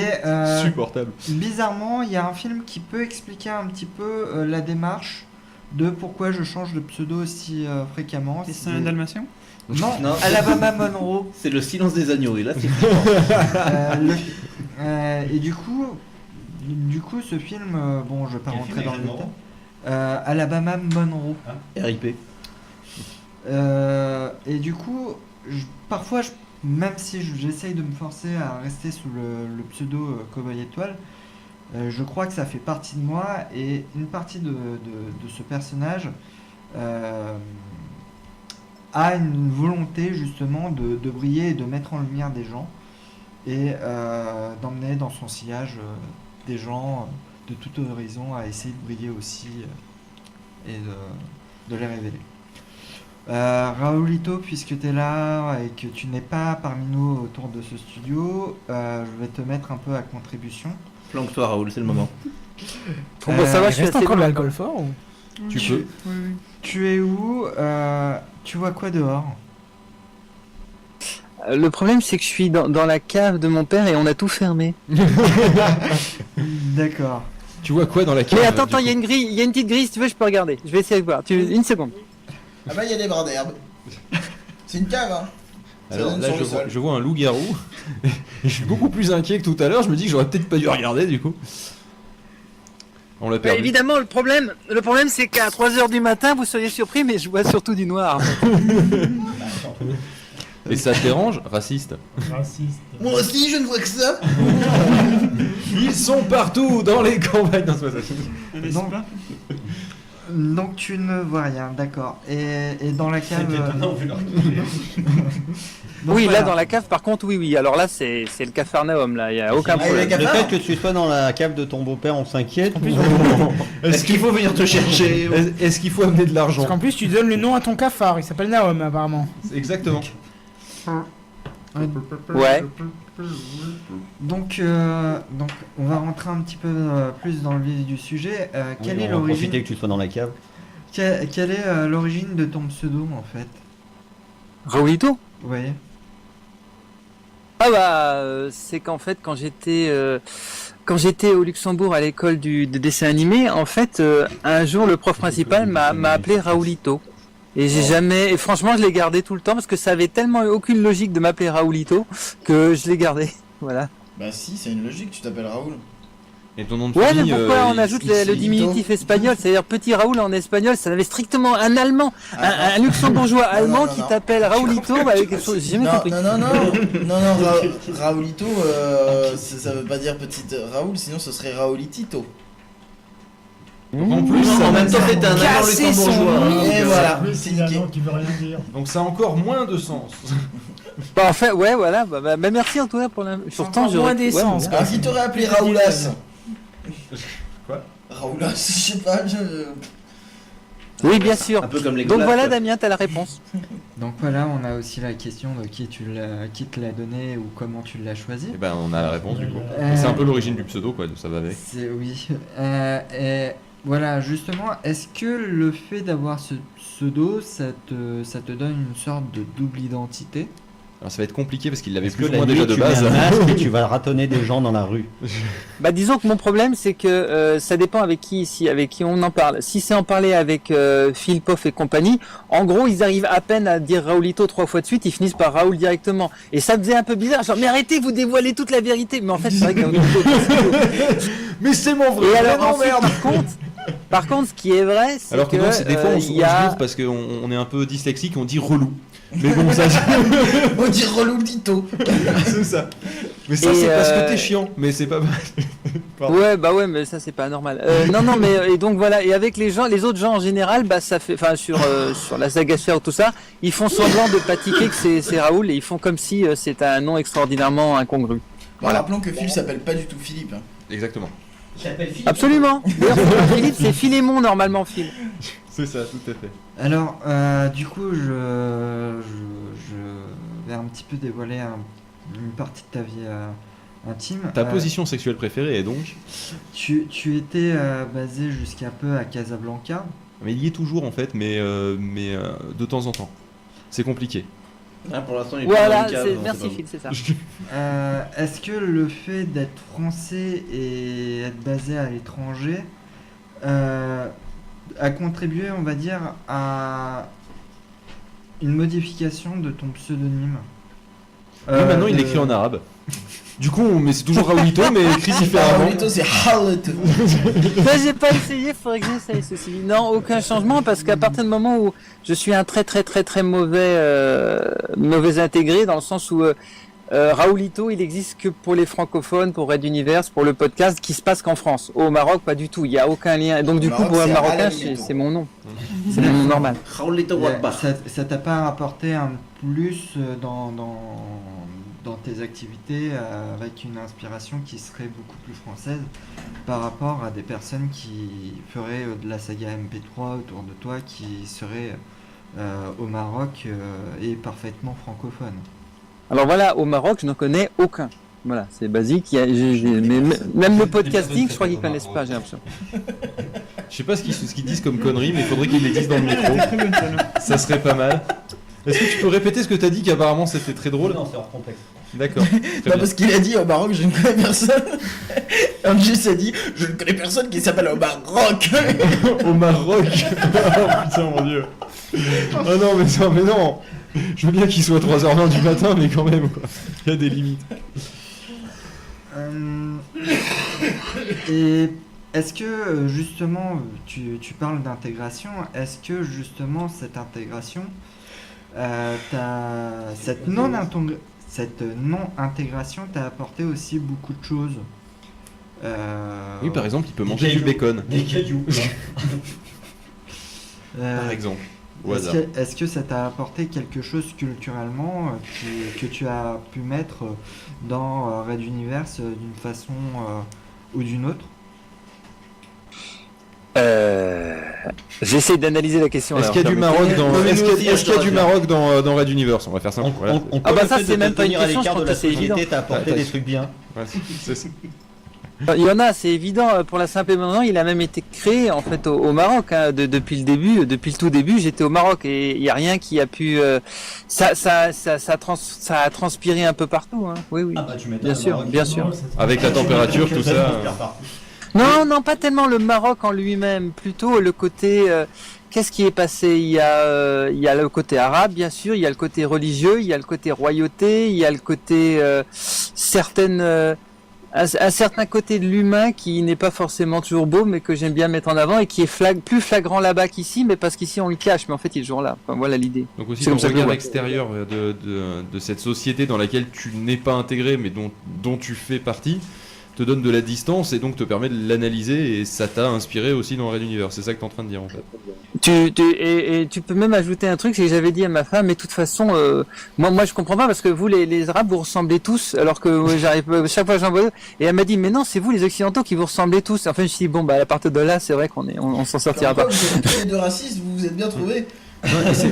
Speaker 2: Supportable.
Speaker 9: bizarrement, il y a un film qui peut expliquer un petit peu la démarche de pourquoi je change de pseudo aussi fréquemment.
Speaker 7: Et c'est un dalmatien?
Speaker 9: Non,
Speaker 8: Non.
Speaker 9: Alabama Monroe.
Speaker 8: C'est le silence des agneaux, et là c'est
Speaker 9: Et du coup, ce film, bon, je vais pas rentrer dans le détail. Alabama Monroe.
Speaker 8: RIP.
Speaker 9: Et du coup, parfois, même si j'essaye de me forcer à rester sous le pseudo Cowboy Étoile, je crois que ça fait partie de moi et une partie de ce personnage a une volonté justement de briller et de mettre en lumière des gens et d'emmener dans son sillage des gens de tout horizon à essayer de briller aussi et de les révéler. Raoulito, puisque tu es là et que tu n'es pas parmi nous autour de ce studio, je vais te mettre un peu à contribution.
Speaker 8: Flanque-toi Raoul, c'est le moment.
Speaker 13: Bon, bah, ça va,
Speaker 6: Il
Speaker 13: je suis
Speaker 6: reste
Speaker 13: assez
Speaker 6: encore de
Speaker 13: loin.
Speaker 6: l'alcool fort ou...
Speaker 2: Tu peux.
Speaker 9: Tu es où Tu vois quoi dehors?
Speaker 13: Le problème, c'est que je suis dans la cave de mon père et on a tout fermé.
Speaker 9: D'accord.
Speaker 2: Tu vois quoi dans la cave?
Speaker 13: Mais attends, il y a une grille, il y a une petite grille, si tu veux, je peux regarder. Je vais essayer de voir. Une seconde.
Speaker 5: Ah bah il y a des bras d'herbe. C'est une cave, hein. Ça
Speaker 2: Alors
Speaker 5: donne
Speaker 2: là,
Speaker 5: sur le sol.
Speaker 2: je vois un loup-garou. Et je suis beaucoup plus inquiet que tout à l'heure. Je me dis que j'aurais peut-être pas dû regarder du coup. On l'a
Speaker 13: Bah,
Speaker 2: perdu.
Speaker 13: évidemment, le problème c'est qu'à 3h du matin, vous seriez surpris, mais je vois surtout du noir.
Speaker 2: Et ça te dérange? Raciste.
Speaker 11: Raciste.
Speaker 5: Moi aussi, je ne vois que ça.
Speaker 2: Ils sont partout dans les campagnes. Non, c'est pas ça.
Speaker 7: N'est-ce
Speaker 9: Donc-
Speaker 7: pas?
Speaker 9: Donc tu ne vois rien, d'accord. Et dans la cave. Donc,
Speaker 13: Oui,
Speaker 9: voilà.
Speaker 13: là dans la cave, par contre, oui. Alors là, c'est le Capharnaüm, là, il y a aucun
Speaker 5: Ah,
Speaker 13: problème.
Speaker 5: il y a
Speaker 10: Le
Speaker 5: Cafard.
Speaker 10: fait que tu sois dans la cave de ton beau-père, on s'inquiète.
Speaker 8: Est-ce qu'il faut venir te chercher?
Speaker 2: Est-ce qu'il faut amener de l'argent?
Speaker 6: Parce qu'en plus, tu donnes le nom à ton cafard. Il s'appelle Naom, apparemment.
Speaker 2: Exactement.
Speaker 13: Ouais.
Speaker 9: Donc, on va rentrer un petit peu plus dans le vif du sujet. Quelle est
Speaker 10: On va
Speaker 9: l'origine
Speaker 10: profiter que tu sois dans la cave.
Speaker 9: Quelle est l'origine de ton pseudo en fait?
Speaker 13: Raoulito?
Speaker 9: Oui.
Speaker 13: Ah bah, c'est qu'en fait, quand j'étais au Luxembourg à l'école de dessin animé, en fait, un jour, le prof principal m'a appelé Raoulito. Et j'ai jamais, et franchement, je l'ai gardé tout le temps parce que ça avait tellement eu aucune logique de m'appeler Raoulito que je l'ai gardé. Voilà.
Speaker 5: Bah si, c'est une logique, tu t'appelles Raoul.
Speaker 2: Et ton nom de
Speaker 13: Ouais, mais
Speaker 2: famille,
Speaker 13: pourquoi on ajoute le
Speaker 5: Ito.
Speaker 13: diminutif espagnol? C'est-à-dire petit Raoul en espagnol, ça avait strictement un allemand, un luxembourgeois allemand qui t'appelle Raoulito, bah, avec quelque chose, j'ai jamais
Speaker 5: Non,
Speaker 13: compris.
Speaker 5: non, Raoulito, ça veut pas dire petite Raoul, sinon ce serait Raoulitito.
Speaker 2: En plus,
Speaker 8: En même temps, c'était un allemand
Speaker 6: Casser son
Speaker 8: luxembourgeois.
Speaker 6: nid.
Speaker 5: Et voilà,
Speaker 11: Oui,
Speaker 5: c'est
Speaker 11: c'est un
Speaker 5: niqué.
Speaker 11: nom qui veut rien dire.
Speaker 2: donc ça a encore moins de sens.
Speaker 13: Bah, en fait, ouais, voilà. Bah, merci en tout cas pour la. Pourtant,
Speaker 6: encore moins d'essence.
Speaker 5: Alors, qui t'aurait appelé Raoulas?
Speaker 2: Quoi?
Speaker 5: Raoulas, je sais pas,
Speaker 13: Oui, bien sûr.
Speaker 8: Un peu comme les
Speaker 13: Donc
Speaker 8: Glafs,
Speaker 13: voilà,
Speaker 8: quoi.
Speaker 13: Damien, t'as la réponse.
Speaker 9: Donc voilà, on a aussi la question de qui te l'a donné ou comment tu l'as choisi.
Speaker 2: Et ben on a la réponse du coup.
Speaker 9: Euh,
Speaker 2: C'est un peu l'origine du pseudo quoi, ça va avec.
Speaker 9: Oui. Et voilà, justement, est-ce que le fait d'avoir ce pseudo, ça te donne une sorte de double identité?
Speaker 2: Alors ça va être compliqué parce qu'il l'avait
Speaker 10: Parce
Speaker 2: plus
Speaker 10: que
Speaker 2: ou
Speaker 10: la
Speaker 2: moins
Speaker 10: nuit,
Speaker 2: déjà de
Speaker 10: tu mets
Speaker 2: base.
Speaker 10: un masque et tu vas ratonner des gens dans la rue.
Speaker 13: Bah disons que mon problème c'est que ça dépend avec qui ici, avec qui on en parle. Si c'est en parler avec Phil Poff et compagnie, en gros ils arrivent à peine à dire Raoulito 3 fois de suite, ils finissent par Raoul directement. Et ça me faisait un peu bizarre, genre mais arrêtez, vous dévoilez toute la vérité. Mais en fait c'est vrai qu'on
Speaker 2: Mais c'est mon vrai.
Speaker 13: Et alors
Speaker 2: prénom,
Speaker 13: ensuite,
Speaker 2: merde.
Speaker 13: par contre ce qui est vrai c'est
Speaker 2: Alors que
Speaker 13: que
Speaker 2: non, c'est des fois on
Speaker 13: il
Speaker 2: se
Speaker 13: y a
Speaker 2: livre parce qu'on est un peu dyslexique, on dit relou. Mais bon ça
Speaker 5: on dit relou Tito.
Speaker 2: c'est ça. Mais ça
Speaker 13: Et,
Speaker 2: c'est parce que t'es chiant, mais c'est pas Pardon.
Speaker 13: Ouais, bah ouais, mais ça c'est pas normal. Non, mais et donc voilà. Et avec les autres gens en général, bah ça fait, enfin sur la saga Sphère ou tout ça, ils font semblant de pratiquer que c'est Raoul et ils font comme si c'est un nom extraordinairement incongru.
Speaker 5: Voilà. Rappelons que Phil s'appelle pas du tout Philippe.
Speaker 2: Exactement.
Speaker 10: Il s'appelle Philippe.
Speaker 13: Absolument. D'ailleurs, c'est pas Philippe, c'est Philémon normalement, Phil.
Speaker 2: C'est ça, tout à fait.
Speaker 9: Alors, du coup, je vais un petit peu dévoiler une partie de ta vie intime.
Speaker 2: Ta position sexuelle préférée est donc
Speaker 9: Tu étais basé jusqu'à peu à Casablanca.
Speaker 2: Mais il y est toujours en fait, mais de temps en temps. C'est compliqué.
Speaker 8: Ah, pour l'instant, il est
Speaker 13: Voilà,
Speaker 8: plus dans le cadre,
Speaker 13: merci
Speaker 8: c'est pas
Speaker 13: Phil, c'est ça.
Speaker 9: Est-ce que le fait d'être français et être basé à l'étranger a contribué, on va dire, à une modification de ton pseudonyme?
Speaker 2: Lui maintenant il écrit en arabe. Du coup, mais c'est toujours Raoulito, mais écrit différemment.
Speaker 5: Raoulito, c'est Raoulito.
Speaker 13: Ça, j'ai pas essayé, faudrait que j'essaye ceci. Non, aucun changement, parce qu'à partir du moment où je suis un très mauvais intégré, dans le sens où Raoulito, il existe que pour les francophones, pour Red Universe, pour le podcast, qui se passe qu'en France. Au Maroc, pas du tout, il y a aucun lien. Donc du coup, pour un Marocain, c'est mon nom. C'est mon nom normal.
Speaker 8: Raoulito Wabba.
Speaker 9: Ça t'a pas apporté un plus dans tes activités avec une inspiration qui serait beaucoup plus française par rapport à des personnes qui feraient de la saga MP3 autour de toi, qui seraient au Maroc et parfaitement francophones?
Speaker 13: Alors voilà, au Maroc, je n'en connais aucun. Voilà, c'est basique. Même le podcasting, je crois qu'ils connaissent pas, j'ai l'impression.
Speaker 2: Je sais pas ce qu'ils disent comme conneries, mais il faudrait qu'ils les disent dans le micro. Ça serait pas mal. Est-ce que tu peux répéter ce que t'as dit, qu'apparemment c'était très drôle?
Speaker 10: Non, c'est hors contexte.
Speaker 2: D'accord.
Speaker 5: Non, parce qu'il a dit au Maroc, je ne connais personne. Angus a dit, je ne connais personne qui s'appelle au Maroc.
Speaker 2: Au Maroc. Oh putain, mon dieu. Oh non, mais non. Je veux bien qu'il soit 3h20 du matin, mais quand même, quoi. Il y a des limites.
Speaker 9: Et est-ce que justement, tu parles d'intégration, est-ce que justement cette intégration, cette non-intégration t'a apporté aussi beaucoup de choses?
Speaker 2: Oui, par exemple, il peut manger du bacon.
Speaker 10: Des cailloux.
Speaker 2: Par exemple.
Speaker 9: Est-ce que ça t'a apporté quelque chose culturellement que tu as pu mettre dans Red Universe d'une façon ou d'une autre?
Speaker 13: J'essaie d'analyser la question.
Speaker 2: Est-ce qu'il y a du Maroc dans Red Universe? On va faire ça.
Speaker 13: Ah bah ça c'est même pas une question, je pense que c'est évident.
Speaker 10: T'as apporté des trucs bien.
Speaker 2: Ouais, c'est ça.
Speaker 13: Il y en a, c'est évident. Pour la simple et bonne raison, il a même été créé en fait au Maroc depuis le tout début. J'étais au Maroc et il y a rien qui a pu. Ça a transpiré un peu partout. Hein. Oui.
Speaker 10: Ah bah tu m'étonnes.
Speaker 13: Bien sûr.
Speaker 2: Avec la température, tout ça.
Speaker 13: Non, pas tellement le Maroc en lui-même, plutôt le côté. Qu'est-ce qui est passé? Il y a le côté arabe, bien sûr. Il y a le côté religieux. Il y a le côté royauté. Il y a le côté un certain côté de l'humain qui n'est pas forcément toujours beau, mais que j'aime bien mettre en avant et qui est plus flagrant là-bas qu'ici, mais parce qu'ici on le cache, mais en fait il est toujours là. Enfin, voilà l'idée.
Speaker 2: Donc aussi ton regard extérieur de cette société dans laquelle tu n'es pas intégré, mais dont tu fais partie, te donne de la distance et donc te permet de l'analyser et ça t'a inspiré aussi dans Red Universe. C'est ça que t'es en train de dire en fait.
Speaker 13: Tu peux même ajouter un truc, c'est que j'avais dit à ma femme, mais de toute façon, moi je comprends pas parce que vous les Arabes vous ressemblez tous, alors que j'arrive chaque fois que j'en vois, et elle m'a dit mais non c'est vous les Occidentaux qui vous ressemblez tous. Et enfin je me suis dit bon bah à partir de là c'est vrai on s'en sortira pas.
Speaker 5: Vous êtes tous les deux racistes, vous vous êtes bien trouvés.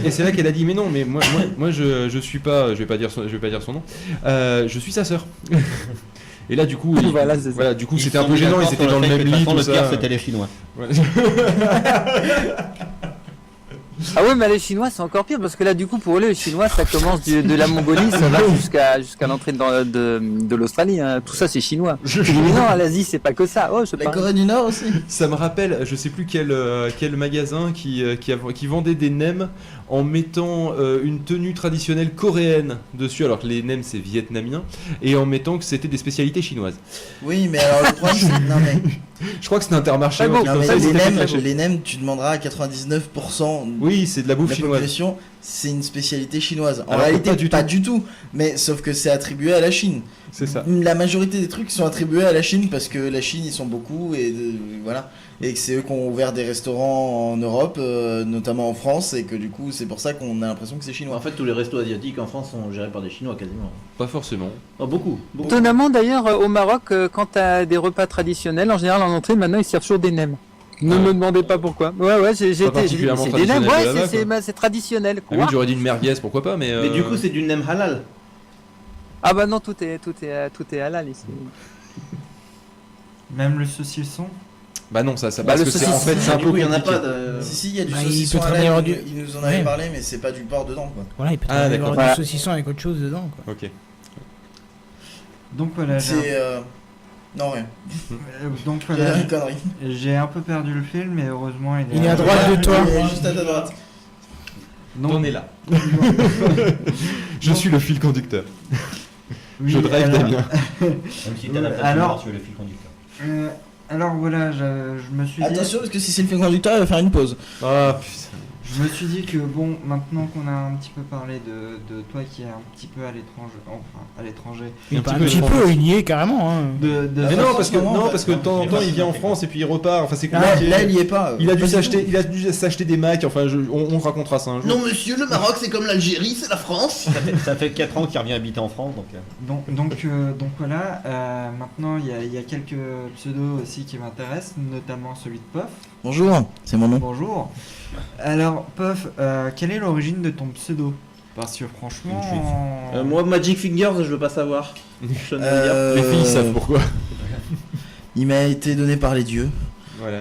Speaker 2: Et c'est là qu'elle a dit mais non mais moi je suis pas, je vais pas dire son nom, je suis sa sœur. Et là du coup du coup c'était un peu gênant, ils étaient dans le même lit, tout
Speaker 10: le
Speaker 2: ça.
Speaker 10: pire c'était les Chinois.
Speaker 2: Ouais.
Speaker 13: Ah ouais, mais les Chinois c'est encore pire parce que là du coup pour eux les Chinois ça commence de la Mongolie, ça va jusqu'à l'entrée de l'Australie, hein. Tout ça c'est chinois. Mais non, l'Asie c'est pas que ça. Oh,
Speaker 5: La Corée du Nord aussi.
Speaker 2: Ça me rappelle, je sais plus quel magasin qui vendait des nems en mettant une tenue traditionnelle coréenne dessus, alors que les nems c'est vietnamien, et en mettant que c'était des spécialités chinoises.
Speaker 5: Oui, mais alors le problème c'est non mais
Speaker 2: je crois que c'est Intermarché.
Speaker 5: non, mais les nems, tu demanderas à 99%.
Speaker 2: Oui, c'est de la bouffe
Speaker 5: la
Speaker 2: chinoise.
Speaker 5: population, c'est une spécialité chinoise. En
Speaker 2: Alors,
Speaker 5: réalité, pas du tout. Mais sauf que c'est attribué à la Chine.
Speaker 2: C'est ça.
Speaker 5: La majorité des trucs sont attribués à la Chine parce que la Chine, ils sont beaucoup et voilà. Et que c'est eux qui ont ouvert des restaurants en Europe, notamment en France, et que du coup, c'est pour ça qu'on a l'impression que c'est chinois.
Speaker 8: En fait, tous les restos asiatiques en France sont gérés par des Chinois quasiment.
Speaker 2: Pas forcément.
Speaker 8: Oh, beaucoup.
Speaker 13: Étonnamment d'ailleurs au Maroc, quand t'as des repas traditionnels, en général en entrée maintenant ils servent toujours des nems. Ne me demandez pas pourquoi. Ouais, j'ai dit, c'est des nems, ouais, c'est traditionnel. Quoi.
Speaker 2: J'aurais dit une merguez, pourquoi pas, mais.
Speaker 8: Mais du coup, c'est du nem halal.
Speaker 13: Ah bah non, tout est halal ici.
Speaker 9: Même le saucisson.
Speaker 2: Bah non, ça parce que c'est en fait c'est un peu
Speaker 8: il y en a
Speaker 2: compliqué.
Speaker 8: pas de.
Speaker 5: Si, il y a du
Speaker 6: Bah,
Speaker 5: saucisson
Speaker 6: il peut
Speaker 5: halal,
Speaker 6: très bien avoir du-
Speaker 5: il nous en avait parlé, mais c'est pas du porc dedans quoi.
Speaker 6: Voilà, il peut
Speaker 2: Ah,
Speaker 6: y avoir
Speaker 2: d'accord.
Speaker 6: du saucisson avec autre chose dedans, quoi.
Speaker 2: Ok.
Speaker 9: Donc voilà.
Speaker 5: C'est. Non, rien.
Speaker 9: Donc
Speaker 5: J'ai
Speaker 9: voilà.
Speaker 5: une connerie.
Speaker 9: J'ai un peu perdu le film, mais heureusement
Speaker 6: Il est à droite de toi.
Speaker 5: Il est juste à ta droite.
Speaker 9: Donc,
Speaker 2: On est là. Je suis le fil conducteur.
Speaker 9: oui,
Speaker 2: Je drive
Speaker 9: alors-
Speaker 2: Damien.
Speaker 10: Même si t'as la place
Speaker 9: alors-
Speaker 10: tu es le fil conducteur.
Speaker 9: Alors voilà, je me suis dit.
Speaker 5: Attention, parce que si c'est le fil conducteur, il va faire une pause.
Speaker 2: Ah putain.
Speaker 9: Je me suis dit que bon, maintenant qu'on a un petit peu parlé de toi qui est un petit peu à l'étranger, enfin à l'étranger.
Speaker 6: Il est un petit peu, il y est carrément. Hein.
Speaker 2: Mais non, parce que de temps en temps il vient en France et puis il repart. Enfin c'est compliqué.
Speaker 5: Là, il y est pas.
Speaker 2: Il a dû s'acheter des Macs. Enfin, on racontera ça un jour.
Speaker 5: Non, monsieur, le Maroc, c'est comme l'Algérie, c'est la France.
Speaker 10: Ça fait 4 ans qu'il revient habiter en France, donc.
Speaker 9: Donc voilà, maintenant il y a quelques pseudos aussi qui m'intéressent, notamment celui de Puff.
Speaker 5: Bonjour, c'est mon nom.
Speaker 9: Bonjour. Alors Puff, quelle est l'origine de ton pseudo? Parce que franchement...
Speaker 8: Moi, Magic Fingers, je veux pas savoir. Je ne veux dire.
Speaker 2: Les filles savent pourquoi.
Speaker 5: Il m'a été donné par les dieux.
Speaker 2: Voilà.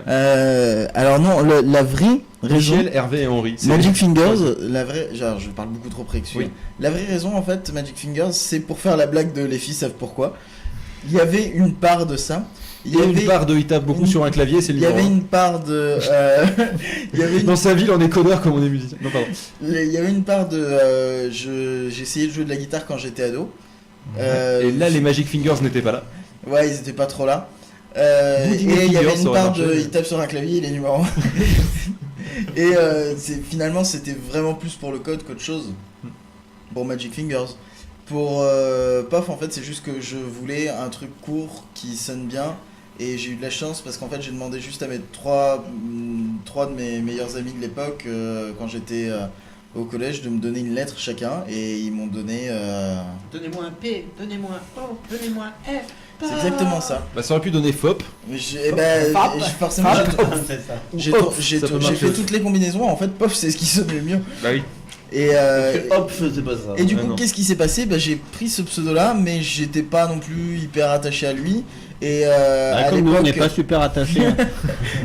Speaker 5: Alors non, la vraie raison...
Speaker 2: Michel, Hervé et Henri.
Speaker 5: Magic Fingers, la vraie... Genre, je parle beaucoup trop près que
Speaker 2: Oui.
Speaker 5: La vraie raison, en fait, Magic Fingers, c'est pour faire la blague de les filles savent pourquoi. Il y avait une part de ça.
Speaker 2: Il y a une part de il tape beaucoup sur un clavier, c'est le
Speaker 5: Il y avait
Speaker 2: numéro un.
Speaker 5: une part de... il y avait une...
Speaker 2: Dans sa ville, on est codeur comme on est musicien. Non, pardon.
Speaker 5: Il y avait une part de... J'ai essayé de jouer de la guitare quand j'étais ado.
Speaker 2: Et là, les Magic Fingers n'étaient pas là.
Speaker 5: Ouais, ils étaient pas trop là.
Speaker 2: Woody
Speaker 5: Et il y avait
Speaker 2: Fingers
Speaker 5: une
Speaker 2: aurait
Speaker 5: part
Speaker 2: marché.
Speaker 5: de... Il tape sur un clavier, il est numéro 1. Et finalement, c'était vraiment plus pour le code qu'autre chose. Pour Magic Fingers. Pour Puff, en fait, c'est juste que je voulais un truc court qui sonne bien. Et j'ai eu de la chance parce qu'en fait, j'ai demandé juste à mettre trois de mes meilleurs amis de l'époque, quand j'étais au collège, de me donner une lettre chacun. Et ils m'ont donné...
Speaker 12: Donnez-moi un P, donnez-moi un O, donnez-moi un F.
Speaker 5: C'est exactement ça.
Speaker 2: Bah, ça aurait pu donner FOP.
Speaker 5: Mais forcément, j'ai fait toutes les combinaisons. En fait, Puff, c'est ce qui sonne le mieux.
Speaker 2: Bah oui.
Speaker 5: Et
Speaker 8: Hop, c'est pas ça.
Speaker 5: Et du
Speaker 8: Ouais,
Speaker 5: coup,
Speaker 8: non.
Speaker 5: qu'est-ce qui s'est passé? Bah, j'ai pris ce pseudo là, mais j'étais pas non plus hyper attaché à lui. Et à
Speaker 10: Comme nous, on n'est
Speaker 5: l'époque,
Speaker 10: pas super attachés.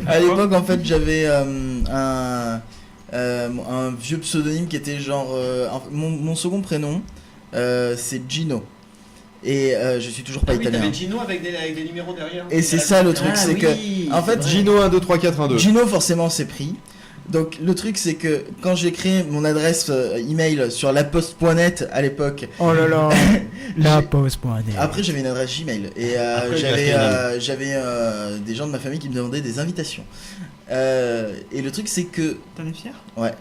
Speaker 5: à l'époque, en fait, j'avais un vieux pseudonyme qui était genre mon second prénom, c'est Gino. Et je suis toujours pas italien.
Speaker 10: T'avais Gino avec des numéros derrière.
Speaker 5: Et c'est ça le truc,
Speaker 8: Ah
Speaker 5: c'est
Speaker 8: oui,
Speaker 5: que en fait,
Speaker 2: Gino 1, 2, 3, 4, 1, 2.
Speaker 5: Gino forcément c'est pris. Donc le truc c'est que quand j'ai créé mon adresse email sur laposte.net à l'époque.
Speaker 6: Oh là là. La pause.net.
Speaker 5: Après j'avais une adresse Gmail et
Speaker 10: Après,
Speaker 5: j'avais des gens de ma famille qui me demandaient des invitations. Et le truc c'est que
Speaker 7: T'en es fier?
Speaker 5: ouais,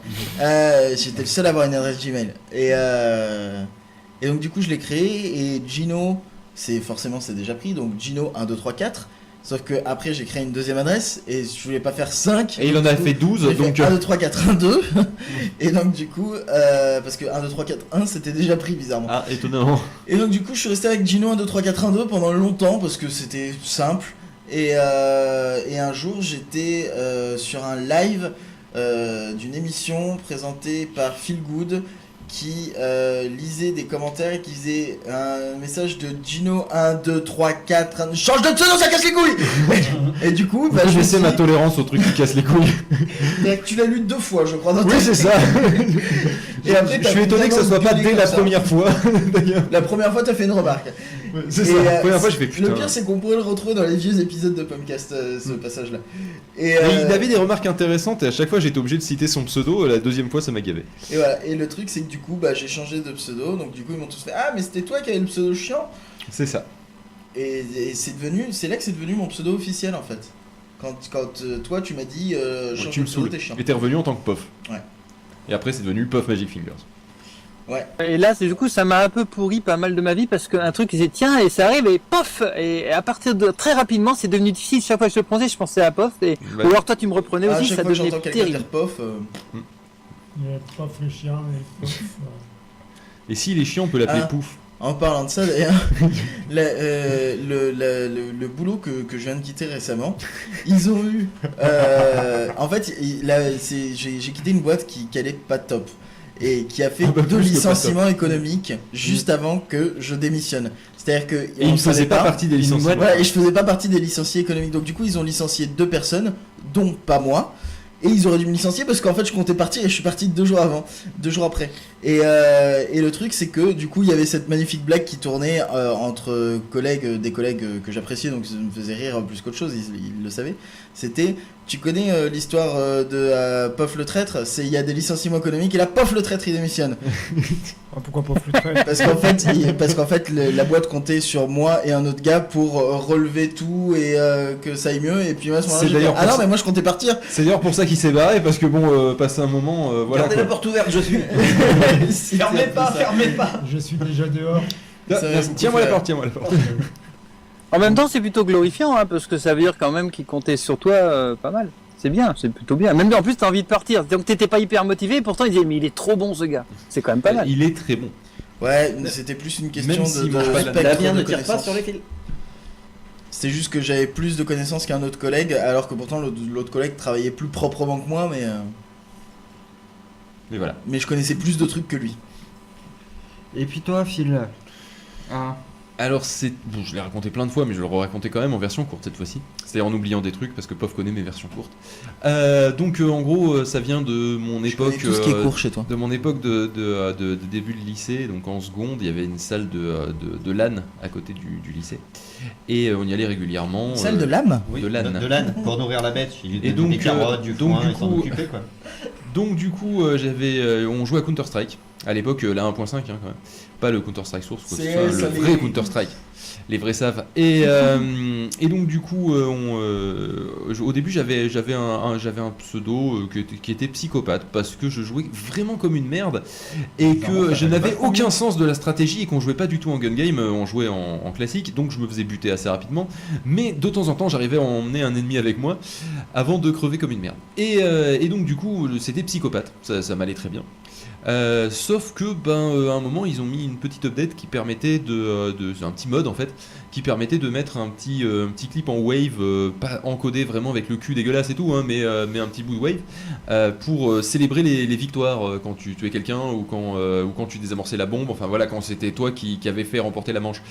Speaker 5: j'étais le seul à avoir une adresse Gmail et donc du coup je l'ai créé et Gino c'est déjà pris, donc Gino 1, 2, 3, 4. Sauf que après j'ai créé une deuxième adresse et je voulais pas faire 5.
Speaker 2: Et il en a fait 12, donc...
Speaker 5: 1, 2, 3, 4, 1, 2. Et donc du coup, parce que 1, 2, 3, 4, 1 c'était déjà pris bizarrement.
Speaker 2: Ah, étonnant.
Speaker 5: Et donc du coup je suis resté avec Gino 1, 2, 3, 4, 1, 2 pendant longtemps parce que c'était simple. Et un jour j'étais sur un live d'une émission présentée par Feel Good qui lisait des commentaires et qui faisait un message de Gino 1, 2, 3, 4, 1, change de pseudo, ça casse les couilles. Et du coup,
Speaker 2: je vais essayer ma tolérance au truc qui casse les couilles.
Speaker 5: Tu l'as lu 2 fois, je crois.
Speaker 2: Oui, c'est ça. Et après, je suis étonné que ça soit pas dès la première fois. D'ailleurs.
Speaker 5: La première fois, t'as fait une remarque.
Speaker 2: Ouais, c'est ça. La première fois, je fais putain.
Speaker 5: Le pire, c'est qu'on pourrait le retrouver dans les vieux épisodes de Pomcast, ce passage-là.
Speaker 2: Et il avait des remarques intéressantes et à chaque fois, j'étais obligé de citer son pseudo. La deuxième fois, ça m'a gavé.
Speaker 5: Et voilà. Et le truc, c'est que du coup, j'ai changé de pseudo. Donc du coup, ils m'ont tous fait ah, mais c'était toi qui avais le pseudo chiant.
Speaker 2: C'est ça.
Speaker 5: Et c'est là que c'est devenu mon pseudo officiel en fait. Quand toi, tu m'as dit change de pseudo, t'es chiant.
Speaker 2: Et t'es revenu en tant que Pof.
Speaker 5: Ouais.
Speaker 2: Et après, c'est devenu Puff Magic Fingers.
Speaker 5: Ouais.
Speaker 13: Et là, du coup, ça m'a un peu pourri pas mal de ma vie parce qu'un truc, c'est tiens, et ça arrive et pof. Et à partir de très rapidement, c'est devenu difficile. Chaque fois que je le prononçais, je pensais à pof. Et...
Speaker 2: Ouais.
Speaker 13: Ou alors toi, tu me reprenais aussi,
Speaker 5: chaque
Speaker 13: ça
Speaker 5: fois que
Speaker 13: devenait
Speaker 5: j'entends quelqu'un
Speaker 13: terrible.
Speaker 5: dire pof.
Speaker 11: Il y a Pof le chien et Pof.
Speaker 2: Et s'il est chiant, on peut l'appeler Pouf.
Speaker 5: En parlant de ça, d'ailleurs, le boulot que je viens de quitter récemment, ils ont eu. En fait, j'ai quitté une boîte qui allait pas top. Et qui a fait 2 licenciements économiques juste avant que je démissionne. C'est-à-dire que.
Speaker 2: Et il ne faisait pas partie des licenciés.
Speaker 5: Ouais, et je faisais pas partie des licenciés économiques. Donc du coup, ils ont licencié 2 personnes, dont pas moi. Et ils auraient dû me licencier parce qu'en fait je comptais partir et je suis parti 2 jours avant, 2 jours après. Et le truc c'est que du coup il y avait cette magnifique blague qui tournait entre des collègues que j'appréciais, donc ça me faisait rire plus qu'autre chose, ils le savaient. C'était, tu connais l'histoire de Pof le traître, c'est il y a des licenciements économiques et là Pof le traître il démissionne.
Speaker 6: Pourquoi Pof le traître?
Speaker 5: Parce qu'en fait la boîte comptait sur moi et un autre gars pour relever tout et que ça aille mieux, et puis moi à ce moment-là ah non mais moi je comptais partir.
Speaker 2: C'est d'ailleurs pour ça qu'il s'est barré, parce que bon, passé un moment, voilà.
Speaker 8: Gardez la porte ouverte, je suis.
Speaker 10: Fermez pas.
Speaker 11: Je suis déjà dehors.
Speaker 2: Tiens-moi la porte.
Speaker 13: En même temps, c'est plutôt glorifiant, hein, parce que ça veut dire quand même qu'il comptait sur toi pas mal. C'est bien, c'est plutôt bien. Même en plus, t'as envie de partir. Donc t'étais pas hyper motivé, et pourtant ils disaient mais il est trop bon ce gars. C'est quand même pas mal.
Speaker 2: Il est très bon.
Speaker 5: Ouais, c'était plus une question
Speaker 2: même
Speaker 5: de
Speaker 8: respect. Damien ne tire pas sur les fils.
Speaker 5: C'était juste que j'avais plus de connaissances qu'un autre collègue, alors que pourtant l'autre collègue travaillait plus proprement que moi,
Speaker 2: mais voilà.
Speaker 5: Mais je connaissais plus de trucs que lui.
Speaker 9: Et puis toi, Phil
Speaker 2: Alors bon, je l'ai raconté plein de fois, mais je le racontais quand même en version courte cette fois-ci. C'est-à-dire en oubliant des trucs parce que Pof connaît mes versions courtes. Donc en gros, ça vient de mon époque.
Speaker 5: Tout ce qui est court chez toi.
Speaker 2: De mon époque de début de lycée. Donc en seconde, il y avait une salle de LAN à côté du lycée, et on y allait régulièrement.
Speaker 5: Salle de LAN.
Speaker 2: Oui, de LAN.
Speaker 10: De LAN pour nourrir la bête.
Speaker 2: Et donc
Speaker 10: des carottes, du foin, ils s'en occupaient quoi.
Speaker 2: Donc du coup, on jouait à Counter Strike. À l'époque, la 1.5 quand même. Pas le Counter Strike Source, le vrai Counter Strike. Les vrais savent. Et donc du coup, au début j'avais un pseudo qui était psychopathe, parce que je jouais vraiment comme une merde et que je n'avais aucun sens de la stratégie et qu'on jouait pas du tout en gun game, on jouait en classique, donc je me faisais buter assez rapidement. Mais de temps en temps j'arrivais à emmener un ennemi avec moi avant de crever comme une merde. Et donc du coup c'était psychopathe, ça m'allait très bien. Sauf que à un moment ils ont mis une petite update qui permettait c'est un petit mode en fait qui permettait de mettre un petit clip en wave, pas encodé vraiment avec le cul dégueulasse et tout, hein, mais un petit bout de wave pour célébrer les victoires quand tu tuais quelqu'un ou quand tu désamorçais la bombe, enfin voilà, quand c'était toi qui avait fait remporter la manche.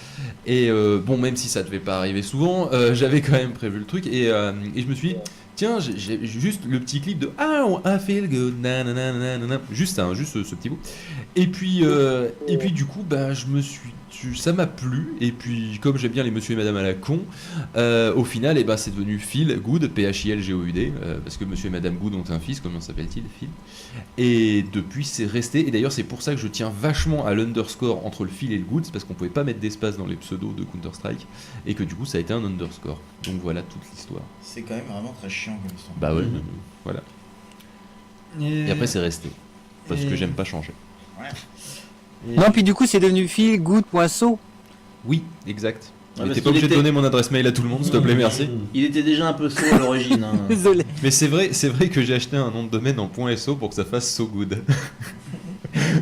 Speaker 2: Et bon, même si ça devait pas arriver souvent, j'avais quand même prévu le truc et je me suis dit tiens, j'ai juste le petit clip de I feel good, nanana, juste ce petit bout. Et puis du coup, ça m'a plu. Et puis, comme j'aime bien les monsieur et madame à la con, au final, c'est devenu Phil Good, P-H-I-L-G-O-U-D, parce que monsieur et madame Good ont un fils, comment s'appelle-t-il, Phil. Et depuis, c'est resté. Et d'ailleurs, c'est pour ça que je tiens vachement à l'underscore entre le Phil et le Good, c'est parce qu'on pouvait pas mettre d'espace dans les pseudos de Counter-Strike, et que du coup, ça a été un underscore. Donc voilà toute l'histoire.
Speaker 5: C'est quand même vraiment très chiant comme histoire.
Speaker 2: Bah ouais, voilà. Et après, c'est resté. Parce que j'aime pas changer.
Speaker 5: Ouais.
Speaker 13: Non, puis du coup, c'est devenu Phil Good Poinceau.
Speaker 2: Oui, exact.
Speaker 8: Ouais,
Speaker 2: Mais
Speaker 8: parce
Speaker 2: t'es pas
Speaker 8: qu'il
Speaker 2: obligé de
Speaker 8: était-
Speaker 2: donner mon adresse mail à tout le monde, s'il te plaît, merci.
Speaker 8: Il était déjà un peu saut à l'origine. Hein.
Speaker 13: Désolé.
Speaker 2: Mais c'est vrai que j'ai acheté un nom de domaine en .so pour que ça fasse so good.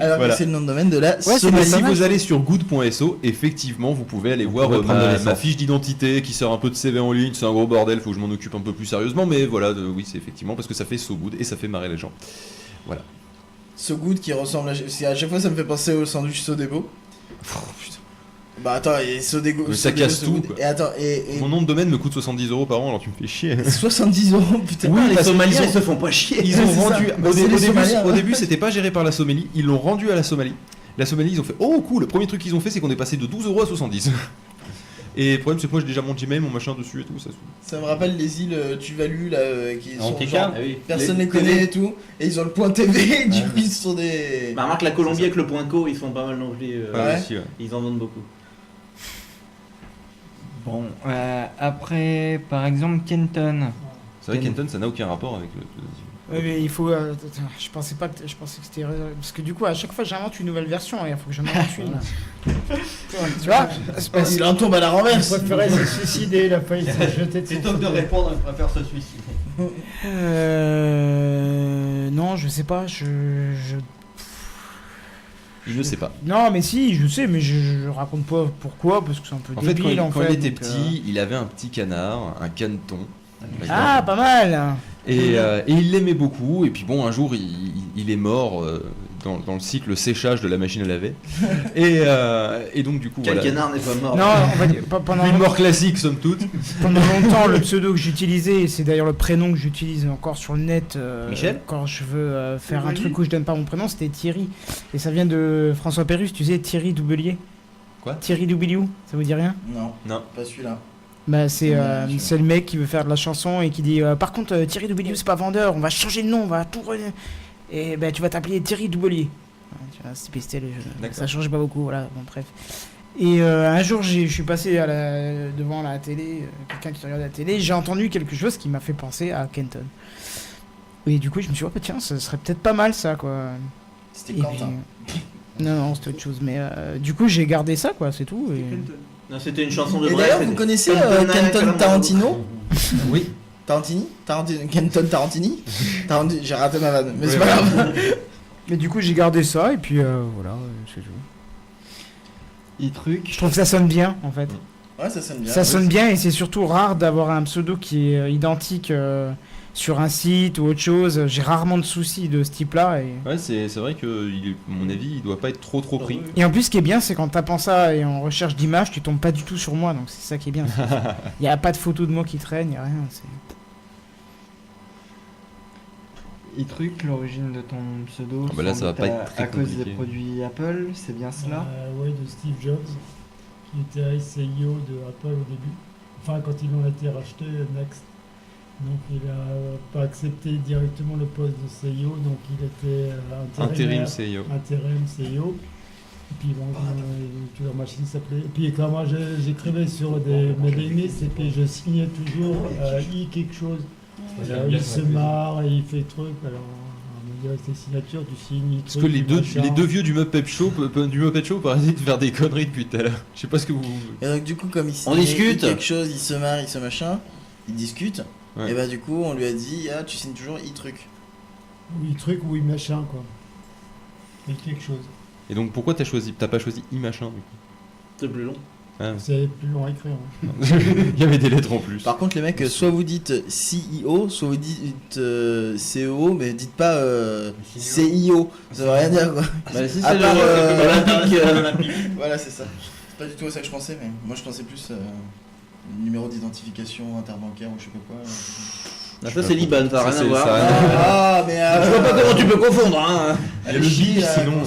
Speaker 5: Alors
Speaker 2: Voilà.
Speaker 5: que c'est le nom de domaine de la
Speaker 2: Mais
Speaker 5: Somalie.
Speaker 2: si vous allez sur good.so, effectivement, vous pouvez aller voir
Speaker 8: pouvez prendre de l'essence.
Speaker 2: ma fiche d'identité qui sort un peu de CV en ligne. C'est un gros bordel, faut que je m'en occupe un peu plus sérieusement. Mais voilà, oui, c'est effectivement parce que ça fait so good et ça fait marrer les gens. Voilà.
Speaker 5: So Good qui ressemble à... parce qu'à chaque fois ça me fait penser au sandwich Sodebo. Bah attends, et Sodego...
Speaker 2: Mais ça
Speaker 5: Sodebo,
Speaker 2: casse
Speaker 5: So
Speaker 2: tout,
Speaker 5: Good.
Speaker 2: quoi.
Speaker 5: Et attends, et...
Speaker 2: Mon nom de domaine me coûte 70 € par an, alors tu me fais chier.
Speaker 5: 70 €, putain.
Speaker 2: Oui,
Speaker 8: les
Speaker 2: parce
Speaker 8: Somaliens,
Speaker 2: qu'ils
Speaker 8: ils se font pas chier.
Speaker 2: Ils ont
Speaker 5: C'est ça.
Speaker 2: rendu.
Speaker 5: Bah, c'est les Somaliens,
Speaker 2: Au
Speaker 5: hein.
Speaker 2: début, c'était pas géré par la Somalie. Ils l'ont rendu à la Somalie. La Somalie, ils ont fait oh cool. Le premier truc qu'ils ont fait, c'est qu'on est passé de 12 € à 70. Et le problème, c'est que moi j'ai déjà mon Gmail, mon machin dessus et tout.
Speaker 5: Ça me rappelle les îles Tuvalu là, qui sont
Speaker 10: Antica.
Speaker 5: genre,
Speaker 8: Ah oui.
Speaker 5: personne les connaît et tout, et ils ont le point TV, et du coup ils sont des...
Speaker 8: Bah, remarque la Colombie avec le point .co, ils font pas mal non plus.
Speaker 5: Ouais.
Speaker 2: Aussi, ouais.
Speaker 8: Ils en vendent beaucoup.
Speaker 9: Bon, après, par exemple, Kenton.
Speaker 2: C'est vrai, Kenton, ça n'a aucun rapport avec le.
Speaker 6: Ouais, mais il faut. Attends, je pensais pas que c'était. Parce que du coup, à chaque fois, j'invente une nouvelle version et il faut que j'en invente une. Tu vois
Speaker 5: Il en tombe à la renverse.
Speaker 11: Il préférait se suicider, il a failli se jeter de son
Speaker 10: Plutôt que de
Speaker 11: fauteuil.
Speaker 10: répondre, il préfère se suicider.
Speaker 6: Non, je sais pas,
Speaker 2: Il ne sait pas.
Speaker 6: Non, mais si, je sais, mais je raconte pas pourquoi, parce que c'est un peu
Speaker 2: En fait,
Speaker 6: débile,
Speaker 2: quand il était
Speaker 6: donc,
Speaker 2: petit, il avait un petit canard, un caneton.
Speaker 6: Ah, pas mal.
Speaker 2: Et il l'aimait beaucoup. Et puis bon, un jour, il est mort dans le cycle séchage de la machine à laver. Et donc du coup,
Speaker 8: Quel
Speaker 2: voilà.
Speaker 8: canard n'est pas mort?
Speaker 6: Non, on va dire, pendant
Speaker 2: Une mort classique, somme toute.
Speaker 6: Pendant longtemps, le pseudo que j'utilisais, et c'est d'ailleurs le prénom que j'utilise encore sur le net
Speaker 2: Michel
Speaker 6: quand je veux faire un
Speaker 7: Thierry.
Speaker 6: truc où je donne pas mon prénom, c'était Thierry. Et ça vient de François Pérusse, tu sais, Thierry Doubelier.
Speaker 2: Quoi
Speaker 6: Thierry Doubeliou, ça vous dit rien?
Speaker 5: Non,
Speaker 2: Non.
Speaker 5: pas celui-là.
Speaker 6: Bah c'est
Speaker 5: Ouais,
Speaker 6: le mec qui veut faire de la chanson et qui dit par contre Thierry Doubeliou c'est pas vendeur, on va changer de nom, on va tout et ben tu vas t'appeler Thierry Doubelier. Ouais, tu vois, c'est pisté, ça change pas beaucoup, voilà, bon bref. Et un jour je suis passé devant la télé, quelqu'un qui regarde la télé, j'ai entendu quelque chose qui m'a fait penser à Kenton. Et du coup je me suis dit oh, bah, tiens ça serait peut-être pas mal ça quoi.
Speaker 5: C'était
Speaker 6: Et
Speaker 5: Quentin.
Speaker 6: non c'était autre chose, mais du coup j'ai gardé ça quoi, c'est tout. Et...
Speaker 8: Non, c'était une chanson de
Speaker 5: Et
Speaker 8: Brel.
Speaker 5: d'ailleurs, vous connaissez Kenton Tarantino?
Speaker 2: Oui.
Speaker 5: Tarantini? Kenton Tarantini? J'ai raté ma vanne, mais
Speaker 2: Oui,
Speaker 5: c'est pas grave.
Speaker 6: Mais du coup j'ai gardé ça et puis voilà, c'est tout.
Speaker 9: E-truc.
Speaker 6: Je trouve que ça sonne bien en fait.
Speaker 5: Ouais, ça sonne bien.
Speaker 6: Ça sonne bien et c'est surtout rare d'avoir un pseudo qui est identique sur un site ou autre chose. J'ai rarement de soucis de ce type-là.
Speaker 2: Ouais, c'est vrai que, à mon avis, il doit pas être trop pris.
Speaker 6: Et en plus, ce qui est bien, c'est qu'en tapant ça et en recherche d'images, tu tombes pas du tout sur moi. Donc c'est ça qui est bien. Il n'y a pas de photo de moi qui traîne, il n'y a rien.
Speaker 9: E-truc, l'origine de ton pseudo.
Speaker 2: Ah bah là,
Speaker 9: sans
Speaker 2: ça va
Speaker 9: doute
Speaker 2: pas être très
Speaker 9: à cause
Speaker 2: compliqué.
Speaker 9: des produits Apple, c'est bien cela?
Speaker 11: Oui, de Steve Jobs, qui était CEO de Apple au début. Enfin, quand ils ont été rachetés, Next. Donc, il n'a pas accepté directement le poste de CEO, donc il était
Speaker 2: Intérim CEO.
Speaker 11: Intérim CEO. Et puis, bon, leur machine s'appelait. Et puis, quand moi j'écrivais sur des mailing lists, et puis je signais toujours I quelque chose. Il se marre et il fait truc. Alors, on me dit avec tes signatures, tu signes.
Speaker 2: Parce que les deux vieux du Muppet Show paraissent de faire des conneries depuis tout à l'heure. Je sais pas ce que vous.
Speaker 5: Et donc, du coup, comme il
Speaker 8: On discute.
Speaker 5: quelque chose, il se marre, il se machin, il discute.
Speaker 2: Ouais.
Speaker 5: Et bah, du coup, on lui a dit, ah, tu signes toujours i-truc.
Speaker 11: Oui, truc ou machin, quoi. Et quelque chose.
Speaker 2: Et donc pourquoi t'as pas choisi i-machin du coup?
Speaker 8: C'est plus long.
Speaker 2: Ah.
Speaker 11: C'est plus long à écrire. Hein.
Speaker 2: Il y avait des lettres en plus.
Speaker 5: Par contre, les mecs, soit vous dites CEO, soit vous dites CEO, mais dites pas CIO. Ça veut rien dire quoi.
Speaker 8: Bah, si,
Speaker 5: À
Speaker 8: c'est
Speaker 5: part,
Speaker 8: olympique.
Speaker 5: Voilà, c'est ça. C'est pas du tout à ça que je pensais, mais moi je pensais plus numéro d'identification interbancaire ou je sais pas quoi.
Speaker 8: Ah, ça c'est Liban, ça n'a rien à voir.
Speaker 5: Ah, mais
Speaker 8: je vois pas comment tu peux confondre. Hein.
Speaker 2: Il y a le BIC sinon.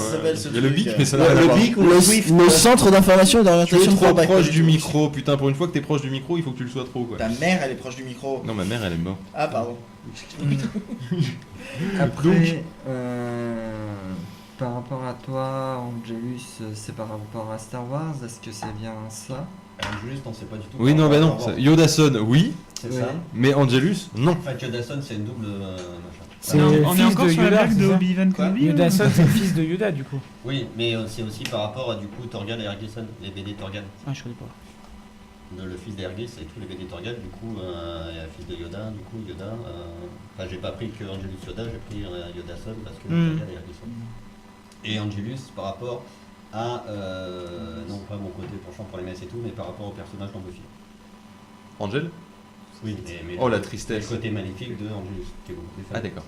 Speaker 2: Il y a le BIC, mais ça n'a rien à voir.
Speaker 8: Le BIC ou le Swift.
Speaker 5: Le centre d'information et
Speaker 2: Tu es
Speaker 5: d'orientation
Speaker 2: trop
Speaker 5: Forbac.
Speaker 2: proche du micro, putain, pour une fois que t'es proche du micro, il faut que tu le sois trop quoi.
Speaker 5: Ta mère, elle est proche du micro.
Speaker 2: Non, ma mère elle est morte.
Speaker 5: Ah, pardon.
Speaker 9: Après, par rapport à toi, Angelus, c'est par rapport à Star Wars, est-ce que c'est bien ça?
Speaker 10: Angelus, on sait pas du tout.
Speaker 2: Oui, non, bah non. Yodason, oui.
Speaker 10: C'est ça.
Speaker 2: Mais Angelus, non.
Speaker 10: En fait, Yodason, c'est une double machin.
Speaker 6: C'est
Speaker 7: Non,
Speaker 6: le
Speaker 7: on est
Speaker 6: fils
Speaker 7: encore
Speaker 6: de
Speaker 7: sur la
Speaker 6: Yoda,
Speaker 7: blague de
Speaker 6: c'est ça
Speaker 7: Obi-Wan Kenobi.
Speaker 6: Yoda Son, c'est le fils de Yoda du coup.
Speaker 14: Oui, mais c'est aussi par rapport à du coup Torgal et Ergilson, les BD Torgal.
Speaker 6: Ah, je connais pas.
Speaker 14: Le fils d'Ergil, c'est tous les BD Torgal, du coup, et le fils de Yoda, du coup, Yoda. Enfin, j'ai pas pris que Angelus Yoda, j'ai pris Yoda Son parce que Torgal et Ergilson. Et Angelus par rapport à. Non, pas mon côté penchant pour les messes et tout, mais par rapport au personnage dans Buffy.
Speaker 2: Angel?
Speaker 14: Oui, mais
Speaker 2: oh la tristesse.
Speaker 14: Le côté maléfique de Angelus, qui est beaucoup plus faible.
Speaker 2: Ah d'accord.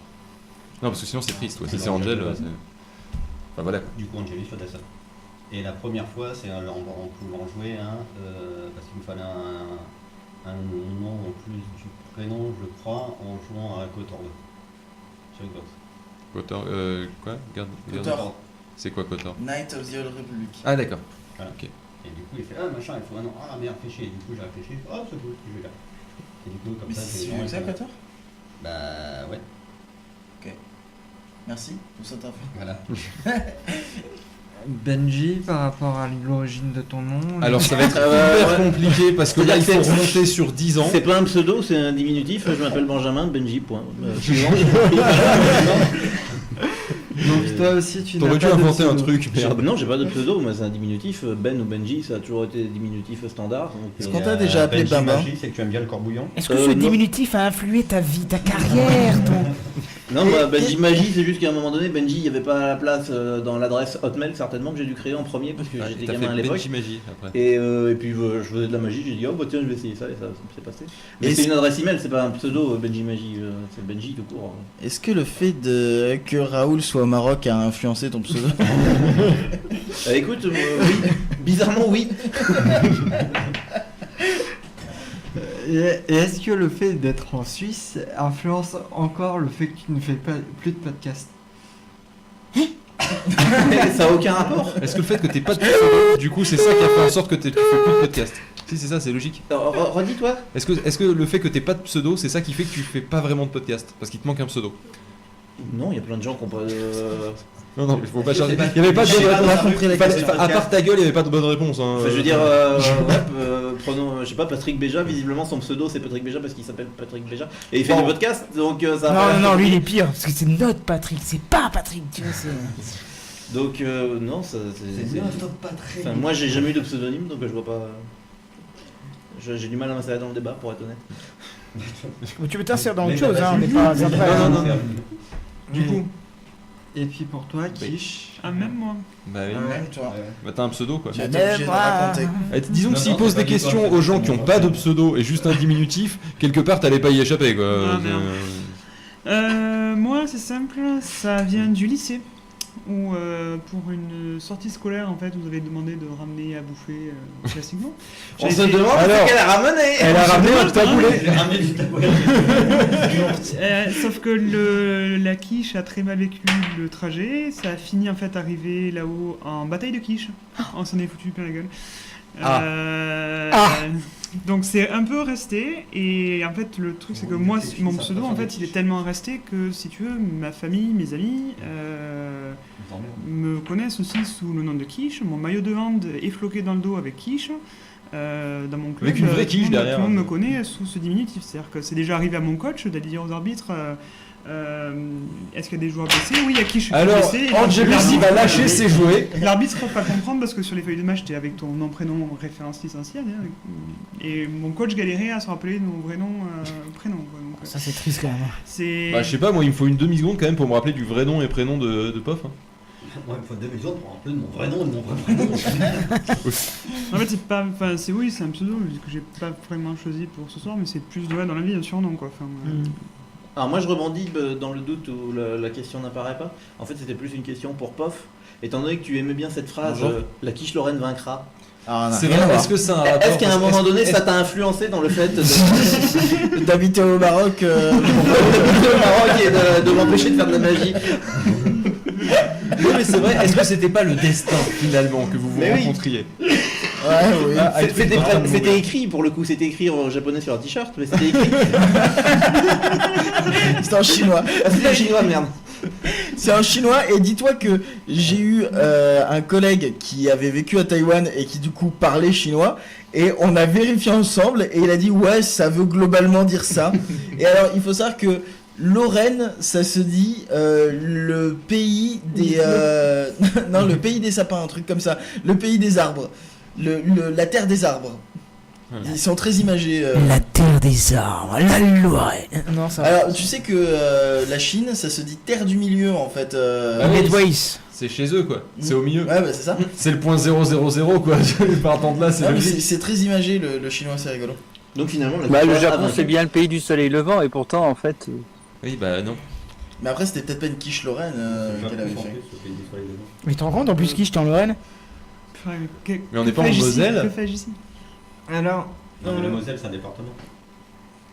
Speaker 2: Non, parce que sinon c'est triste, ouais. Si c'est Angel, c'est... Enfin voilà.
Speaker 14: Du coup, Angelus Yoda Son. Et la première fois, c'est en pouvant jouer parce qu'il me fallait un nom en plus du prénom, je crois, en jouant à Kotor 2 sur Xbox.
Speaker 2: Kotor, quoi?
Speaker 5: Kotor.
Speaker 2: C'est quoi Kotor?
Speaker 5: Knight of the Old Republic.
Speaker 2: Ah d'accord.
Speaker 14: Voilà. Ok. Et du coup, il fait machin, il faut un nom. Ah merde, fais chier. Et du coup, j'ai réfléchi. Oh, c'est cool, je vais là. Et du coup, comme
Speaker 5: Mais
Speaker 14: ça,
Speaker 5: c'est
Speaker 14: les gens,
Speaker 5: ça, Kotor?
Speaker 14: Bah ouais.
Speaker 5: Ok. Merci pour cette info.
Speaker 14: Voilà.
Speaker 9: Benji, par rapport à l'origine de ton nom.
Speaker 2: Alors ça va être hyper compliqué parce que là il faut remonter sur 10 ans.
Speaker 8: C'est pas un pseudo, c'est un diminutif. Je m'appelle Benjamin, Benji, point. Suivant.
Speaker 9: Donc toi aussi tu
Speaker 2: T'aurais dû inventer un truc, merde.
Speaker 8: Non, j'ai pas de pseudo, moi c'est un diminutif. Ben ou Benji, ça a toujours été des diminutifs standard.
Speaker 5: Est-ce qu'on t'a déjà appelé Bamba?
Speaker 14: C'est que tu aimes bien le corbouillon.
Speaker 6: Est-ce que ce diminutif a influé ta vie, ta carrière, ton...
Speaker 8: Non, moi, Benji Magie, c'est juste qu'à un moment donné, Benji, il n'y avait pas la place dans l'adresse Hotmail, certainement, que j'ai dû créer en premier parce que j'étais gamin à l'époque.
Speaker 2: Benji Magie après.
Speaker 8: Et puis je faisais de la magie, j'ai dit, oh bah tiens, je vais essayer ça, et ça s'est passé. Mais c'est une adresse email, c'est pas un pseudo, Benji Magie, c'est Benji tout court.
Speaker 5: Est-ce que le fait que Raoul soit au Maroc a influencé ton pseudo?
Speaker 8: Écoute, oui, bizarrement, oui.
Speaker 9: Et est-ce que le fait d'être en Suisse influence encore le fait que tu ne fais plus de podcast?
Speaker 8: Ça a aucun rapport.
Speaker 2: Est-ce que le fait que t'aies pas de pseudo, du coup c'est ça qui a fait en sorte que tu fais plus de podcast? Si c'est ça, c'est logique.
Speaker 8: Redis-toi.
Speaker 2: Est-ce que le fait que t'aies pas de pseudo, c'est ça qui fait que tu fais pas vraiment de podcast? Parce qu'il te manque un pseudo?
Speaker 8: Non, il y a plein de gens qui ont pas de...
Speaker 2: Non, il faut pas charger. Il n'y avait pas de bonne réponse. À part ta gueule, il n'y avait pas de bonne réponse. Hein.
Speaker 8: Enfin, je veux dire, prenons, je sais pas, Patrick Béja, visiblement son pseudo c'est Patrick Béja parce qu'il s'appelle Patrick Béja. Et il fait des podcasts, donc ça...
Speaker 6: Non, lui il est pire, parce que c'est notre Patrick, c'est pas Patrick, tu vois, c'est...
Speaker 8: Donc, non, ça...
Speaker 5: C'est notre Patrick.
Speaker 8: Enfin, moi j'ai jamais eu de pseudonyme, donc je vois pas... J'ai du mal à m'insérer dans le débat, pour être honnête.
Speaker 6: Tu peux t'insérer dans autre chose, hein, on n'est pas...
Speaker 2: Non.
Speaker 9: Du coup... Et puis pour toi, Kish?
Speaker 7: Ah, même moi.
Speaker 2: Bah oui.
Speaker 5: Ouais, toi.
Speaker 2: Bah t'as un pseudo quoi.
Speaker 5: Tu es obligé de raconter.
Speaker 2: Disons que s'ils posent des questions aux gens qui ont pas de pseudo et juste un diminutif, quelque part t'allais pas y échapper quoi.
Speaker 7: Moi, c'est simple, ça vient du lycée. Où pour une sortie scolaire, en fait, vous avez demandé de ramener à bouffer classiquement.
Speaker 8: On se demande ce qu'elle a ramené.
Speaker 2: Elle a ramené un taboulé.
Speaker 7: Sauf que la quiche a très mal vécu le trajet. Ça a fini en fait arrivé là-haut en bataille de quiche. On s'en est foutu plein la gueule. Donc c'est un peu resté, et en fait le truc c'est que moi, mon pseudo en fait il est tellement resté que si tu veux, ma famille, mes amis me connaissent aussi sous le nom de Quiche. Mon maillot de hand est floqué dans le dos avec Quiche. Dans mon club,
Speaker 2: avec une vraie quiche derrière.
Speaker 7: Tout le monde me connaît sous ce diminutif, c'est-à-dire que c'est déjà arrivé à mon coach d'aller dire aux arbitres est-ce qu'il y a des joueurs blessés? Oui, il y a Quiche qui est blessé.
Speaker 2: Alors, Angelus il va lâcher ses jouets.
Speaker 7: L'arbitre ne peut pas comprendre parce que sur les feuilles de match, t'es avec ton nom, prénom, référence licencielle. Hein, et mon coach galérait à se rappeler de mon vrai nom, prénom. Quoi, donc,
Speaker 6: ça c'est triste quand même.
Speaker 2: Bah je sais pas, moi il me faut une demi-seconde quand même pour me rappeler du vrai nom et prénom de Pof. Hein.
Speaker 14: Moi, il me faut 2 secondes pour rappeler de mon vrai nom et de mon vrai prénom.
Speaker 7: En fait, c'est pas. Enfin, c'est un pseudo que j'ai pas vraiment choisi pour ce soir, mais c'est plus dans la vie un surnom quoi. Enfin,
Speaker 8: Alors moi je rebondis dans le doute où la question n'apparaît pas. En fait c'était plus une question pour Pof. Étant donné que tu aimais bien cette phrase, la quiche Lorraine vaincra.
Speaker 2: C'est vrai, est-ce que ça a un rapport?
Speaker 8: Est-ce qu'à un moment donné ça t'a influencé dans le fait
Speaker 5: d'habiter au Maroc et
Speaker 8: de m'empêcher de faire de la magie?
Speaker 2: Oui mais c'est vrai, est-ce que c'était pas le destin finalement que vous vous rencontriez?
Speaker 5: Ouais, oui.
Speaker 8: C'était écrit pour le coup, c'était écrit en japonais sur un t-shirt, mais c'était écrit.
Speaker 5: C'était en chinois.
Speaker 8: C'était en chinois, merde.
Speaker 5: C'est en chinois, et dis-toi que j'ai eu un collègue qui avait vécu à Taïwan et qui du coup parlait chinois, et on a vérifié ensemble et il a dit ouais ça veut globalement dire ça. Et alors il faut savoir que Lorraine, ça se dit le pays des... non, le pays des sapins, un truc comme ça. Le pays des arbres. La terre des arbres. Ils sont très imagés.
Speaker 6: La terre des arbres, la Lorraine. Non, ça.
Speaker 5: Alors, tu sais que la Chine, ça se dit terre du milieu en fait.
Speaker 2: C'est chez eux quoi. C'est au milieu.
Speaker 5: Ouais, bah c'est ça.
Speaker 2: C'est le point 000 quoi. Partant de là, c'est
Speaker 5: Ouais, mais
Speaker 2: logique.
Speaker 5: c'est très imagé le chinois, c'est rigolo.
Speaker 8: Donc finalement,
Speaker 13: le Japon c'est bien le pays du soleil levant et pourtant en fait.
Speaker 2: Oui, bah non.
Speaker 5: Mais après, c'était peut-être pas une quiche Lorraine qu'elle avait fait.
Speaker 6: Mais t'en rends compte en plus qui j'étais en Lorraine?
Speaker 2: Mais on n'est pas en Moselle.
Speaker 7: Que fais-je ici?
Speaker 9: Alors.
Speaker 14: Non, mais la Moselle, c'est un département.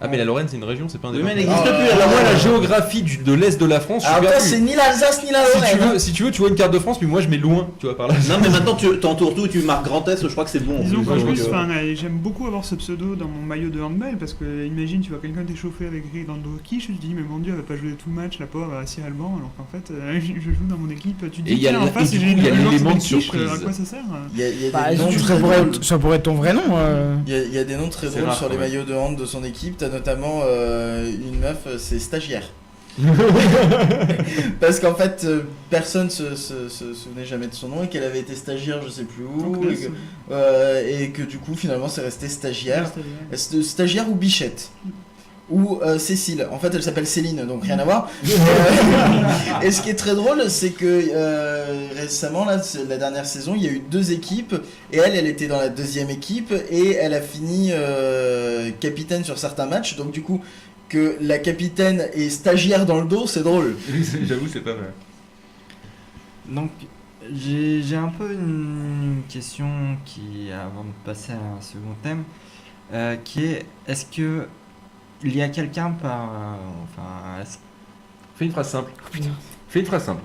Speaker 2: Ah, mais la Lorraine, c'est une région, c'est pas un
Speaker 8: Oui, mais
Speaker 2: département.
Speaker 8: elle n'existe plus.
Speaker 2: Alors, moi, la géographie de l'Est de la France, je suis
Speaker 5: Alors, toi,
Speaker 2: perdu.
Speaker 5: c'est ni l'Alsace ni la Lorraine.
Speaker 2: Si tu veux, tu vois une carte de France, puis moi, je mets loin, tu vois, par là.
Speaker 8: Non, mais maintenant tu t'entoures tout, tu marques Grand Est, je crois que c'est bon.
Speaker 7: Disons qu'en plus,
Speaker 8: Donc,
Speaker 7: j'aime beaucoup avoir ce pseudo dans mon maillot de handball parce que imagine, tu vois quelqu'un t'échauffer avec Rando Kish, tu te dis, mais mon dieu, elle va pas jouer tout le match, la pauvre, assis à le banc, alors qu'en fait, je joue dans mon équipe. Tu te dis,
Speaker 2: Et il y a
Speaker 7: tiens, en
Speaker 2: le-
Speaker 7: face,
Speaker 2: et du
Speaker 7: j'ai
Speaker 2: coup, il y a
Speaker 7: une
Speaker 2: l'élément de
Speaker 7: Kish,
Speaker 2: surprise.
Speaker 7: à quoi ça sert?
Speaker 5: Il y a
Speaker 6: Bah,
Speaker 5: des noms
Speaker 6: ça
Speaker 5: très drôles.
Speaker 6: pourrait être ton vrai nom.
Speaker 5: Il y a des noms très
Speaker 2: C'est
Speaker 5: drôles
Speaker 2: rare,
Speaker 5: sur les
Speaker 2: quand même.
Speaker 5: maillots de hand de son équipe. T'as notamment une meuf, c'est stagiaire. Parce qu'en fait, personne se souvenait jamais de son nom et qu'elle avait été stagiaire, je sais plus où. Et que du coup, finalement, c'est resté stagiaire. Stagiaire ou Bichette. Ou Cécile. En fait, elle s'appelle Céline, donc rien à voir. Et ce qui est très drôle, c'est que récemment, là, la dernière saison, il y a eu 2 équipes. Et elle était dans la 2e équipe. Et elle a fini capitaine sur certains matchs. Donc du coup, que la capitaine est stagiaire dans le dos, c'est drôle.
Speaker 2: J'avoue, c'est pas mal.
Speaker 9: Donc, j'ai un peu une question avant de passer à un second thème, qui est, est-ce que il y a quelqu'un
Speaker 2: Fais une phrase simple. Fais une phrase simple.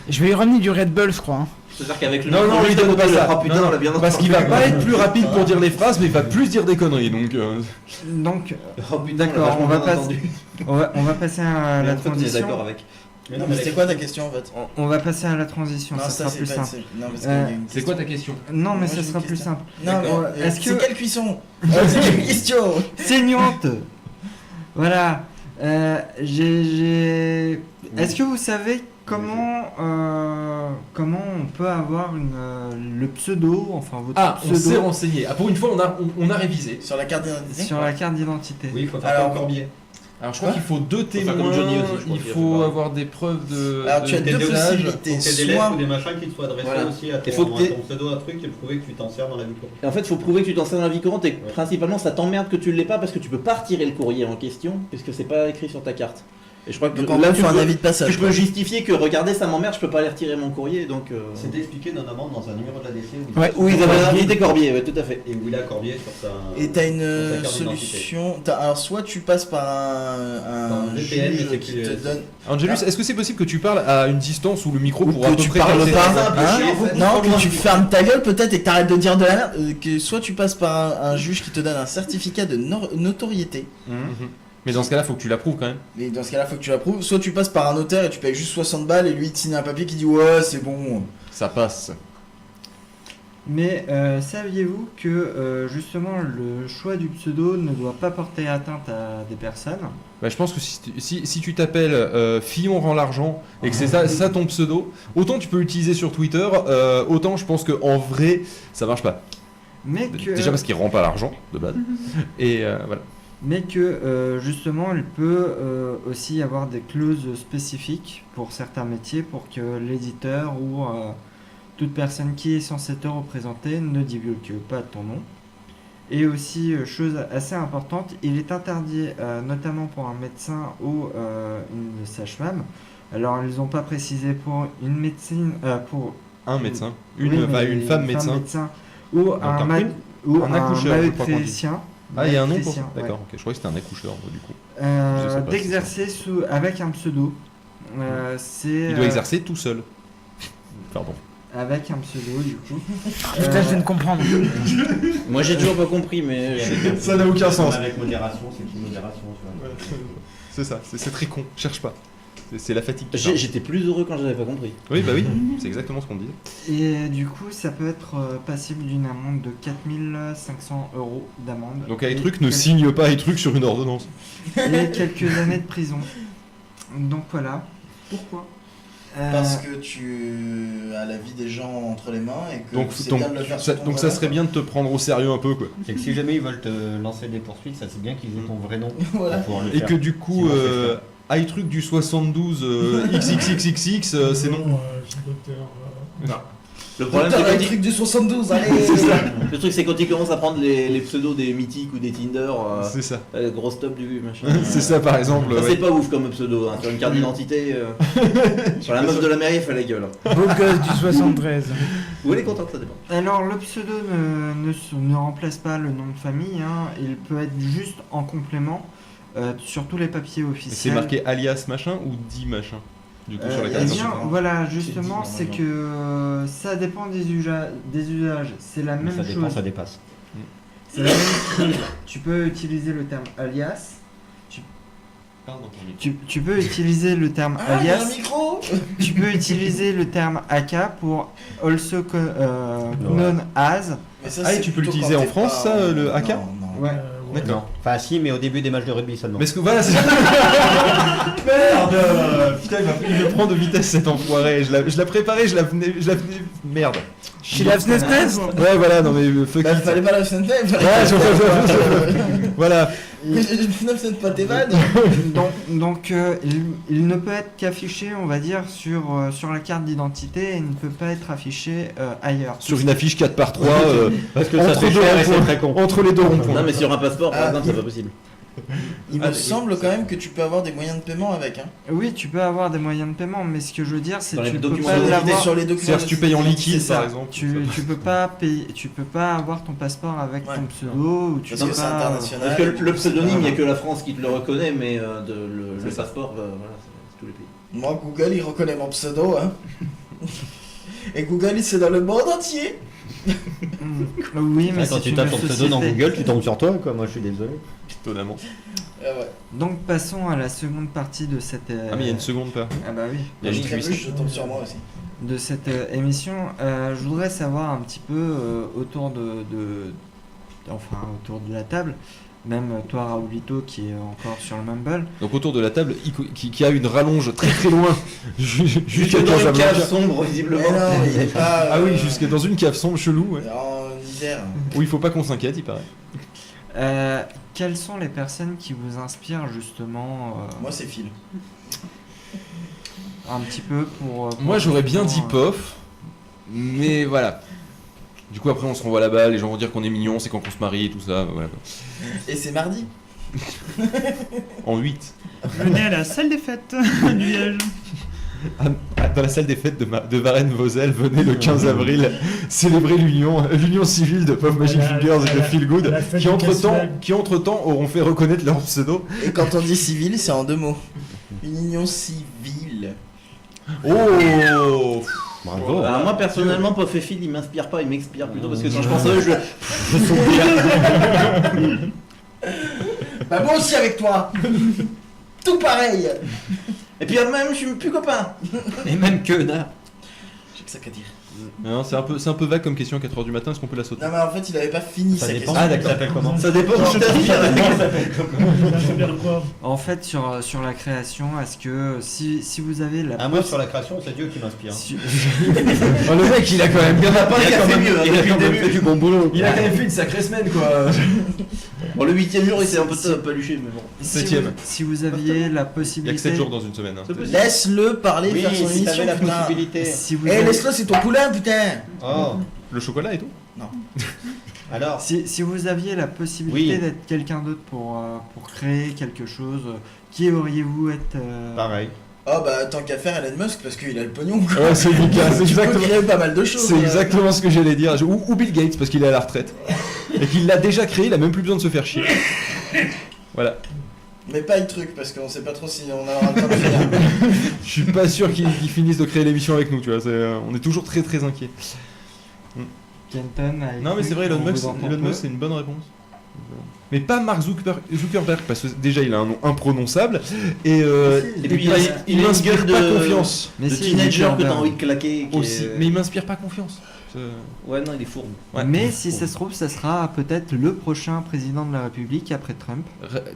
Speaker 6: Je vais lui ramener du Red Bull, je crois.
Speaker 8: C'est-à-dire qu'avec le
Speaker 2: Non,
Speaker 8: micro
Speaker 2: lui
Speaker 8: juste à
Speaker 2: donne
Speaker 8: côté,
Speaker 2: pas
Speaker 8: il
Speaker 2: ça.
Speaker 8: fera, putain,
Speaker 2: Non,
Speaker 8: on l'a bien
Speaker 2: parce qu'il va pas être plus rapide pour dire les phrases, mais il va plus dire des conneries. Donc,
Speaker 8: Oh putain,
Speaker 9: d'accord,
Speaker 8: on va
Speaker 9: on va passer à la transition.
Speaker 8: d'accord avec.
Speaker 5: Non, mais c'était quoi ta question en fait?
Speaker 9: On va passer à la transition,
Speaker 5: Non,
Speaker 9: ça
Speaker 5: ça,
Speaker 9: sera
Speaker 5: c'est
Speaker 9: plus
Speaker 5: pas-
Speaker 9: simple.
Speaker 5: c'est- non, parce qu'il y a une
Speaker 2: c'est quoi ta question?
Speaker 9: Non, mais
Speaker 5: Moi,
Speaker 9: ça
Speaker 5: j'ai
Speaker 9: sera
Speaker 5: une
Speaker 9: plus
Speaker 5: question.
Speaker 9: simple.
Speaker 5: Non, mais
Speaker 9: Est-ce
Speaker 5: c'est
Speaker 9: que
Speaker 5: quelle cuisson? C'est quelle question?
Speaker 9: saignante. Voilà. Est-ce que vous savez comment on peut avoir le pseudo, enfin votre
Speaker 2: Ah, on
Speaker 9: pseudo
Speaker 2: s'est renseigné. Ah, pour une fois, on a révisé.
Speaker 5: Sur la carte d'identité?
Speaker 9: sur la carte d'identité?
Speaker 14: Oui, il faut faire
Speaker 5: Alors,
Speaker 14: comme Corbier.
Speaker 2: Alors, je crois qu'il faut 2
Speaker 8: faire
Speaker 2: témoins.
Speaker 8: comme Johnny aussi, je crois
Speaker 2: Il
Speaker 8: qu'il
Speaker 2: faut
Speaker 8: faut
Speaker 2: avoir des preuves de.
Speaker 5: Alors, tu as
Speaker 2: de
Speaker 5: deux
Speaker 2: témoignage.
Speaker 5: possibilités.
Speaker 14: Faut qu'il y ait des
Speaker 5: Soit-
Speaker 14: lettres ou des machins qui te soient adressés
Speaker 5: Voilà.
Speaker 14: aussi à ton,
Speaker 8: Il faut que
Speaker 14: à
Speaker 8: t'aies-
Speaker 14: ton pseudo, un truc et prouver que tu t'en sers dans la vie courante.
Speaker 8: Et en fait, il faut prouver que tu t'en sers dans la vie courante et que, principalement ça t'emmerde que tu l'aies pas parce que tu peux pas retirer le courrier en question puisque c'est pas écrit sur ta carte. Et je crois que
Speaker 5: Donc, en
Speaker 8: là
Speaker 5: gros,
Speaker 8: tu
Speaker 5: faut un
Speaker 8: peux,
Speaker 5: avis de passage,
Speaker 8: tu peux
Speaker 5: quoi.
Speaker 8: justifier que regardez ça m'emmerde, je peux pas aller retirer mon courrier donc.
Speaker 14: C'était expliqué notamment dans un numéro de la DC
Speaker 6: Ouais.
Speaker 8: Oui, ils avaient invité Corbier, ouais, tout à fait.
Speaker 14: Et où il a Corbier sur sa.
Speaker 5: Et t'as
Speaker 14: sur
Speaker 5: une
Speaker 14: sa carte d'identité.
Speaker 5: solution. Alors, soit tu passes par un
Speaker 14: VPN,
Speaker 5: juge
Speaker 14: mais c'est
Speaker 5: qui
Speaker 14: que-
Speaker 5: te donne.
Speaker 2: Angelus, est-ce que c'est possible que tu parles à une distance où le micro
Speaker 5: Ou
Speaker 2: pourra à
Speaker 5: que
Speaker 2: peu
Speaker 5: tu
Speaker 2: près
Speaker 5: parles
Speaker 2: capter
Speaker 5: pas,
Speaker 2: ta-
Speaker 5: hein,
Speaker 14: en
Speaker 5: non,
Speaker 14: fait.
Speaker 5: que tu fermes ta gueule peut-être et que t'arrêtes de dire de la merde, que soit tu passes par un juge qui te donne un certificat de notoriété,
Speaker 2: Mhm. Mais dans ce cas-là, faut que tu l'approuves quand même.
Speaker 5: mais dans ce cas-là faut que tu l'approuves, soit tu passes par un notaire et tu payes juste 60 balles et lui il te signe un papier qui dit ouais c'est bon.
Speaker 2: Ça passe.
Speaker 9: Mais saviez-vous que justement le choix du pseudo ne doit pas porter atteinte à des personnes?
Speaker 2: Bah, je pense que si tu t'appelles Fillon rend l'argent et que c'est ça ton pseudo, autant tu peux l'utiliser sur Twitter, autant je pense qu'en vrai ça marche pas.
Speaker 9: Mais que...
Speaker 2: Déjà parce qu'il rend pas l'argent de base. Et voilà.
Speaker 9: Mais que justement, il peut aussi y avoir des clauses spécifiques pour certains métiers pour que l'éditeur ou toute personne qui est censée te représenter ne divulgue pas ton nom. Et aussi, chose assez importante, il est interdit, notamment pour un médecin ou une sage-femme. Alors, ils n'ont pas précisé pour une médecine, pour
Speaker 2: Un médecin,
Speaker 9: oui,
Speaker 2: enfin,
Speaker 9: mais
Speaker 2: une femme médecin.
Speaker 9: ou
Speaker 2: Donc,
Speaker 9: un,
Speaker 2: un
Speaker 9: ou
Speaker 2: un
Speaker 9: un
Speaker 2: accoucheur, je crois qu'on dit.
Speaker 9: maïtricien.
Speaker 2: Ah, il y a un nom pour ça.
Speaker 9: Maïtricien,
Speaker 2: D'accord,
Speaker 9: ouais.
Speaker 2: ok. Je croyais que c'était un accoucheur du coup. Je sais pas,
Speaker 9: D'exercer avec un pseudo. C'est
Speaker 2: Il doit exercer tout seul. Pardon.
Speaker 9: avec un pseudo du coup.
Speaker 6: Putain, je viens de comprendre.
Speaker 8: Moi j'ai toujours pas compris mais.
Speaker 2: Ça n'a aucun sens.
Speaker 14: Avec modération, c'est une modération, tu vois.
Speaker 2: C'est ça, c'est très con. Cherche pas. C'est la fatigue. qui parle.
Speaker 8: J'étais plus heureux quand je n'avais pas compris.
Speaker 2: Oui, bah oui, c'est exactement ce qu'on disait.
Speaker 9: Et du coup, ça peut être passible d'une amende de 4500 € d'amende.
Speaker 2: Donc iTruc ne signe pas iTruc sur une ordonnance.
Speaker 9: Et quelques années de prison. Donc voilà.
Speaker 7: Pourquoi
Speaker 5: Parce que tu as la vie des gens entre les mains et que
Speaker 2: Donc,
Speaker 5: c'est bien de le faire sur ton
Speaker 2: ça
Speaker 5: vrai
Speaker 2: serait
Speaker 5: nom,
Speaker 2: bien de te prendre au sérieux un peu, quoi.
Speaker 14: C'est que si jamais ils veulent te lancer des poursuites, ça c'est bien qu'ils aient ton vrai nom
Speaker 5: Voilà.
Speaker 14: pour pouvoir le
Speaker 2: Et
Speaker 14: faire.
Speaker 2: que du coup,
Speaker 14: Sinon, c'est ça.
Speaker 2: iTruc du 72 XXXXX, c'est non.
Speaker 11: Je suis docteur.
Speaker 2: Non.
Speaker 8: Le problème,
Speaker 5: Putain,
Speaker 8: c'est
Speaker 5: le
Speaker 8: quand
Speaker 5: truc du 72, allez.
Speaker 8: c'est ça. Le truc, c'est quand ils commencent à prendre les pseudos des mythiques ou des Tinder.
Speaker 2: C'est ça.
Speaker 8: Gros stop du machin.
Speaker 2: C'est ça, par exemple.
Speaker 8: Ça,
Speaker 2: ouais.
Speaker 8: c'est pas ouf comme pseudo. Hein. Sur une carte d'identité. Sur la meuf de la mairie, elle fait la gueule.
Speaker 6: Beau gosse du 73.
Speaker 8: Ou elle est contente, ça dépend.
Speaker 9: Alors le pseudo ne remplace pas le nom de famille, hein. Il peut être juste en complément sur tous les papiers
Speaker 2: Et
Speaker 9: officiels.
Speaker 2: c'est marqué alias machin ou dit machin du coup sur la
Speaker 9: Eh
Speaker 2: carte
Speaker 9: bien,
Speaker 2: d'identité.
Speaker 9: voilà, justement,
Speaker 5: C'est
Speaker 9: c'est
Speaker 5: dit,
Speaker 9: que ça dépend des usages. C'est la
Speaker 14: Mais
Speaker 9: même
Speaker 14: ça
Speaker 9: chose.
Speaker 14: dépend, ça dépasse.
Speaker 9: C'est la même chose. Tu peux utiliser le terme alias. Tu peux utiliser le terme
Speaker 5: Ah, il y a un
Speaker 9: alias.
Speaker 5: micro.
Speaker 9: Tu peux utiliser le terme AK pour also known as.
Speaker 5: Mais ça,
Speaker 2: Ah, et
Speaker 5: c'est
Speaker 2: tu peux
Speaker 5: plutôt
Speaker 2: l'utiliser
Speaker 5: quand
Speaker 2: en
Speaker 5: t'es
Speaker 2: France,
Speaker 5: pas-
Speaker 2: ça, le AK?
Speaker 5: Non, non.
Speaker 9: Ouais.
Speaker 2: D'accord.
Speaker 14: Enfin, si, mais au début des matchs de rugby seulement.
Speaker 2: Mais ce que voilà, c'est. Merde. Putain, il me prend de vitesse cet enfoiré. Je la préparais, je la venais. Merde.
Speaker 6: Chez la FNES.
Speaker 2: Ouais, voilà, non mais fuck
Speaker 5: Bah,
Speaker 2: it.
Speaker 5: fallait pas la SNCF.
Speaker 2: Voilà.
Speaker 5: Le FNAF, c'est pas tes vannes.
Speaker 9: Donc il ne peut être qu'affiché, on va dire, sur la carte d'identité et ne peut pas être affiché ailleurs.
Speaker 2: Sur une affiche 4x3,
Speaker 14: Parce que ça
Speaker 2: entre,
Speaker 14: fait
Speaker 2: deux
Speaker 14: cher et c'est
Speaker 2: ronds-points.
Speaker 14: très con.
Speaker 2: Entre les deux ronds-points.
Speaker 8: Non, mais sur un passeport, par
Speaker 5: Ah.
Speaker 8: exemple, c'est pas possible.
Speaker 5: Il me semble quand même que tu peux avoir des moyens de paiement avec. Hein.
Speaker 9: Oui, tu peux avoir des moyens de paiement, mais ce que je veux dire, c'est
Speaker 8: Dans
Speaker 9: que
Speaker 8: les
Speaker 9: tu peux
Speaker 8: documents
Speaker 9: pas
Speaker 8: d'identité,
Speaker 9: l'avoir.
Speaker 5: Sur les documents.
Speaker 2: C'est-à-dire si tu payes en liquide,
Speaker 9: C'est ça.
Speaker 2: par exemple.
Speaker 9: Tu peux pas payer, tu peux pas avoir ton passeport avec
Speaker 5: Ouais.
Speaker 9: ton pseudo ou tu
Speaker 5: Parce
Speaker 9: peux
Speaker 5: que c'est
Speaker 9: pas.
Speaker 5: international.
Speaker 8: Parce que le pseudonyme, il n'y a que la France qui te le reconnaît, mais le passeport, voilà, c'est tous les pays.
Speaker 5: Moi, Google, il reconnaît mon pseudo. Hein. Et Google, c'est dans le monde entier.
Speaker 9: Oui, mais
Speaker 14: Quand
Speaker 9: c'est
Speaker 14: tu
Speaker 9: une
Speaker 14: tapes ton pseudo dans
Speaker 9: société.
Speaker 14: Google, tu tombes sur toi, quoi. Moi, je suis désolé.
Speaker 2: Étonnamment.
Speaker 5: Ah ouais.
Speaker 9: Donc passons à la seconde partie de cette.
Speaker 2: Ah, mais il y a une seconde pas.
Speaker 9: Ah bah oui.
Speaker 2: Il y a une
Speaker 5: Très
Speaker 2: twist.
Speaker 5: je tombe sur moi aussi.
Speaker 9: De cette émission. Je voudrais savoir un petit peu autour enfin autour de la table, même toi Raoulito qui est encore sur le Mumble.
Speaker 2: Donc autour de la table, qui a une rallonge très très loin jusqu'à
Speaker 8: dans une cave
Speaker 2: Casablanca.
Speaker 8: sombre, visiblement.
Speaker 5: Mais non, il est pas.
Speaker 2: Ah oui, jusqu'à dans une cave sombre chelou, ouais.
Speaker 5: En hiver.
Speaker 2: Où il faut pas qu'on s'inquiète, il paraît.
Speaker 9: Quelles sont les personnes qui vous inspirent justement
Speaker 5: Moi, c'est Phil.
Speaker 9: un petit peu pour
Speaker 2: Moi j'aurais bien dit
Speaker 9: justement,
Speaker 2: Pof, mais voilà. Du coup après on se renvoie là-bas, les gens vont dire qu'on est mignon, c'est quand on se marie et tout ça, voilà.
Speaker 5: Et c'est mardi.
Speaker 2: En 8.
Speaker 7: Venez à la salle des fêtes du village.
Speaker 2: Dans la salle des fêtes de Varennes-Vauzelles, venez le 15 avril célébrer l'union civile de Puff Magic Fingers et de Feel Good, qui entre-temps auront fait reconnaître leur pseudo.
Speaker 5: Et quand on dit civil, c'est en deux mots. Une union civile.
Speaker 2: Oh
Speaker 14: Bravo.
Speaker 8: Alors moi personnellement, Pof et Phil, il m'inspire pas, il m'expire plutôt parce que quand je pense à eux,
Speaker 5: Bah moi aussi avec toi. Tout pareil.
Speaker 8: Et puis même, je suis plus copain.
Speaker 14: Et même que là.
Speaker 5: J'ai que ça qu'à dire.
Speaker 2: Non, c'est un peu vague comme question à 4h du matin, est-ce qu'on peut la sauter?
Speaker 5: Non mais en fait il avait pas fini
Speaker 14: Ça
Speaker 5: sa
Speaker 14: dépend.
Speaker 5: question.
Speaker 14: Ah, d'accord, ça s'appelle comment?
Speaker 8: Ça dépend de qui t'inspire.
Speaker 9: En fait sur la création, est-ce que si vous avez la
Speaker 14: Ah, moi sur la création, c'est Dieu qui m'inspire.
Speaker 2: Oh, le mec il a quand même bien
Speaker 8: Il a quand même
Speaker 14: Il a quand même fait du bon boulot.
Speaker 2: Il a quand même fait une sacrée semaine quoi.
Speaker 8: Bon, le 8ème jour, il s'est un peu paluché, mais bon.
Speaker 9: si vous aviez la
Speaker 2: Il y a que
Speaker 9: possibilité
Speaker 2: 7 jours dans une semaine. Hein.
Speaker 5: Laisse-le parler,
Speaker 14: Oui,
Speaker 5: faire son
Speaker 14: si
Speaker 5: émission.
Speaker 14: t'avais la
Speaker 5: putain.
Speaker 14: possibilité.
Speaker 9: si vous
Speaker 5: Eh
Speaker 9: avez-
Speaker 5: laisse-le, c'est ton poulain putain.
Speaker 14: Oh.
Speaker 2: Le chocolat et tout?
Speaker 14: Alors.
Speaker 9: Si vous aviez la possibilité
Speaker 14: Oui.
Speaker 9: d'être quelqu'un d'autre pour créer quelque chose, qui auriez-vous être
Speaker 14: Pareil.
Speaker 5: Oh bah tant qu'à faire Elon Musk parce qu'il a le pognon quoi.
Speaker 2: Ouais, c'est Lucas, c'est
Speaker 5: Tu peux
Speaker 2: exactement.
Speaker 5: créer pas mal de choses.
Speaker 2: C'est exactement ce que j'allais dire. Ou Bill Gates parce qu'il est à la retraite. Et qu'il l'a déjà créé, il a même plus besoin de se faire chier. Voilà.
Speaker 5: Mais pas le truc parce qu'on sait pas trop si on aura le temps de finir.
Speaker 2: Je suis pas sûr qu'ils finissent de créer l'émission avec nous, tu vois. On est toujours très très inquiets.
Speaker 9: Kenton avec
Speaker 2: Non mais c'est vrai, Elon
Speaker 9: on
Speaker 2: Musk
Speaker 9: vous entend
Speaker 2: Elon
Speaker 9: peu.
Speaker 2: Musk, c'est une bonne réponse. Mais pas Mark Zuckerberg, parce que déjà il a un nom imprononçable, et
Speaker 8: puis
Speaker 2: il m'inspire pas confiance.
Speaker 8: Mais si, teenager que t'as envie de claquer.
Speaker 2: Aussi, mais il m'inspire pas confiance.
Speaker 8: Ouais, non, il est fourbe.
Speaker 2: Ouais.
Speaker 9: Mais si ça se trouve, ça sera peut-être le prochain président de la République après Trump.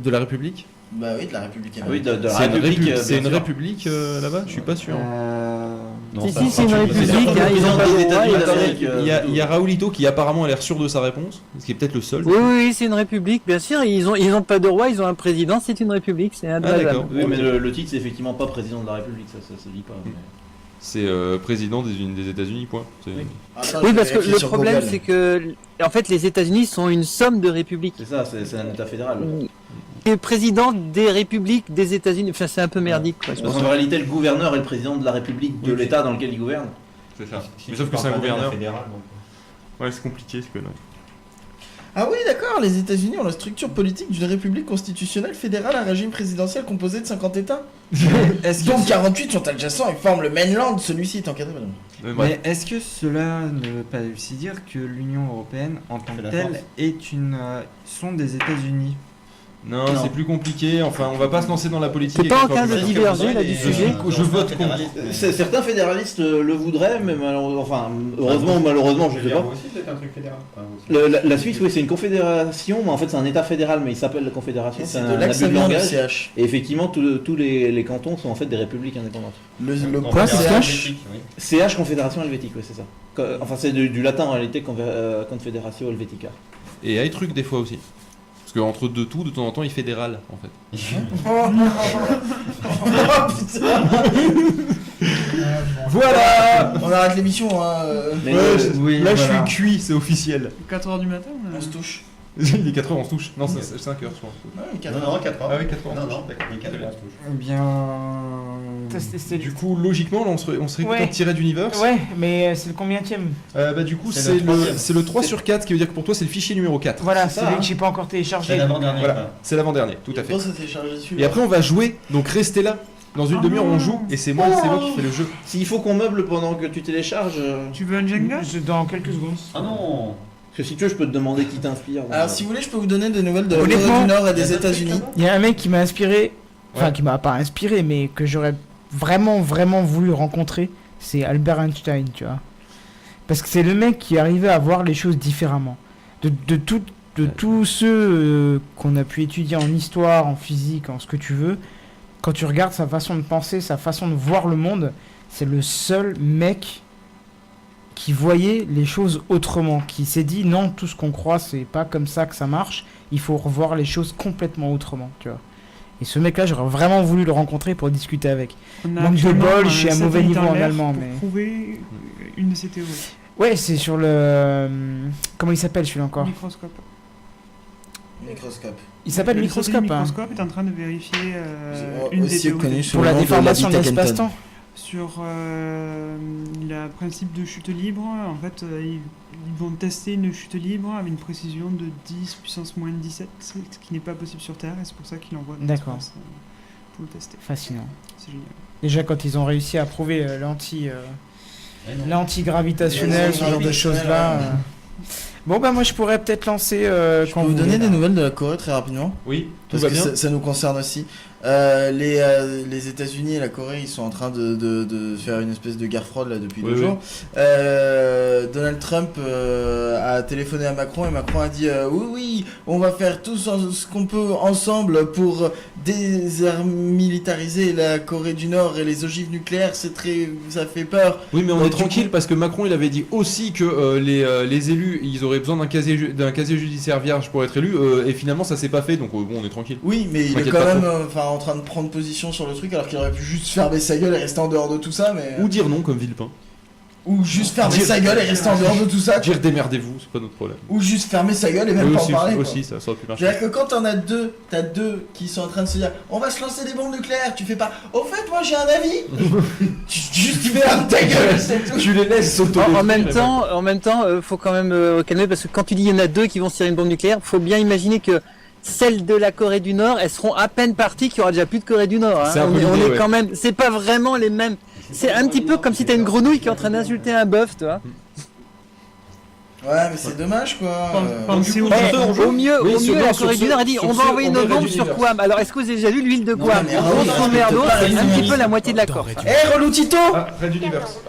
Speaker 2: De la République?
Speaker 5: Bah oui, de la République.
Speaker 8: Oui, de la République.
Speaker 2: C'est une république là-bas? Je suis pas sûr.
Speaker 13: Si, c'est une république, ils ont pas le droit.
Speaker 2: Il y a Raoulito qui apparemment a l'air sûr de sa réponse, ce qui est peut-être le seul.
Speaker 13: Oui, c'est une république, bien sûr. Ils ont pas de roi, ils ont un président, c'est une république, c'est un
Speaker 2: d'accord.
Speaker 8: Oui, mais le titre, c'est effectivement pas président de la République, ça se dit pas. Mais...
Speaker 2: C'est président des États-Unis, point.
Speaker 13: Oui, parce que le problème, c'est que en fait, les États-Unis sont une somme de républiques.
Speaker 8: C'est ça, c'est un État fédéral.
Speaker 13: Et président des républiques des États-Unis, enfin, c'est un peu merdique. Quoi,
Speaker 8: parce qu'en réalité, le gouverneur est le président de la République de l'État dans lequel il gouverne.
Speaker 2: C'est ça. Mais sauf que c'est un gouverneur. Ouais, c'est compliqué ce que là.
Speaker 5: Ah oui, d'accord, les États-Unis ont la structure politique d'une république constitutionnelle fédérale à régime présidentiel composé de 50 États. Donc 48 sont adjacents et forment le mainland, celui-ci est encadré.
Speaker 9: Mais est-ce que cela ne veut pas aussi dire que l'Union Européenne en tant que telle sont des États-Unis?
Speaker 2: Non, c'est plus compliqué. Enfin, on va pas se lancer dans la politique.
Speaker 13: C'est pas en train de diverger là du sujet.
Speaker 2: Je vote contre.
Speaker 8: Certains fédéralistes le voudraient, mais heureusement ou malheureusement, je sais pas. La Suisse, oui, c'est une confédération, mais en fait, c'est un État fédéral, mais il s'appelle la confédération. C'est un abus de langage. Et effectivement, tous les cantons sont en fait des républiques indépendantes.
Speaker 5: Quoi, CH?
Speaker 8: CH, Confédération helvétique, oui, c'est ça. Enfin, c'est du latin en réalité, Confédératio Helvetica.
Speaker 2: Et iTruc des fois aussi. Parce qu'entre deux tout, de temps en temps, il fédéral, en fait. Voilà.
Speaker 5: On arrête l'émission, hein.
Speaker 2: Là, je suis cuit, c'est officiel.
Speaker 7: 4h du matin,
Speaker 5: on se touche.
Speaker 2: Il est 4h, on se touche. Non, c'est 5h, je crois.
Speaker 14: Non, 4h.
Speaker 2: Ah oui, 4h.
Speaker 14: Non, d'accord, il est 4h, on se touche.
Speaker 9: Eh bien...
Speaker 2: Du coup, logiquement, là, on serait content de tirer d'Universe.
Speaker 6: Ouais, mais c'est le combienième?
Speaker 2: Du coup, c'est le 3 sur 4, ce qui veut dire que pour toi, c'est le fichier numéro 4.
Speaker 6: Voilà, c'est celui que j'ai pas encore téléchargé.
Speaker 14: C'est l'avant-dernier.
Speaker 2: Voilà, c'est l'avant-dernier, tout à fait.
Speaker 5: Et
Speaker 2: Et après, on va jouer, donc restez là. Dans une demi-heure, on joue, et c'est moi qui fais le jeu.
Speaker 8: S'il faut qu'on meuble pendant que tu télécharges...
Speaker 7: Tu veux un Jenga?
Speaker 6: Dans quelques secondes.
Speaker 14: Ah non.
Speaker 8: Parce que si tu veux, je peux te demander qui t'inspire.
Speaker 5: Alors, si vous voulez, je peux vous donner des nouvelles de la Corée du Nord et des États-Unis.
Speaker 6: Il y a un mec qui m'a inspiré, enfin qui m'a pas inspiré, mais que j'aurais vraiment voulu rencontrer, c'est Albert Einstein, tu vois. Parce que c'est le mec qui arrivait à voir les choses différemment. De tous ceux qu'on a pu étudier en histoire, en physique, en ce que tu veux, quand tu regardes sa façon de penser, sa façon de voir le monde, c'est le seul mec qui voyait les choses autrement, qui s'est dit non, tout ce qu'on croit c'est pas comme ça que ça marche, il faut revoir les choses complètement autrement, tu vois. Et ce mec là, j'aurais vraiment voulu le rencontrer pour discuter avec. Manque de bol, je suis à mauvais niveau en allemand, mais...
Speaker 7: Pour prouver une de ces théories.
Speaker 6: Ouais, c'est sur le... Comment il s'appelle celui-là encore?
Speaker 7: Microscope.
Speaker 6: Il s'appelle Microscope.
Speaker 7: Microscope est en train de vérifier une des théories.
Speaker 6: Pour la déformation de l'espace-temps.
Speaker 7: Sur le principe de chute libre, en fait, ils vont tester une chute libre avec une précision de 10 puissance moins 17, ce qui n'est pas possible sur Terre, et c'est pour ça qu'ils l'envoient dans l'espace pour le tester.
Speaker 6: Fascinant.
Speaker 7: C'est génial.
Speaker 6: Déjà, quand ils ont réussi à prouver l'anti-gravitationnel, ce genre de choses-là... Bon bah moi je pourrais peut-être lancer
Speaker 5: je peux vous donner des nouvelles de la Corée très rapidement.
Speaker 2: Oui,
Speaker 5: parce que ça nous concerne aussi. Les États-Unis et la Corée, ils sont en train de faire une espèce de guerre froide là depuis 2 jours. Donald Trump a téléphoné à Macron et Macron a dit oui, on va faire tout ce qu'on peut ensemble pour démilitariser la Corée du Nord et les ogives nucléaires. Ça fait peur.
Speaker 2: Oui, mais on est tranquille parce que Macron il avait dit aussi que les élus ils auraient besoin d'un casier judiciaire vierge pour être élus et finalement ça s'est pas fait donc bon on est tranquille.
Speaker 5: Oui, mais il est quand même en train de prendre position sur le truc alors qu'il aurait pu juste fermer sa gueule et rester en dehors de tout ça, mais...
Speaker 2: Ou dire non comme Villepin.
Speaker 5: Ou juste fermer sa gueule et rester en dehors de tout ça.
Speaker 2: Dire démerdez-vous, c'est pas notre problème.
Speaker 5: Ou juste fermer sa gueule et même pas en parler.
Speaker 2: Aussi, ça aurait pu marcher.
Speaker 5: C'est-à-dire que quand t'as deux qui sont en train de se dire on va se lancer des bombes nucléaires, tu fais pas au fait moi j'ai un avis. Tu fermes ta gueule, c'est tout.
Speaker 2: Tu les laisses sauter.
Speaker 13: En même temps, faut quand même calmer parce que quand tu dis il y en a 2 qui vont se tirer une bombe nucléaire, faut bien imaginer que celles de la Corée du Nord, elles seront à peine parties qu'il y aura déjà plus de Corée du Nord. Hein. On est quand même, c'est pas vraiment les mêmes. C'est un petit peu comme si t'as une grenouille qui est en train d'insulter un bœuf, tu vois.
Speaker 5: Ouais, mais c'est dommage quoi.
Speaker 7: Pensez aux
Speaker 13: Au mieux,
Speaker 2: Oui,
Speaker 13: au
Speaker 2: sur-
Speaker 13: mieux,
Speaker 2: non,
Speaker 13: la
Speaker 2: sur
Speaker 13: Corée du
Speaker 2: ce-
Speaker 13: Nord a dit
Speaker 2: sur
Speaker 13: on
Speaker 2: ce,
Speaker 13: va envoyer
Speaker 2: on
Speaker 13: nos
Speaker 2: met
Speaker 13: bombes
Speaker 2: Red
Speaker 13: sur
Speaker 2: Universe.
Speaker 13: Guam. Alors est-ce que vous avez déjà vu l'huile de
Speaker 5: Non,
Speaker 13: Guam
Speaker 5: mais
Speaker 13: En
Speaker 5: Raoul,
Speaker 13: gros,
Speaker 5: il
Speaker 13: son merdo,
Speaker 5: respecte pas
Speaker 13: c'est
Speaker 5: Red
Speaker 13: un petit
Speaker 5: Universe.
Speaker 13: peu la moitié de la Corse.
Speaker 2: Red Universe.